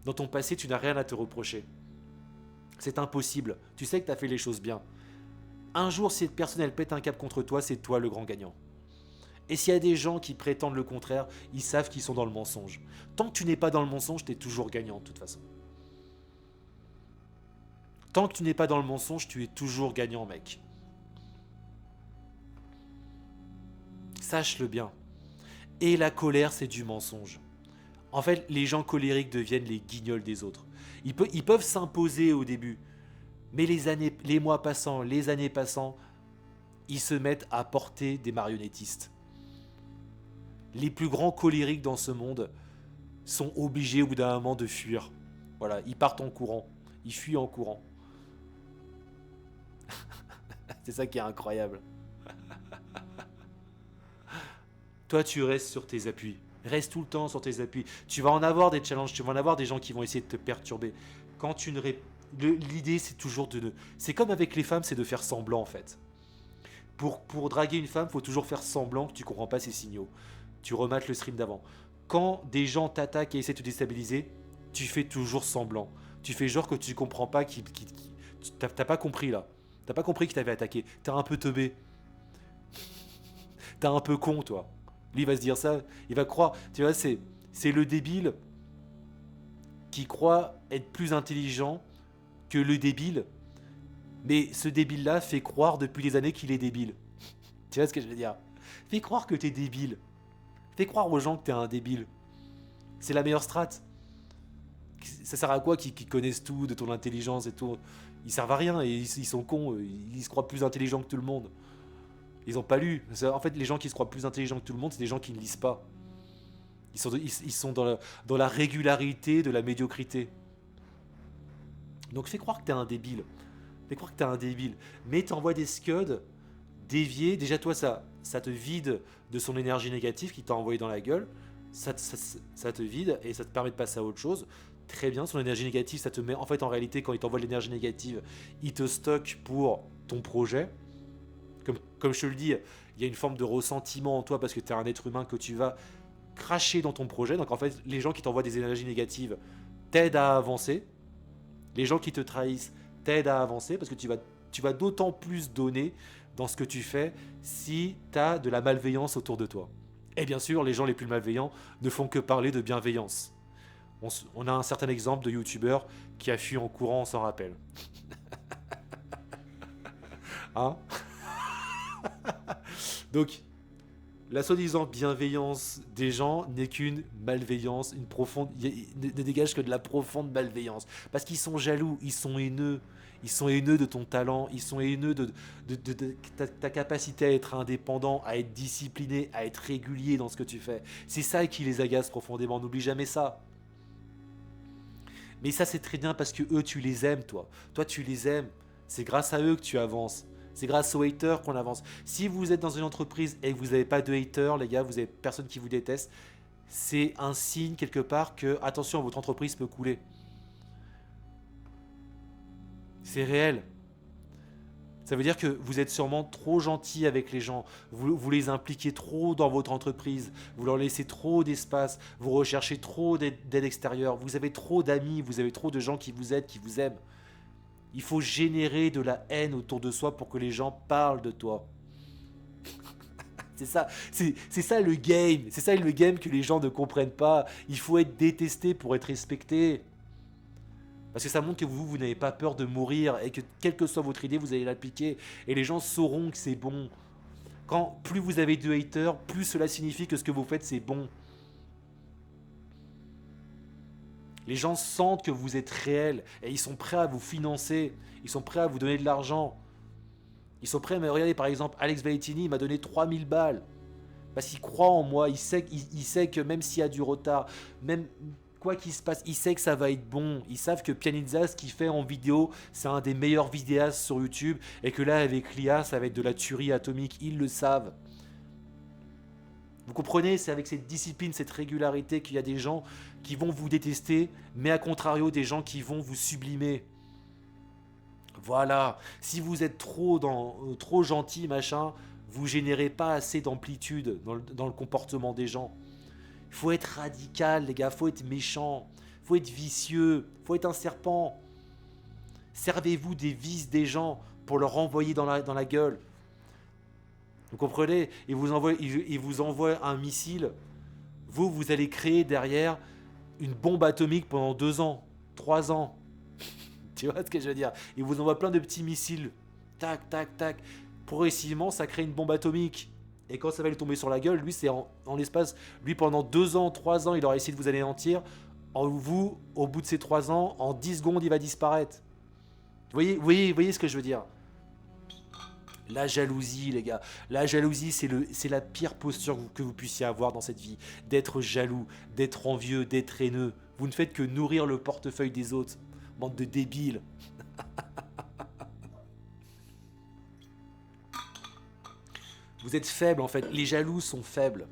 Dans ton passé, tu n'as rien à te reprocher. C'est impossible. Tu sais que tu as fait les choses bien. Un jour, si cette personne, elle pète un câble contre toi, c'est toi le grand gagnant. Et s'il y a des gens qui prétendent le contraire, ils savent qu'ils sont dans le mensonge. Tant que tu n'es pas dans le mensonge, tu es toujours gagnant de toute façon. Tant que tu n'es pas dans le mensonge, tu es toujours gagnant, mec. Sache-le bien. Et la colère, c'est du mensonge. En fait, les gens colériques deviennent les guignols des autres. Ils peuvent s'imposer au début. Mais les mois passant, les années passant, ils se mettent à porter des marionnettistes. Les plus grands colériques dans ce monde sont obligés au bout d'un moment de fuir. Voilà, ils partent en courant. Ils fuient en courant. C'est ça qui est incroyable. Toi, tu restes sur tes appuis. Reste tout le temps sur tes appuis. Tu vas en avoir des challenges, tu vas en avoir des gens qui vont essayer de te perturber. Quand tu ne l'idée, c'est toujours c'est comme avec les femmes, c'est de faire semblant en fait. Pour draguer une femme, il faut toujours faire semblant que tu comprends pas ses signaux. tu remates le stream d'avant. Quand des gens t'attaquent et essaient de te déstabiliser, tu fais toujours semblant. Tu fais genre que tu comprends pas, t'as pas compris là. T'as pas compris qu'il t'avait attaqué. T'es un peu teubé. T'es un peu con, toi. Lui, il va se dire ça. Il va croire. Tu vois, c'est le débile qui croit être plus intelligent que le débile. Mais ce débile-là fait croire depuis des années qu'il est débile. Tu vois ce que je veux dire? Fais croire que t'es débile. Fais croire aux gens que t'es un débile. C'est la meilleure strat. Ça sert à quoi qu'ils connaissent tout de ton intelligence et tout? Ils servent à rien et ils sont cons. Ils se croient plus intelligents que tout le monde. Ils ont pas lu. En fait, les gens qui se croient plus intelligents que tout le monde, c'est des gens qui ne lisent pas. Ils sont dans la régularité de la médiocrité. Donc fais croire que t'es un débile. Fais croire que t'es un débile. Mais t'envoies des scuds déviés. Déjà toi, ça te vide de son énergie négative qui t'a envoyé dans la gueule. Ça te vide et ça te permet de passer à autre chose. Très bien, son énergie négative, ça te met... En fait, en réalité, quand il t'envoie de l'énergie négative, il te stocke pour ton projet. Comme je te le dis, il y a une forme de ressentiment en toi parce que tu es un être humain que tu vas cracher dans ton projet. Donc en fait, les gens qui t'envoient des énergies négatives t'aident à avancer. Les gens qui te trahissent t'aident à avancer parce que tu vas d'autant plus donner dans ce que tu fais si tu as de la malveillance autour de toi. Et bien sûr, les gens les plus malveillants ne font que parler de bienveillance. On a un certain exemple de youtubeur qui a fui en courant, on s'en rappelle. Hein? Donc, la soi-disant bienveillance des gens n'est qu'une malveillance, une profonde... ne dégage que de la profonde malveillance. Parce qu'ils sont jaloux, ils sont haineux. Ils sont haineux de ton talent, ils sont haineux de ta capacité à être indépendant, à être discipliné, à être régulier dans ce que tu fais. C'est ça qui les agace profondément, n'oublie jamais ça. Mais ça c'est très bien parce que eux tu les aimes toi. Toi tu les aimes, c'est grâce à eux que tu avances. C'est grâce aux haters qu'on avance. Si vous êtes dans une entreprise et que vous n'avez pas de haters, les gars, vous n'avez personne qui vous déteste, c'est un signe quelque part que, attention, votre entreprise peut couler. C'est réel. Ça veut dire que vous êtes sûrement trop gentil avec les gens. Vous les impliquez trop dans votre entreprise. Vous leur laissez trop d'espace. Vous recherchez trop d'aide extérieure. Vous avez trop d'amis. Vous avez trop de gens qui vous aident, qui vous aiment. Il faut générer de la haine autour de soi pour que les gens parlent de toi. C'est ça le game. C'est ça le game que les gens ne comprennent pas. Il faut être détesté pour être respecté. Parce que ça montre que vous n'avez pas peur de mourir et que quelle que soit votre idée, vous allez l'appliquer. Et les gens sauront que c'est bon. Quand plus vous avez de haters, plus cela signifie que ce que vous faites, c'est bon. Les gens sentent que vous êtes réel et ils sont prêts à vous financer. Ils sont prêts à vous donner de l'argent. Ils sont prêts à me regarder, par exemple, Alex Valentini, il m'a donné 3000 balles. Parce qu'il croit en moi. Il sait que même s'il y a du retard, même... quoi qu'il se passe, il sait que ça va être bon. Ils savent que Pianizza, ce qu'il fait en vidéo, c'est un des meilleurs vidéastes sur YouTube. Et que là, avec l'IA, ça va être de la tuerie atomique. Ils le savent. Vous comprenez, c'est avec cette discipline, cette régularité qu'il y a des gens qui vont vous détester, mais à contrario, des gens qui vont vous sublimer. Voilà. Si vous êtes trop gentil, machin, vous générez pas assez d'amplitude dans le comportement des gens. Il faut être radical, les gars, faut être méchant, faut être vicieux, faut être un serpent. Servez-vous des vices des gens pour leur envoyer dans la gueule. Vous comprenez? Il vous envoie un missile. Vous allez créer derrière une bombe atomique pendant 2 ans, 3 ans. Tu vois ce que je veux dire? Il vous envoie plein de petits missiles. Tac, tac, tac. Progressivement, ça crée une bombe atomique. Et quand ça va lui tomber sur la gueule, lui, c'est en l'espace. Lui, pendant 2 ans, 3 ans, il aura essayé de vous anéantir. Vous, au bout de ces 3 ans, en 10 secondes, il va disparaître. Vous voyez ce que je veux dire? La jalousie, les gars. La jalousie, c'est la pire posture que vous puissiez avoir dans cette vie. D'être jaloux, d'être envieux, d'être haineux. Vous ne faites que nourrir le portefeuille des autres. Bande de débiles. Vous êtes faible, en fait. Les jaloux sont faibles.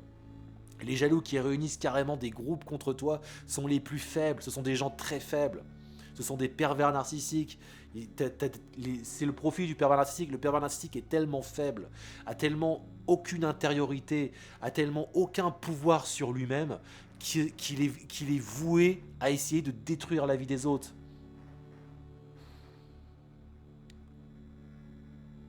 Les jaloux qui réunissent carrément des groupes contre toi sont les plus faibles. Ce sont des gens très faibles. Ce sont des pervers narcissiques. C'est le profil du pervers narcissique. Le pervers narcissique est tellement faible, a tellement aucune intériorité, a tellement aucun pouvoir sur lui-même qu'il est voué à essayer de détruire la vie des autres.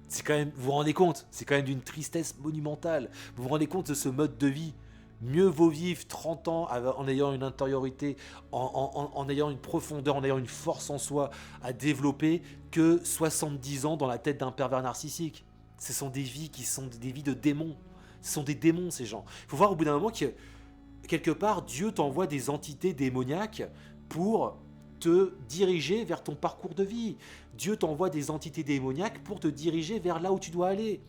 C'est quand même, vous vous rendez compte, c'est quand même d'une tristesse monumentale. Vous vous rendez compte de ce mode de vie. Mieux vaut vivre 30 ans en ayant une intériorité, en ayant une profondeur, en ayant une force en soi à développer que 70 ans dans la tête d'un pervers narcissique. Ce sont des vies qui sont des vies de démons. Ce sont des démons, ces gens. Il faut voir au bout d'un moment que, quelque part, Dieu t'envoie des entités démoniaques pour te diriger vers ton parcours de vie. Dieu t'envoie des entités démoniaques pour te diriger vers là où tu dois aller.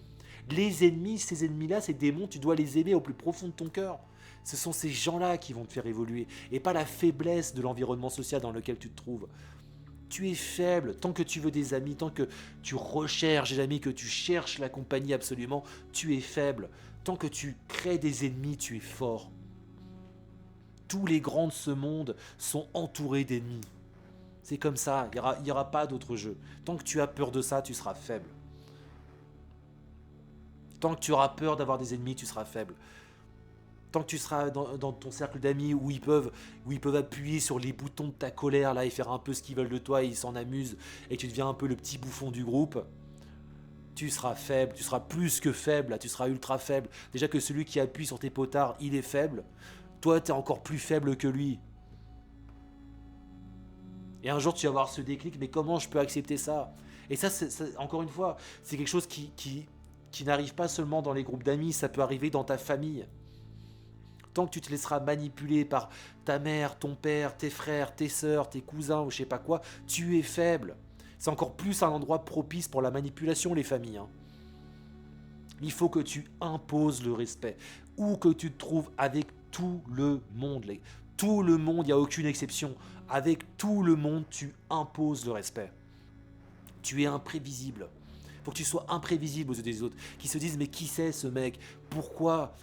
Les ennemis, ces ennemis-là, ces démons, tu dois les aimer au plus profond de ton cœur. Ce sont ces gens-là qui vont te faire évoluer, et pas la faiblesse de l'environnement social dans lequel tu te trouves. Tu es faible, tant que tu veux des amis, tant que tu recherches des amis, que tu cherches la compagnie absolument, tu es faible. Tant que tu crées des ennemis, tu es fort. Tous les grands de ce monde sont entourés d'ennemis. C'est comme ça, il n'y aura pas d'autre jeu. Tant que tu as peur de ça, tu seras faible. Tant que tu auras peur d'avoir des ennemis, tu seras faible. Tant que tu seras dans ton cercle d'amis où ils peuvent appuyer sur les boutons de ta colère là et faire un peu ce qu'ils veulent de toi et ils s'en amusent et que tu deviens un peu le petit bouffon du groupe, tu seras faible, tu seras plus que faible, là, tu seras ultra faible. Déjà que celui qui appuie sur tes potards, il est faible. Toi, tu es encore plus faible que lui. Et un jour, tu vas avoir ce déclic, mais comment je peux accepter ça? Et ça, encore une fois, c'est quelque chose qui n'arrive pas seulement dans les groupes d'amis, ça peut arriver dans ta famille. Tant que tu te laisseras manipuler par ta mère, ton père, tes frères, tes sœurs, tes cousins ou je sais pas quoi, tu es faible. C'est encore plus un endroit propice pour la manipulation, les familles. Il faut que tu imposes le respect. Où que tu te trouves avec tout le monde. Tout le monde, il n'y a aucune exception. Avec tout le monde, tu imposes le respect. Tu es imprévisible. Il faut que tu sois imprévisible aux yeux des autres. Qui se disent, mais qui c'est ce mec? Pourquoi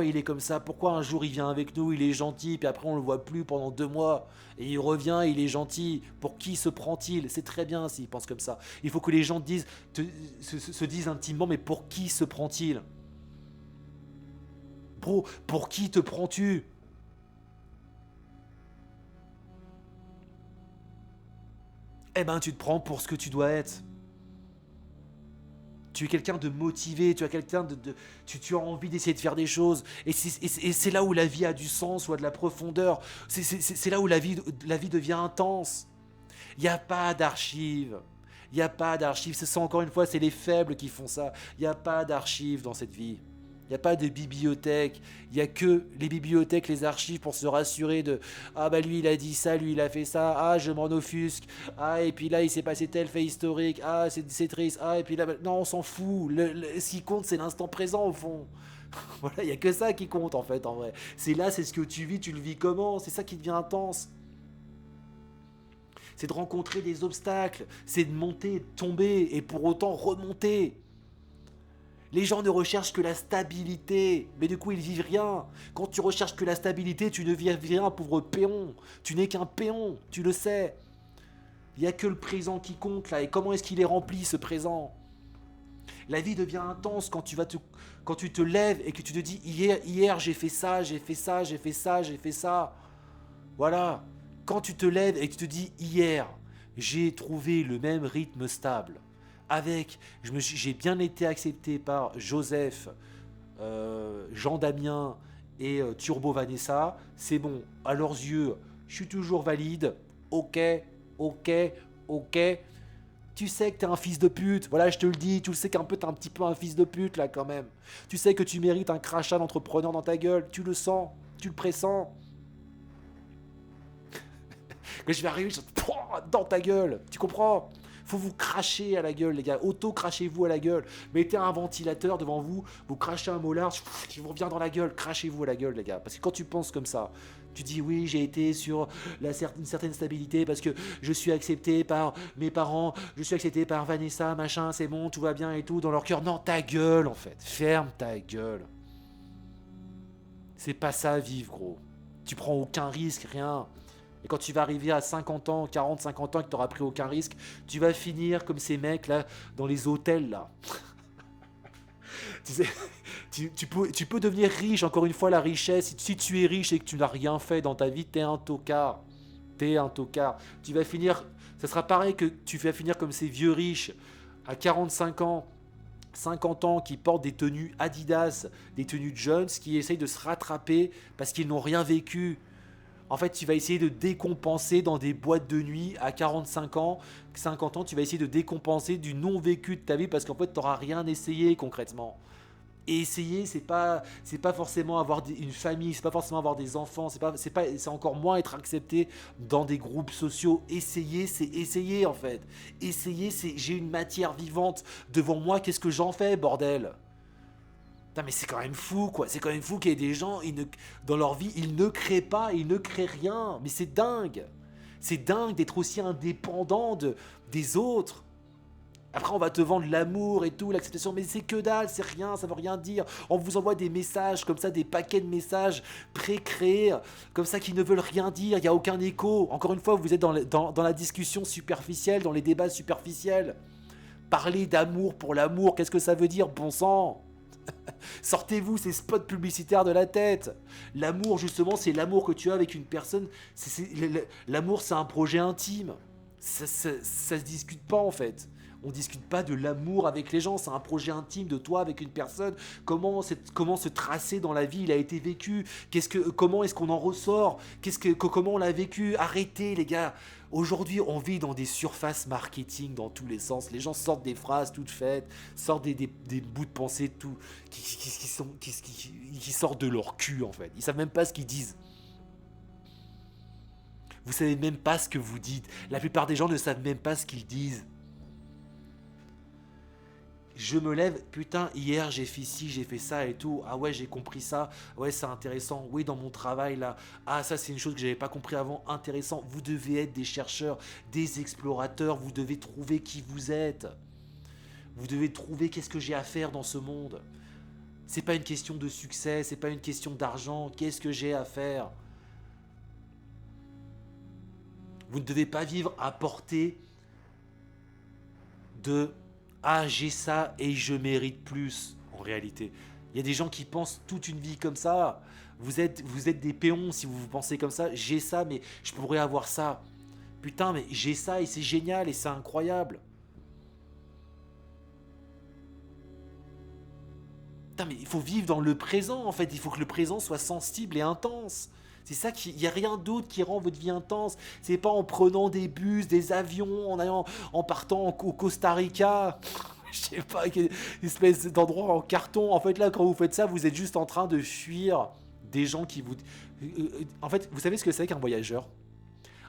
il est comme ça? Pourquoi un jour il vient avec nous, il est gentil, puis après on le voit plus pendant 2 mois, et il revient, il est gentil. Pour qui se prend-il? C'est très bien s'il pense comme ça. Il faut que les gens se disent intimement, mais pour qui se prend-il? Bro, pour qui te prends-tu? Eh ben, tu te prends pour ce que tu dois être. Tu es quelqu'un de motivé, tu as quelqu'un tu as envie d'essayer de faire des choses. Et c'est là où la vie a du sens ou a de la profondeur. C'est là où la vie devient intense. Il n'y a pas d'archives. Il n'y a pas d'archives. Encore une fois, c'est les faibles qui font ça. Il n'y a pas d'archives dans cette vie. Il n'y a pas de bibliothèque. Il n'y a que les bibliothèques, les archives pour se rassurer de « Ah bah lui il a dit ça, lui il a fait ça, ah je m'en offusque, ah et puis là il s'est passé tel fait historique, ah c'est triste, ah et puis là... » Non, on s'en fout. Ce qui compte c'est l'instant présent au fond. Voilà, il n'y a que ça qui compte en fait en vrai. C'est là, c'est ce que tu vis, tu le vis comment, c'est ça qui devient intense. C'est de rencontrer des obstacles, c'est de monter, de tomber et pour autant remonter. Les gens ne recherchent que la stabilité, mais du coup ils vivent rien. Quand tu recherches que la stabilité, tu ne vis rien, pauvre péon. Tu n'es qu'un péon, tu le sais. Il n'y a que le présent qui compte là, et comment est-ce qu'il est rempli ce présent? La vie devient intense quand tu te lèves et que tu te dis hier j'ai fait ça, j'ai fait ça, j'ai fait ça, j'ai fait ça. Voilà. Quand tu te lèves et que tu te dis hier j'ai trouvé le même rythme stable. J'ai bien été accepté par Joseph, Jean Damien et Turbo Vanessa. C'est bon, à leurs yeux, je suis toujours valide. Ok. Tu sais que t'es un fils de pute. Voilà, je te le dis. Tu le sais qu'un peu t'es un petit peu un fils de pute là quand même. Tu sais que tu mérites un crachat d'entrepreneur dans ta gueule. Tu le sens, tu le pressens. Que je vais arriver dans ta gueule. Tu comprends? Faut vous cracher à la gueule, les gars. Auto-crachez-vous à la gueule. Mettez un ventilateur devant vous, vous crachez un molar, qui vous revient dans la gueule. Crachez-vous à la gueule, les gars. Parce que quand tu penses comme ça, tu dis oui, j'ai été sur une certaine stabilité parce que je suis accepté par mes parents, je suis accepté par Vanessa, machin, c'est bon, tout va bien et tout, dans leur cœur. Non, ta gueule, en fait. Ferme ta gueule. C'est pas ça, vivre, gros. Tu prends aucun risque, rien. Et quand tu vas arriver à 50 ans, 40, 50 ans et que tu n'auras pris aucun risque, tu vas finir comme ces mecs là, dans les hôtels là. Tu sais, tu peux devenir riche, encore une fois, la richesse. Si tu es riche et que tu n'as rien fait dans ta vie, t'es un tocard. T'es un tocard. Tu vas finir, ça sera pareil que tu vas finir comme ces vieux riches à 45 ans, 50 ans, qui portent des tenues Adidas, des tenues Jones, qui essayent de se rattraper parce qu'ils n'ont rien vécu. En fait, tu vas essayer de décompenser dans des boîtes de nuit à 45 ans, 50 ans, tu vas essayer de décompenser du non-vécu de ta vie parce qu'en fait, tu n'auras rien essayé concrètement. Et essayer, c'est pas forcément avoir une famille, c'est pas forcément avoir des enfants, c'est encore moins être accepté dans des groupes sociaux. Essayer, c'est essayer en fait. Essayer, c'est j'ai une matière vivante devant moi, qu'est-ce que j'en fais, bordel? Putain, mais c'est quand même fou, quoi. C'est quand même fou qu'il y ait des gens, dans leur vie, ils ne créent pas, ils ne créent rien. Mais c'est dingue. C'est dingue d'être aussi indépendant des autres. Après, on va te vendre l'amour et tout, l'acceptation, mais c'est que dalle, c'est rien, ça veut rien dire. On vous envoie des messages comme ça, des paquets de messages pré-créés, comme ça, qui ne veulent rien dire, il n'y a aucun écho. Encore une fois, vous êtes dans la discussion superficielle, dans les débats superficiels. Parler d'amour pour l'amour, qu'est-ce que ça veut dire, bon sang? Sortez-vous ces spots publicitaires de la tête. L'amour, justement, c'est l'amour que tu as avec une personne. L'amour, c'est un projet intime. Ça se discute pas, en fait. On discute pas de l'amour avec les gens, c'est un projet intime de toi avec une personne. Comment se tracer dans la vie, il a été vécu. Comment est-ce qu'on en ressort? Comment on l'a vécu? Arrêtez les gars. Aujourd'hui, on vit dans des surfaces marketing dans tous les sens. Les gens sortent des phrases toutes faites, sortent des bouts de pensée qui sortent de leur cul en fait. Ils savent même pas ce qu'ils disent. Vous savez même pas ce que vous dites. La plupart des gens ne savent même pas ce qu'ils disent. Je me lève, putain, hier j'ai fait ci, j'ai fait ça et tout. Ah ouais, j'ai compris ça. Ouais, c'est intéressant. Oui, dans mon travail là. Ah, ça c'est une chose que j'avais pas compris avant. Intéressant. Vous devez être des chercheurs, des explorateurs. Vous devez trouver qui vous êtes. Vous devez trouver qu'est-ce que j'ai à faire dans ce monde. C'est pas une question de succès, c'est pas une question d'argent. Qu'est-ce que j'ai à faire? Vous ne devez pas vivre à portée de « Ah, j'ai ça et je mérite plus » en réalité. Il y a des gens qui pensent toute une vie comme ça. Vous êtes des péons si vous pensez comme ça. J'ai ça, mais je pourrais avoir ça. Putain, mais j'ai ça et c'est génial et c'est incroyable. Putain, mais il faut vivre dans le présent en fait. Il faut que le présent soit sensible et intense. C'est ça il n'y a rien d'autre qui rend votre vie intense. C'est pas en prenant des bus, des avions, en partant au Costa Rica. Je sais pas, quelle espèce d'endroit en carton. En fait, là, quand vous faites ça, vous êtes juste en train de fuir des gens qui vous... En fait, vous savez ce que c'est qu'un voyageur?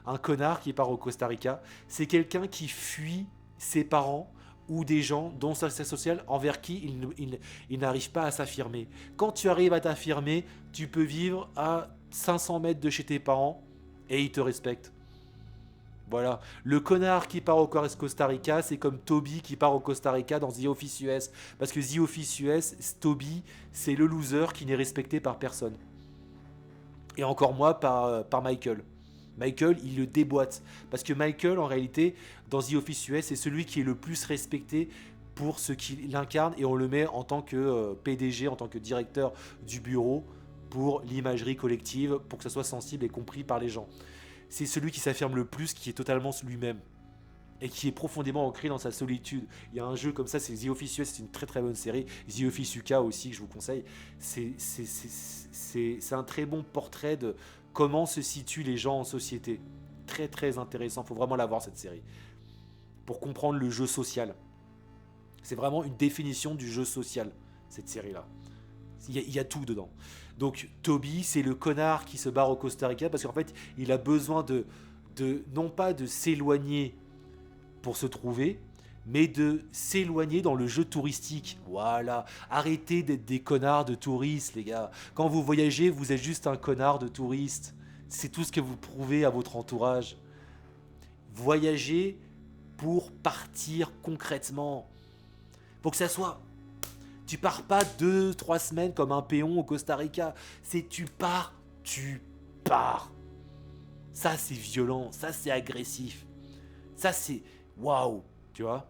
Un connard qui part au Costa Rica, c'est quelqu'un qui fuit ses parents ou des gens dont sa classe sociale envers qui il n'arrive pas à s'affirmer. Quand tu arrives à t'affirmer, tu peux vivre à 500 mètres de chez tes parents et ils te respectent. Voilà. Le connard qui part au Costa Rica, c'est comme Toby qui part au Costa Rica dans The Office US. Parce que The Office US, Toby, c'est le loser qui n'est respecté par personne. Et encore moins par Michael. Michael, il le déboîte. Parce que Michael, en réalité, dans The Office US, c'est celui qui est le plus respecté pour ce qu'il incarne. Et on le met en tant que PDG, en tant que directeur du bureau pour l'imagerie collective, pour que ça soit sensible et compris par les gens. C'est celui qui s'affirme le plus, qui est totalement lui-même et qui est profondément ancré dans sa solitude. Il y a un jeu comme ça, c'est The Office US, c'est une très très bonne série. The Office UK aussi, que je vous conseille. C'est un très bon portrait de comment se situent les gens en société. Très très intéressant, il faut vraiment la voir cette série. Pour comprendre le jeu social. C'est vraiment une définition du jeu social, cette série-là. Il y a tout dedans. Donc Toby, c'est le connard qui se barre au Costa Rica parce qu'en fait, il a besoin de non pas de s'éloigner pour se trouver, mais de s'éloigner dans le jeu touristique. Voilà. Arrêtez d'être des connards de touristes, les gars. Quand vous voyagez, vous êtes juste un connard de touriste. C'est tout ce que vous prouvez à votre entourage. Voyagez pour partir concrètement. Pour que ça soit... Tu pars pas 2-3 semaines comme un péon au Costa Rica. C'est tu pars. Ça, c'est violent. Ça, c'est agressif. Ça, c'est waouh. Tu vois?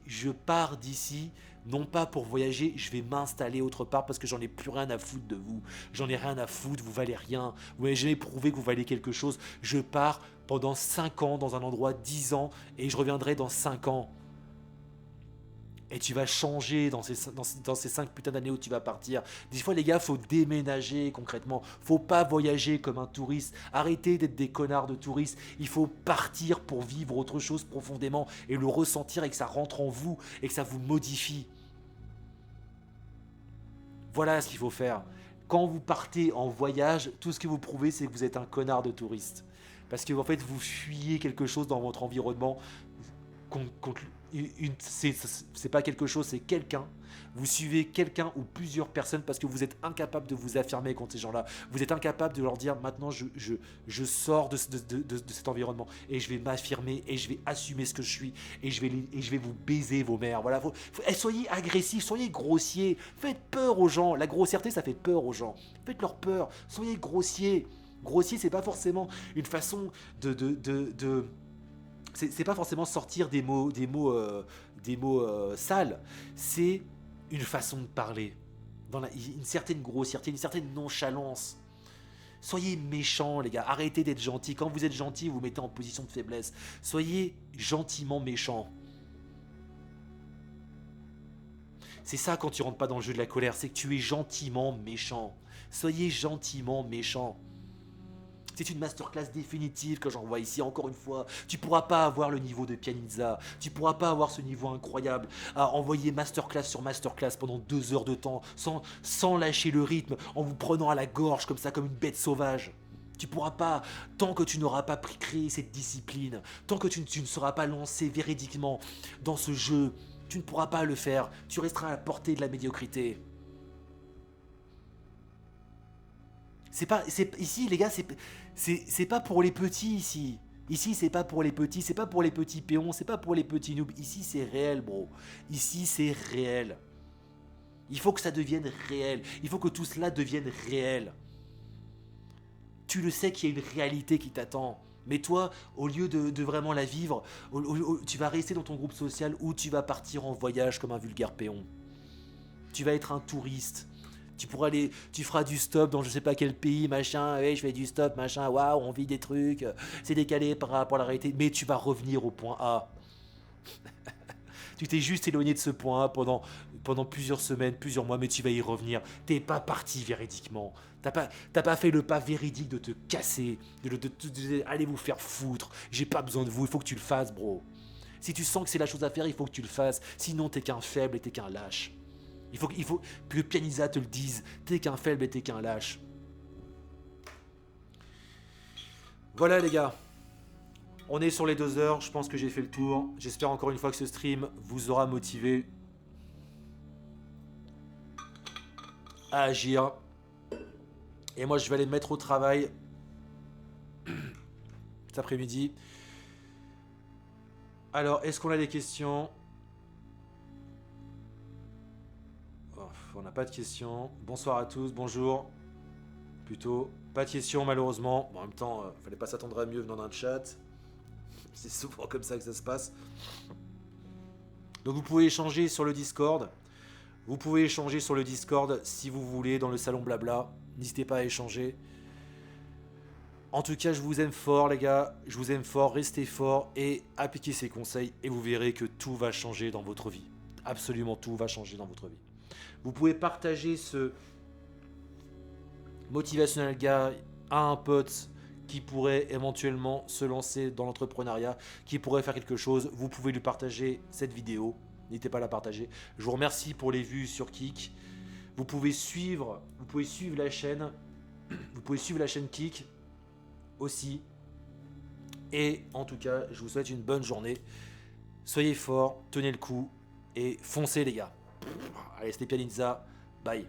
Je pars d'ici non pas pour voyager, je vais m'installer autre part parce que j'en ai plus rien à foutre de vous. J'en ai rien à foutre, vous valez rien. Vous m'avez jamais prouvé que vous valez quelque chose. Je pars pendant 5 ans dans un endroit, 10 ans, et je reviendrai dans 5 ans. Et tu vas changer dans ces 5 putains d'années où tu vas partir. Des fois, les gars, faut déménager concrètement. Faut pas voyager comme un touriste. Arrêtez d'être des connards de touristes. Il faut partir pour vivre autre chose profondément et le ressentir et que ça rentre en vous et que ça vous modifie. Voilà ce qu'il faut faire. Quand vous partez en voyage, tout ce que vous prouvez, c'est que vous êtes un connard de touriste. Parce que en fait, vous fuyez quelque chose dans votre environnement. C'est pas quelque chose, c'est quelqu'un. Vous suivez quelqu'un ou plusieurs personnes parce que vous êtes incapable de vous affirmer contre ces gens-là. Vous êtes incapable de leur dire maintenant je sors de cet environnement et je vais m'affirmer et je vais assumer ce que je suis et je vais vous baiser vos mères. Voilà, soyez agressifs, soyez grossiers, faites peur aux gens. La grossièreté, ça fait peur aux gens. Faites leur peur, soyez grossiers. Grossier, c'est pas forcément une façon c'est pas forcément sortir des mots sales. C'est une façon de parler. Une certaine grossièreté, une certaine nonchalance. Soyez méchants, les gars. Arrêtez d'être gentils. Quand vous êtes gentils, vous vous mettez en position de faiblesse. Soyez gentiment méchants. C'est ça quand tu rentres pas dans le jeu de la colère. C'est que tu es gentiment méchant. Soyez gentiment méchants. C'est une masterclass définitive que j'envoie ici, encore une fois. Tu pourras pas avoir le niveau de Pianizza, tu pourras pas avoir ce niveau incroyable à envoyer masterclass sur masterclass pendant 2 heures de temps, sans lâcher le rythme, en vous prenant à la gorge comme ça, comme une bête sauvage. Tu pourras pas, tant que tu n'auras pas créé cette discipline, tant que tu ne seras pas lancé véridiquement dans ce jeu, tu ne pourras pas le faire, tu resteras à la portée de la médiocrité. Ici, les gars, c'est pas pour les petits, ici. Ici, c'est pas pour les petits, c'est pas pour les petits péons, c'est pas pour les petits noobs. Ici, c'est réel, bro. Ici, c'est réel. Il faut que ça devienne réel. Il faut que tout cela devienne réel. Tu le sais qu'il y a une réalité qui t'attend. Mais toi, au lieu de vraiment la vivre, tu vas rester dans ton groupe social ou tu vas partir en voyage comme un vulgaire péon. Tu vas être un touriste. Tu feras du stop dans je sais pas quel pays, machin, ouais, je fais du stop, machin, waouh, on vit des trucs, c'est décalé par rapport à la réalité, mais tu vas revenir au point A. Tu t'es juste éloigné de ce point A pendant plusieurs semaines, plusieurs mois, mais tu vas y revenir. T'es pas parti véridiquement. T'as pas fait le pas véridique de te casser, de allez vous faire foutre, j'ai pas besoin de vous, il faut que tu le fasses, bro. Si tu sens que c'est la chose à faire, il faut que tu le fasses, sinon t'es qu'un faible et t'es qu'un lâche. Il faut que Pianizza te le dise. T'es qu'un faible et t'es qu'un lâche. Voilà les gars. On est sur les 2 heures. Je pense que j'ai fait le tour. J'espère encore une fois que ce stream vous aura motivé à agir. Et moi je vais aller me mettre au travail cet après-midi. Alors, est-ce qu'on a des questions ? On n'a pas de questions. Bonsoir à tous, bonjour. Plutôt, pas de questions malheureusement. Bon, en même temps, fallait pas s'attendre à mieux venant d'un chat. C'est souvent comme ça que ça se passe. Donc vous pouvez échanger sur le Discord. Vous pouvez échanger sur le Discord si vous voulez, dans le salon blabla. N'hésitez pas à échanger. En tout cas, je vous aime fort les gars. Je vous aime fort, restez fort et appliquez ces conseils et vous verrez que tout va changer dans votre vie. Absolument tout va changer dans votre vie. Vous pouvez partager ce motivational guy à un pote qui pourrait éventuellement se lancer dans l'entrepreneuriat, qui pourrait faire quelque chose. Vous pouvez lui partager cette vidéo. N'hésitez pas à la partager. Je vous remercie pour les vues sur Kik. Vous pouvez suivre la chaîne. Vous pouvez suivre la chaîne Kik aussi. Et en tout cas, je vous souhaite une bonne journée. Soyez forts, tenez le coup et foncez les gars. Allez, c'était Pianizza. Bye.